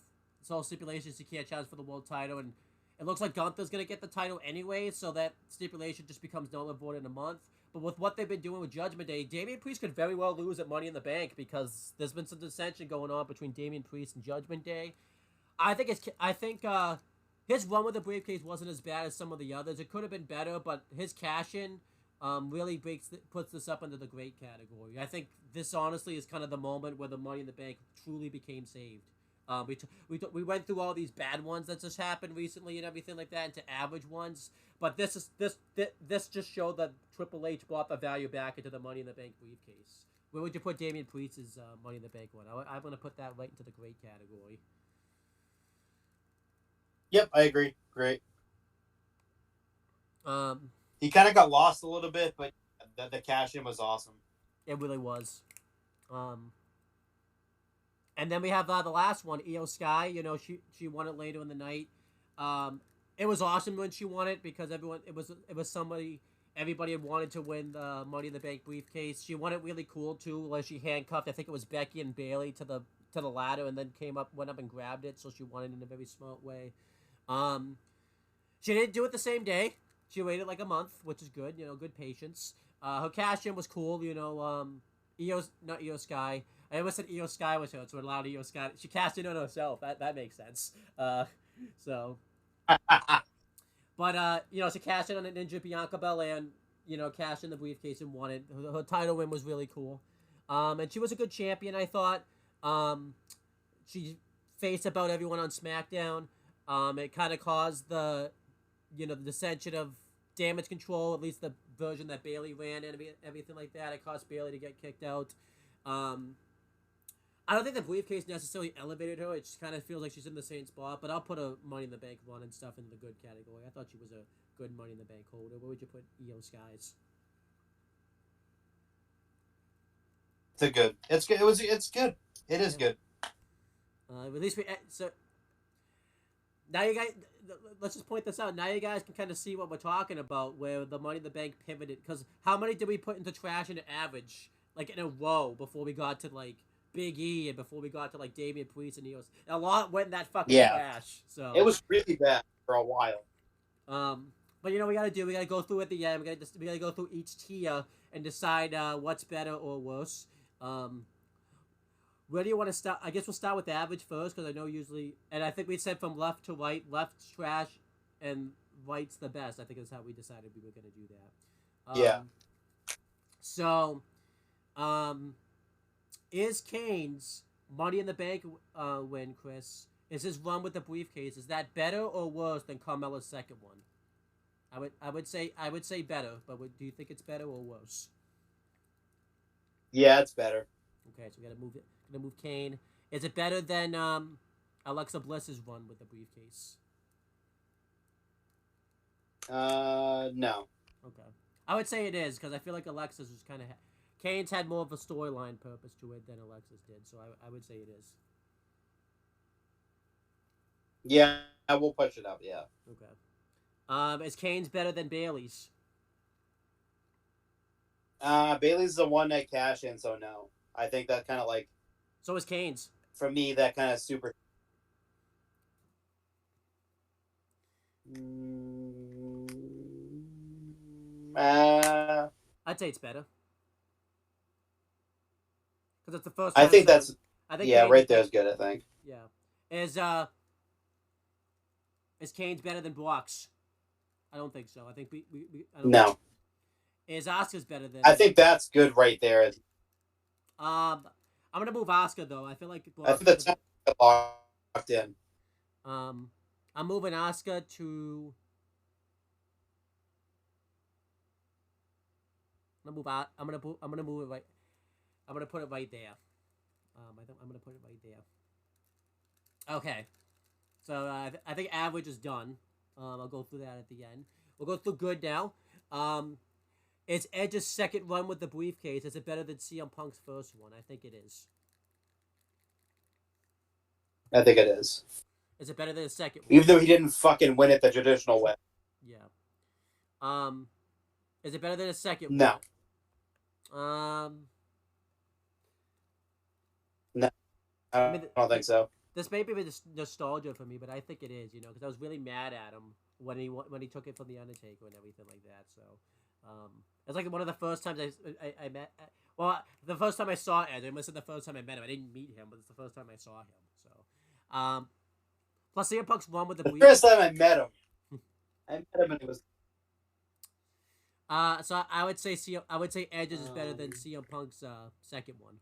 [SPEAKER 1] whole stipulations he can't challenge for the world title, and it looks like Gunther's going to get the title anyway, so that stipulation just becomes null and void in a month. But with what they've been doing with Judgment Day, Damian Priest could very well lose at Money in the Bank because there's been some dissension going on between Damian Priest and Judgment Day. I think his run with the briefcase wasn't as bad as some of the others. It could have been better, but his cash-in really puts this up into the great category. I think this honestly is kind of the moment where the Money in the Bank truly became saved. We went through all these bad ones that just happened recently and everything like that into average ones, but this just showed that Triple H brought the value back into the Money in the Bank briefcase. Where would you put Damian Priest's Money in the Bank one? I'm going to put that right into the great category.
[SPEAKER 2] Yep, I agree. Great. He kind of got lost a little bit, but the cash in was awesome.
[SPEAKER 1] It really was. And then we have the last one, Io Sky. She won it later in the night. It was awesome when she won it because it was somebody everybody had wanted to win the Money in the Bank briefcase. She won it really cool too, where she handcuffed. I think it was Becky and Bayley to the ladder, and then went up and grabbed it. So she won it in a very smart way. She didn't do it the same day. She waited like a month, which is good. Good patience. Her cash in was cool. Not Io Sky. I almost said Io Sky was her, so it allowed Io Sky. She cashed in on herself. That makes sense. So. But, she cashed in on Ninja Bianca Belair and, cashed in the briefcase and won it. Her title win was really cool. And she was a good champion, I thought. She faced about everyone on SmackDown. It kind of caused the dissension of Damage Control, at least the version that Bayley ran and everything like that. It caused Bayley to get kicked out. I don't think the briefcase necessarily elevated her. It just kind of feels like she's in the same spot. But I'll put a Money in the Bank run and stuff in the good category. I thought she was a good Money in the Bank holder. Where would you put Io Sky's?
[SPEAKER 2] It's good. It's good. It's good. It is good.
[SPEAKER 1] At least so. Now you guys, let's just point this out. Now you guys can kind of see what we're talking about, where the Money in the Bank pivoted. Because how many did we put into trash and average, like in a row, before we got to like Big E and before we got to like Damian Priest and Eos? A lot went in that fucking trash. So
[SPEAKER 2] it was really bad for a while.
[SPEAKER 1] But we gotta go through at the end. We gotta go through each tier and decide what's better or worse. Where do you want to start? I guess we'll start with the average first, because I know usually, and I think we said from left to right, left's trash and right's the best. I think that's how we decided we were going to do that.
[SPEAKER 2] Yeah.
[SPEAKER 1] So, is Kane's Money in the Bank win, Chris? Is his run with the briefcase, is that better or worse than Carmella's second one? I would say better, but do you think it's better or worse?
[SPEAKER 2] Yeah, it's better.
[SPEAKER 1] Okay, so we gotta move it. Gonna move Kane. Is it better than Alexa Bliss's run with the briefcase?
[SPEAKER 2] No.
[SPEAKER 1] Okay, I would say it is, because I feel like Alexa's was kind of Kane's had more of a storyline purpose to it than Alexis did, so I would say it is.
[SPEAKER 2] Yeah, we'll push it up. Yeah.
[SPEAKER 1] Okay. Is Kane's better than Bailey's?
[SPEAKER 2] Bailey's the one night cash in, so no. I think that kind of like
[SPEAKER 1] So is Kane's.
[SPEAKER 2] for me that kind of super. Uh,
[SPEAKER 1] I'd say it's better because it's the first
[SPEAKER 2] I
[SPEAKER 1] time.
[SPEAKER 2] think that's
[SPEAKER 1] I think
[SPEAKER 2] yeah,
[SPEAKER 1] Kane's
[SPEAKER 2] right there is good. I think.
[SPEAKER 1] Yeah. Is Kane's better than Brock's? I don't think so. I think we I don't.
[SPEAKER 2] No,
[SPEAKER 1] Is Oscar's better than?
[SPEAKER 2] I think that's good right there.
[SPEAKER 1] I'm gonna move Oscar though. I feel like
[SPEAKER 2] I
[SPEAKER 1] Brock's
[SPEAKER 2] think the
[SPEAKER 1] is a
[SPEAKER 2] time
[SPEAKER 1] bit.
[SPEAKER 2] locked in.
[SPEAKER 1] Um, I'm moving Oscar to. I'm gonna move it right. I'm gonna put it right there. I'm gonna put it right there. Okay. So I think average is done. I'll go through that at the end. We'll go through good now. Um, is Edge's second run with the briefcase? Is it better than CM Punk's first one? I think it is.
[SPEAKER 2] I think it is.
[SPEAKER 1] Is it better than the second one?
[SPEAKER 2] Even though he didn't fucking win it the traditional way.
[SPEAKER 1] Yeah. Um, is it better than the second
[SPEAKER 2] No.
[SPEAKER 1] one?
[SPEAKER 2] No, I don't think so.
[SPEAKER 1] This may be nostalgia for me, but I think it is. Because I was really mad at him when he took it from the Undertaker and everything like that. So, it's like one of the first times I met. Well, the first time I saw Ed, it wasn't the first time I met him. I didn't meet him, but it's the first time I saw him. So, plus CM Punk's one with
[SPEAKER 2] the first time I met him, and it was.
[SPEAKER 1] So I would say Edge's is better than CM Punk's second one.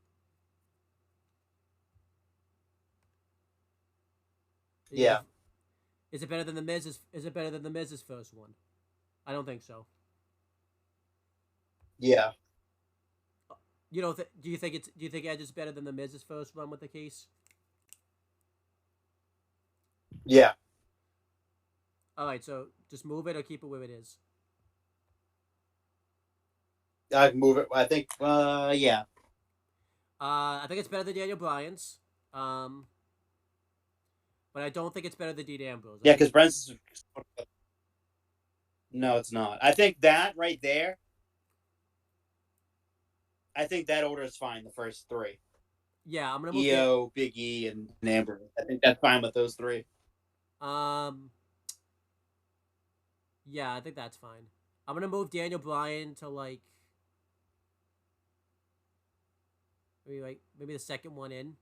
[SPEAKER 2] Yeah.
[SPEAKER 1] Is it better than the Miz's? Is it better than the Miz's first one? I don't think so.
[SPEAKER 2] Yeah.
[SPEAKER 1] Do you think Edge is better than the Miz's first run with the case?
[SPEAKER 2] Yeah.
[SPEAKER 1] All right, so just move it or keep it where it is.
[SPEAKER 2] I can move it. I think. Yeah.
[SPEAKER 1] I think it's better than Daniel Bryan's. But I don't think it's better than Dean Ambrose.
[SPEAKER 2] Yeah, because Brent's. No, it's not. I think that right there. I think that order is fine. The first three.
[SPEAKER 1] Yeah, I'm gonna move
[SPEAKER 2] EO, Big E, and Ambrose. I think that's fine with those three.
[SPEAKER 1] Yeah, I think that's fine. I'm gonna move Daniel Bryan to maybe the second one in.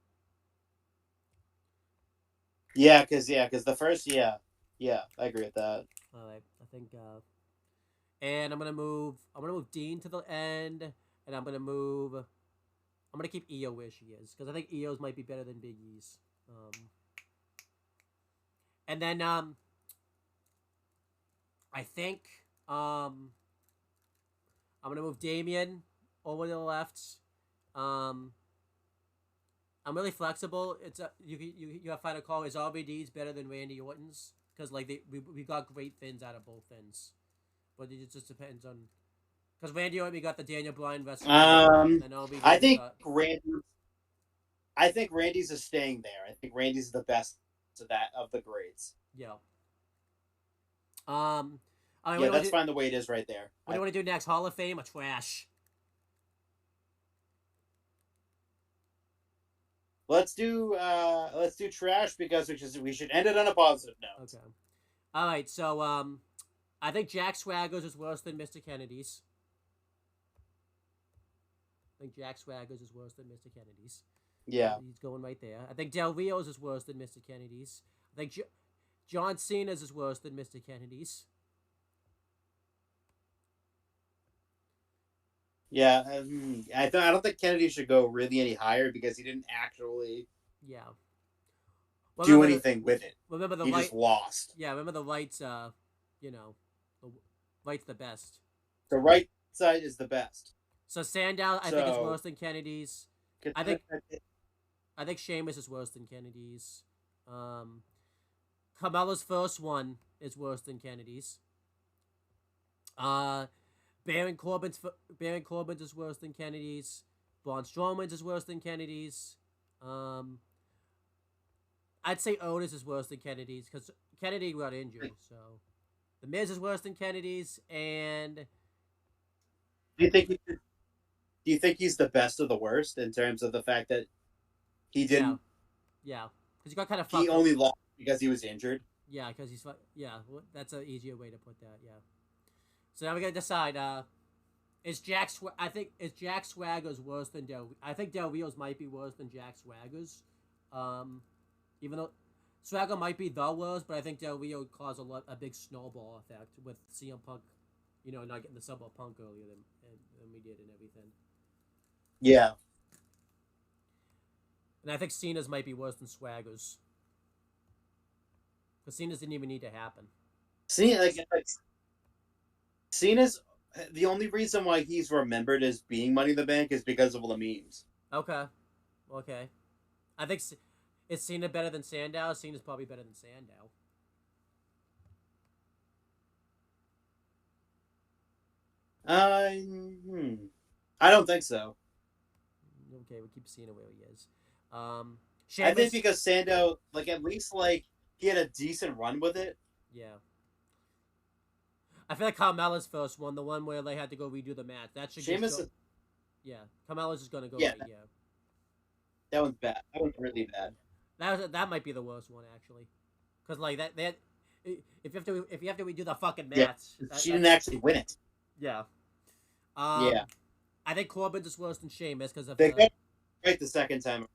[SPEAKER 2] Yeah, because the first, yeah, I agree with that.
[SPEAKER 1] All right, I think, and I'm gonna move Dean to the end, and I'm gonna keep EO where she is because I think EO's might be better than Big E's. And then I think I'm gonna move Damien over to the left. I'm really flexible. It's you have final call. Is RVD's better than Randy Orton's? Because we got great thins out of both ends, but it just depends on. Because Randy Orton, we got the Daniel Bryan wrestling.
[SPEAKER 2] And I think Randy's is staying there. I think Randy's the best of the grades.
[SPEAKER 1] Yeah.
[SPEAKER 2] Yeah, that's fine the way it is right there.
[SPEAKER 1] What do you want to do next? Hall of Fame or trash?
[SPEAKER 2] Let's do trash because we should end it on a positive note.
[SPEAKER 1] Okay. All right. So I think Jack Swagger's is worse than Mr. Kennedy's. I think Jack Swagger's is worse than Mr. Kennedy's.
[SPEAKER 2] Yeah.
[SPEAKER 1] He's going right there. I think Del Rio's is worse than Mr. Kennedy's. I think John Cena's is worse than Mr. Kennedy's.
[SPEAKER 2] Yeah, I don't think Kennedy should go really any higher because he didn't actually do anything with it.
[SPEAKER 1] Remember the
[SPEAKER 2] he just lost.
[SPEAKER 1] Yeah, remember the right's the right's the best.
[SPEAKER 2] The right side is the best.
[SPEAKER 1] So Sandow, I think is worse than Kennedy's. I think Sheamus is worse than Kennedy's. Carmelo's first one is worse than Kennedy's. Baron Corbin's is worse than Kennedy's. Braun Strowman's is worse than Kennedy's. Um, I'd say Otis is worse than Kennedy's because Kennedy got injured. So the Miz is worse than Kennedy's, and
[SPEAKER 2] Do you think? Do you think he's the best of the worst in terms of the fact that he
[SPEAKER 1] yeah,
[SPEAKER 2] didn't?
[SPEAKER 1] yeah, because he got kind of
[SPEAKER 2] He
[SPEAKER 1] fucked up.
[SPEAKER 2] only lost because he was injured.
[SPEAKER 1] Yeah, because yeah. That's an easier way to put that. Yeah. So now we gotta decide. I think is Jack Swagger's worse than Del? I think Del Rio's might be worse than Jack Swagger's. Um, even though Swagger might be the worst, but I think Del Rio caused a big snowball effect with CM Punk, not getting the sub of Punk earlier than we did and everything.
[SPEAKER 2] Yeah.
[SPEAKER 1] And I think Cena's might be worse than Swagger's. Because Cena's didn't even need to happen.
[SPEAKER 2] Cena's the only reason why he's remembered as being Money in the Bank is because of all the memes.
[SPEAKER 1] Okay. I think is Cena better than Sandow? Cena's probably better than Sandow.
[SPEAKER 2] I don't think so.
[SPEAKER 1] Okay, we'll keep Cena where he is.
[SPEAKER 2] I think because Sandow, at least he had a decent run with it.
[SPEAKER 1] Yeah. I feel like Carmella's first one, the one where they had to go redo the match. That should
[SPEAKER 2] Sheamus.
[SPEAKER 1] Yeah, Carmella's just gonna go.
[SPEAKER 2] Yeah, that one's bad. That one's really bad.
[SPEAKER 1] That might be the worst one actually, because if you have to redo the fucking match,
[SPEAKER 2] she didn't actually win it.
[SPEAKER 1] Yeah.
[SPEAKER 2] Yeah.
[SPEAKER 1] I think Corbin's is worse than Sheamus because of
[SPEAKER 2] they got right the second time.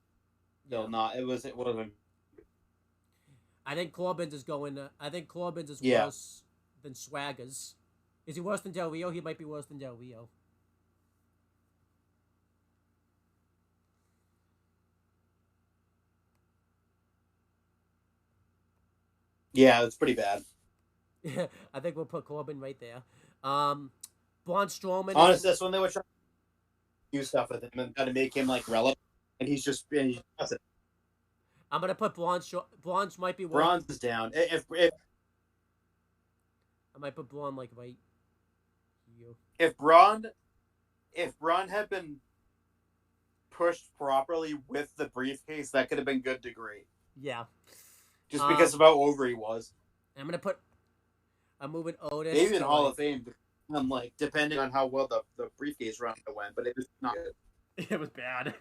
[SPEAKER 2] Still not. It wasn't.
[SPEAKER 1] I think Corbin's is going. I think Corbin's is worse than Swagger's. Is he worse than Del Rio? He might be worse than Del Rio.
[SPEAKER 2] Yeah, it's pretty bad.
[SPEAKER 1] I think we'll put Corbin right there. Braun Strowman.
[SPEAKER 2] Honestly, that's when they were trying to do stuff with him and kind of make him relevant, and he's just
[SPEAKER 1] I'm gonna put Braun's might be worse.
[SPEAKER 2] Braun's is down. If
[SPEAKER 1] I might put Braun right here.
[SPEAKER 2] If Braun had been pushed properly with the briefcase, that could have been good to great.
[SPEAKER 1] Yeah.
[SPEAKER 2] Just because of how over he was.
[SPEAKER 1] I'm moving Otis.
[SPEAKER 2] Maybe in Hall of Fame, depending on how well the briefcase run went, but it was not good.
[SPEAKER 1] It was bad.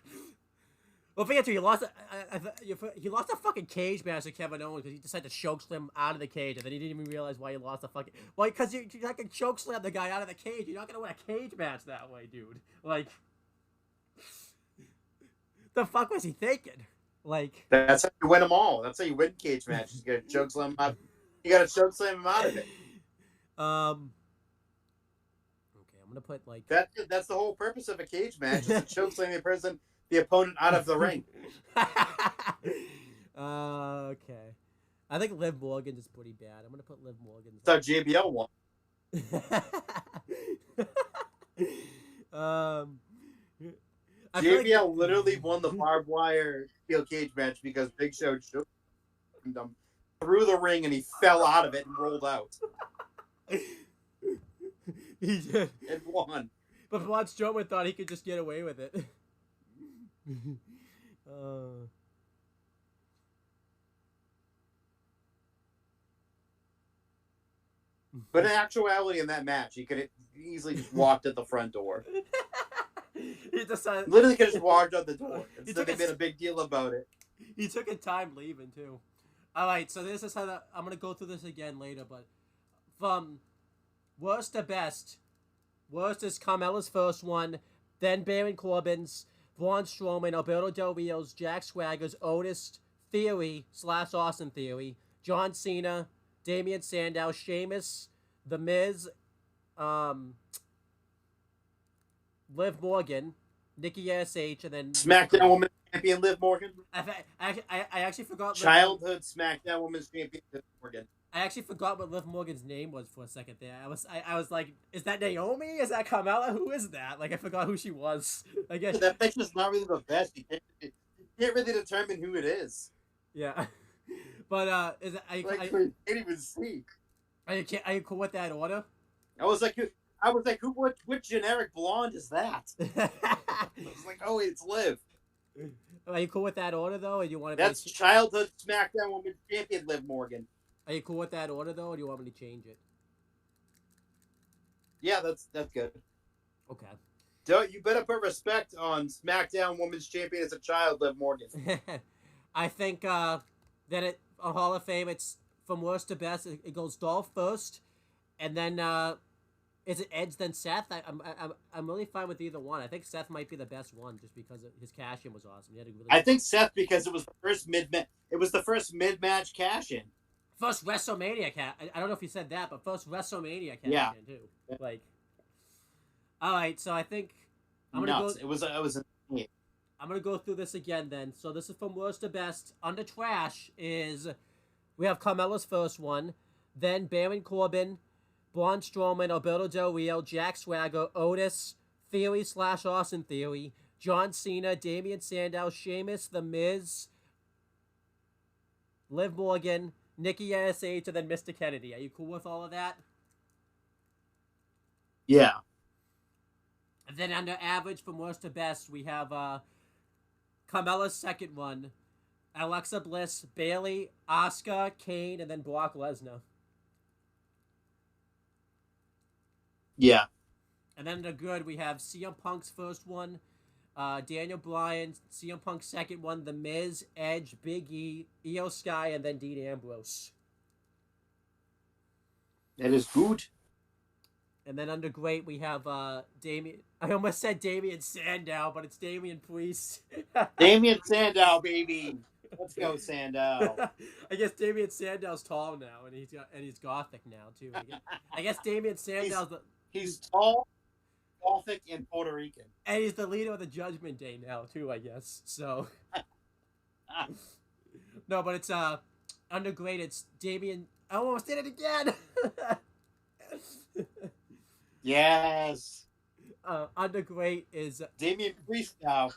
[SPEAKER 1] Well, forget you. He lost a fucking cage match to Kevin Owens because he decided to choke slam out of the cage, and then he didn't even realize why he lost the fucking. Well, because you can choke slam the guy out of the cage. You're not gonna win a cage match that way, dude. The fuck was he thinking?
[SPEAKER 2] That's how you win them all. That's how you win cage matches. You gotta choke slam him out. You gotta choke slam him out of it.
[SPEAKER 1] Okay, I'm gonna put
[SPEAKER 2] that's the whole purpose of a cage match is to choke slam the opponent out of the ring.
[SPEAKER 1] Okay. I think Liv Morgan is pretty bad. I'm gonna put Liv Morgan.
[SPEAKER 2] That's how JBL won. JBL literally won the barbed wire steel cage match because Big Show shook him through the ring and he fell out of it and rolled out.
[SPEAKER 1] He did.
[SPEAKER 2] And won.
[SPEAKER 1] But Braun Strowman thought he could just get away with it.
[SPEAKER 2] But in actuality, in that match, he could have easily just walked at the front door.
[SPEAKER 1] He decided
[SPEAKER 2] literally could have just walked out the door. Instead, they made a big deal about it.
[SPEAKER 1] He took his time leaving too. All right, so this is how I'm gonna go through this again later, but from worst to best, worst is Carmella's first one, then Baron Corbin's, Braun Strowman, Alberto Del Rio's, Jack Swagger's, Otis Theory / Austin Theory, John Cena, Damian Sandow, Sheamus, The Miz, Liv Morgan, Nikki SH, and then
[SPEAKER 2] SmackDown Women's Champion Liv Morgan.
[SPEAKER 1] I actually forgot.
[SPEAKER 2] Childhood SmackDown Women's Champion Liv Morgan.
[SPEAKER 1] I actually forgot what Liv Morgan's name was for a second there. I was like, is that Naomi? Is that Carmella? Who is that? I forgot who she was. I guess
[SPEAKER 2] that picture's not really the best. You can't really determine who it is.
[SPEAKER 1] Yeah, but
[SPEAKER 2] I can't even see.
[SPEAKER 1] Are you cool with that order?
[SPEAKER 2] I was like, I was like, what generic blonde is that? I was like, oh, it's Liv.
[SPEAKER 1] Are you cool with that order though, or do you want to?
[SPEAKER 2] That's childhood SmackDown Women's Champion Liv Morgan.
[SPEAKER 1] Are you cool with that order though, or do you want me to change it?
[SPEAKER 2] Yeah, that's good.
[SPEAKER 1] Okay.
[SPEAKER 2] Don't you better put respect on SmackDown Women's Champion as a child, Liv Morgan.
[SPEAKER 1] I think that it a Hall of Fame. It's from worst to best. It goes Dolph first, and then is it Edge then Seth? I'm really fine with either one. I think Seth might be the best one just because his cash in was awesome. He had a really
[SPEAKER 2] I think Seth because it was the first mid match cash in.
[SPEAKER 1] First WrestleMania cash. I don't know if you said that, but first WrestleMania cash in too. Like, all right, so I think I'm gonna
[SPEAKER 2] Nuts.
[SPEAKER 1] go.
[SPEAKER 2] It was.
[SPEAKER 1] I'm gonna go through this again then. So this is from worst to best. Under trash is we have Carmella's first one, then Baron Corbin, Braun Strowman, Alberto Del Rio, Jack Swagger, Otis, Theory / Austin Theory, John Cena, Damian Sandow, Sheamus, The Miz, Liv Morgan, Nikki ASH, and then Mr. Kennedy. Are you cool with all of that?
[SPEAKER 2] Yeah.
[SPEAKER 1] And then under average from worst to best, we have Carmella's second one, Alexa Bliss, Bayley, Asuka, Kane, and then Brock Lesnar.
[SPEAKER 2] Yeah.
[SPEAKER 1] And then under good, we have CM Punk's first one, Daniel Bryan, CM Punk's second one, The Miz, Edge, Big E, Io Sky, and then Dean Ambrose.
[SPEAKER 2] That is good.
[SPEAKER 1] And then under great, we have Damien. I almost said Damian Sandow, but it's Damian Priest.
[SPEAKER 2] Damian Sandow, baby. Let's go, Sandow.
[SPEAKER 1] I guess Damian Sandow's tall now, and he's gothic now too. I guess Damian Sandow's
[SPEAKER 2] he's tall, gothic, and Puerto Rican,
[SPEAKER 1] and he's the leader of the Judgment Day now too. I guess so. No, but it's under great. It's Damian. I almost did it again.
[SPEAKER 2] Yes.
[SPEAKER 1] Under great is
[SPEAKER 2] Damian Priest now.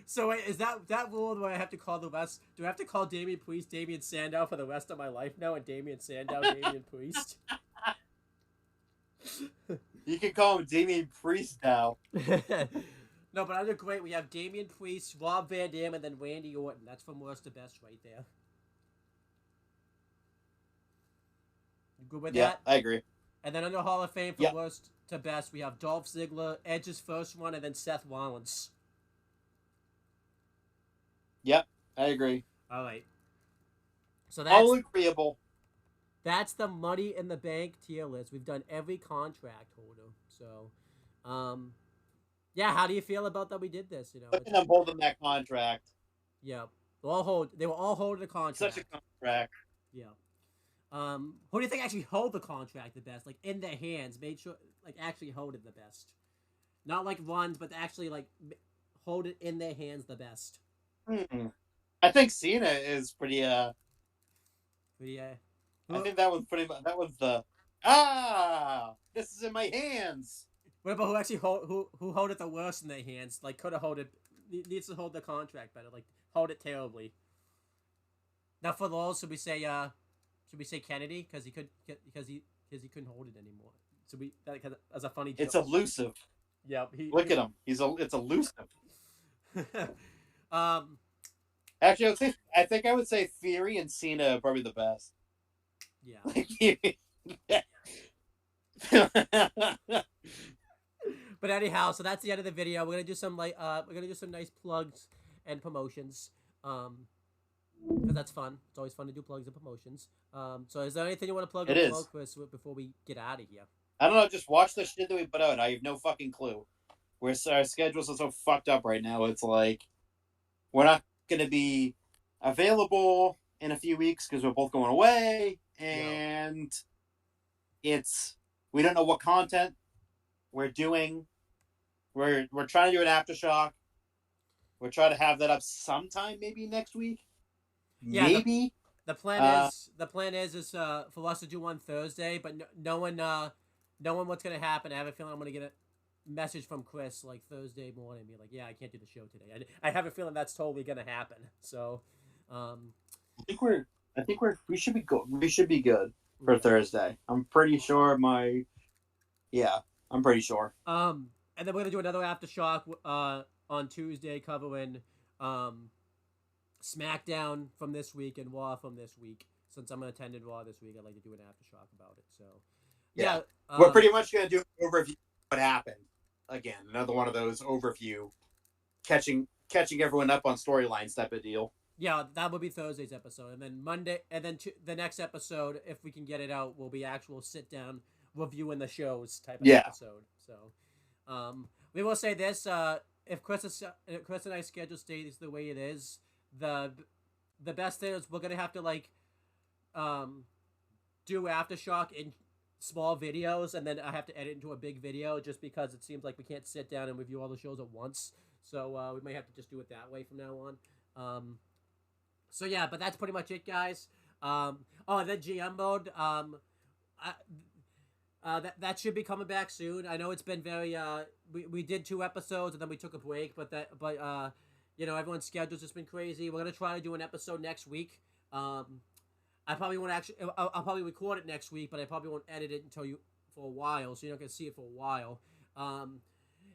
[SPEAKER 1] So wait, is that rule where I have to call the rest? Do I have to call Damian Priest Damian Sandow for the rest of my life now, and Damian Sandow Damian Priest?
[SPEAKER 2] You can call him Damian Priest now.
[SPEAKER 1] No, but under great we have Damian Priest, Rob Van Dam, and then Randy Orton. That's from worst to best right there. You good with that?
[SPEAKER 2] Yeah, I agree.
[SPEAKER 1] And then under Hall of Fame from worst to best, we have Dolph Ziggler, Edge's first one, and then Seth Rollins.
[SPEAKER 2] Yep, I agree.
[SPEAKER 1] All right. So that's
[SPEAKER 2] all agreeable.
[SPEAKER 1] That's the Money in the Bank tier list. We've done every contract holder. So, yeah. How do you feel about that? We did this. You know,
[SPEAKER 2] look at them holding that contract.
[SPEAKER 1] Yeah, they were all holding the contract.
[SPEAKER 2] Such a contract.
[SPEAKER 1] Yeah. Who do you think actually hold the contract the best? Like in their hands, made sure like actually hold it the best, not like runs, but actually like hold it in their hands the best.
[SPEAKER 2] I think Cena is pretty.
[SPEAKER 1] Pretty.
[SPEAKER 2] I think that was pretty. That was the this is in my hands.
[SPEAKER 1] What about who actually who hold it the worst in their hands? Like could have hold it. Needs to hold the contract better. Like hold it terribly. Now for those, should we say Kennedy because he couldn't hold it anymore? So as a funny joke.
[SPEAKER 2] It's elusive.
[SPEAKER 1] Yeah.
[SPEAKER 2] Look at him. It's elusive. Actually, I think I would say Theory and Cena are probably the best.
[SPEAKER 1] Yeah. But anyhow, so that's the end of the video. We're gonna do some nice plugs and promotions. Because that's fun. It's always fun to do plugs and promotions. So is there anything you want to plug or promote, Chris, before we get out of here?
[SPEAKER 2] I don't know. Just watch the shit that we put out. I have no fucking clue. Our schedules are so fucked up right now. It's like we're not going to be available in a few weeks because we're both going away, and we don't know what content we're doing. We're trying to do an aftershock. We're trying to have that up sometime, maybe next week.
[SPEAKER 1] Yeah,
[SPEAKER 2] maybe
[SPEAKER 1] the plan is for us to do one Thursday, but knowing what's gonna happen, I have a feeling I'm gonna get a message from Chris like Thursday morning, be like, "Yeah, I can't do the show today." I have a feeling that's totally gonna happen. So,
[SPEAKER 2] I think we should be good. We should be good. for
[SPEAKER 1] Yeah.
[SPEAKER 2] Thursday. I'm pretty sure yeah, I'm pretty sure.
[SPEAKER 1] And then we're gonna do another aftershock on Tuesday covering um SmackDown from this week and Raw from this week. Since I'm attending Raw this week, I'd like to do an aftershock about it. So,
[SPEAKER 2] Yeah.
[SPEAKER 1] yeah,
[SPEAKER 2] We're pretty much going to do an overview of what happened. Again, another one of those overview, catching everyone up on storylines type of deal.
[SPEAKER 1] yeah, that will be Thursday's episode, and then Monday, and then the next episode, if we can get it out, will be actual sit down reviewing the shows type of
[SPEAKER 2] Yeah.
[SPEAKER 1] episode. So, we will say this: if Chris and I schedule stays the way it is, the the best thing is we're gonna have to um, do aftershock in small videos, and then I have to edit into a big video just because it seems like we can't sit down and review all the shows at once. So we may have to just do it that way from now on. So yeah, but that's pretty much it, guys. And then GM mode. That should be coming back soon. I know it's been very. We did 2 episodes and then we took a break, but everyone's schedule's just been crazy. We're gonna try to do an episode next week. I probably won't actually. I'll probably record it next week, but I probably won't edit it until for a while, so you're not gonna see it for a while.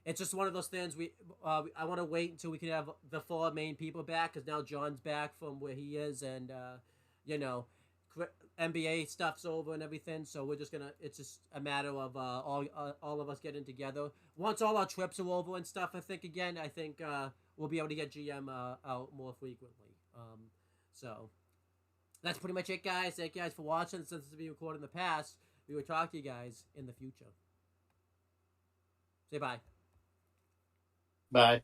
[SPEAKER 1] It's just one of those things. I want to wait until we can have the 4 main people back, because now John's back from where he is, and NBA stuff's over and everything. So we're just gonna. It's just a matter of all of us getting together. Once all our trips are over and stuff, I think we'll be able to get GM out more frequently. So that's pretty much it, guys. Thank you guys for watching. Since it's being recorded in the past, we will talk to you guys in the future. Say bye.
[SPEAKER 2] Bye.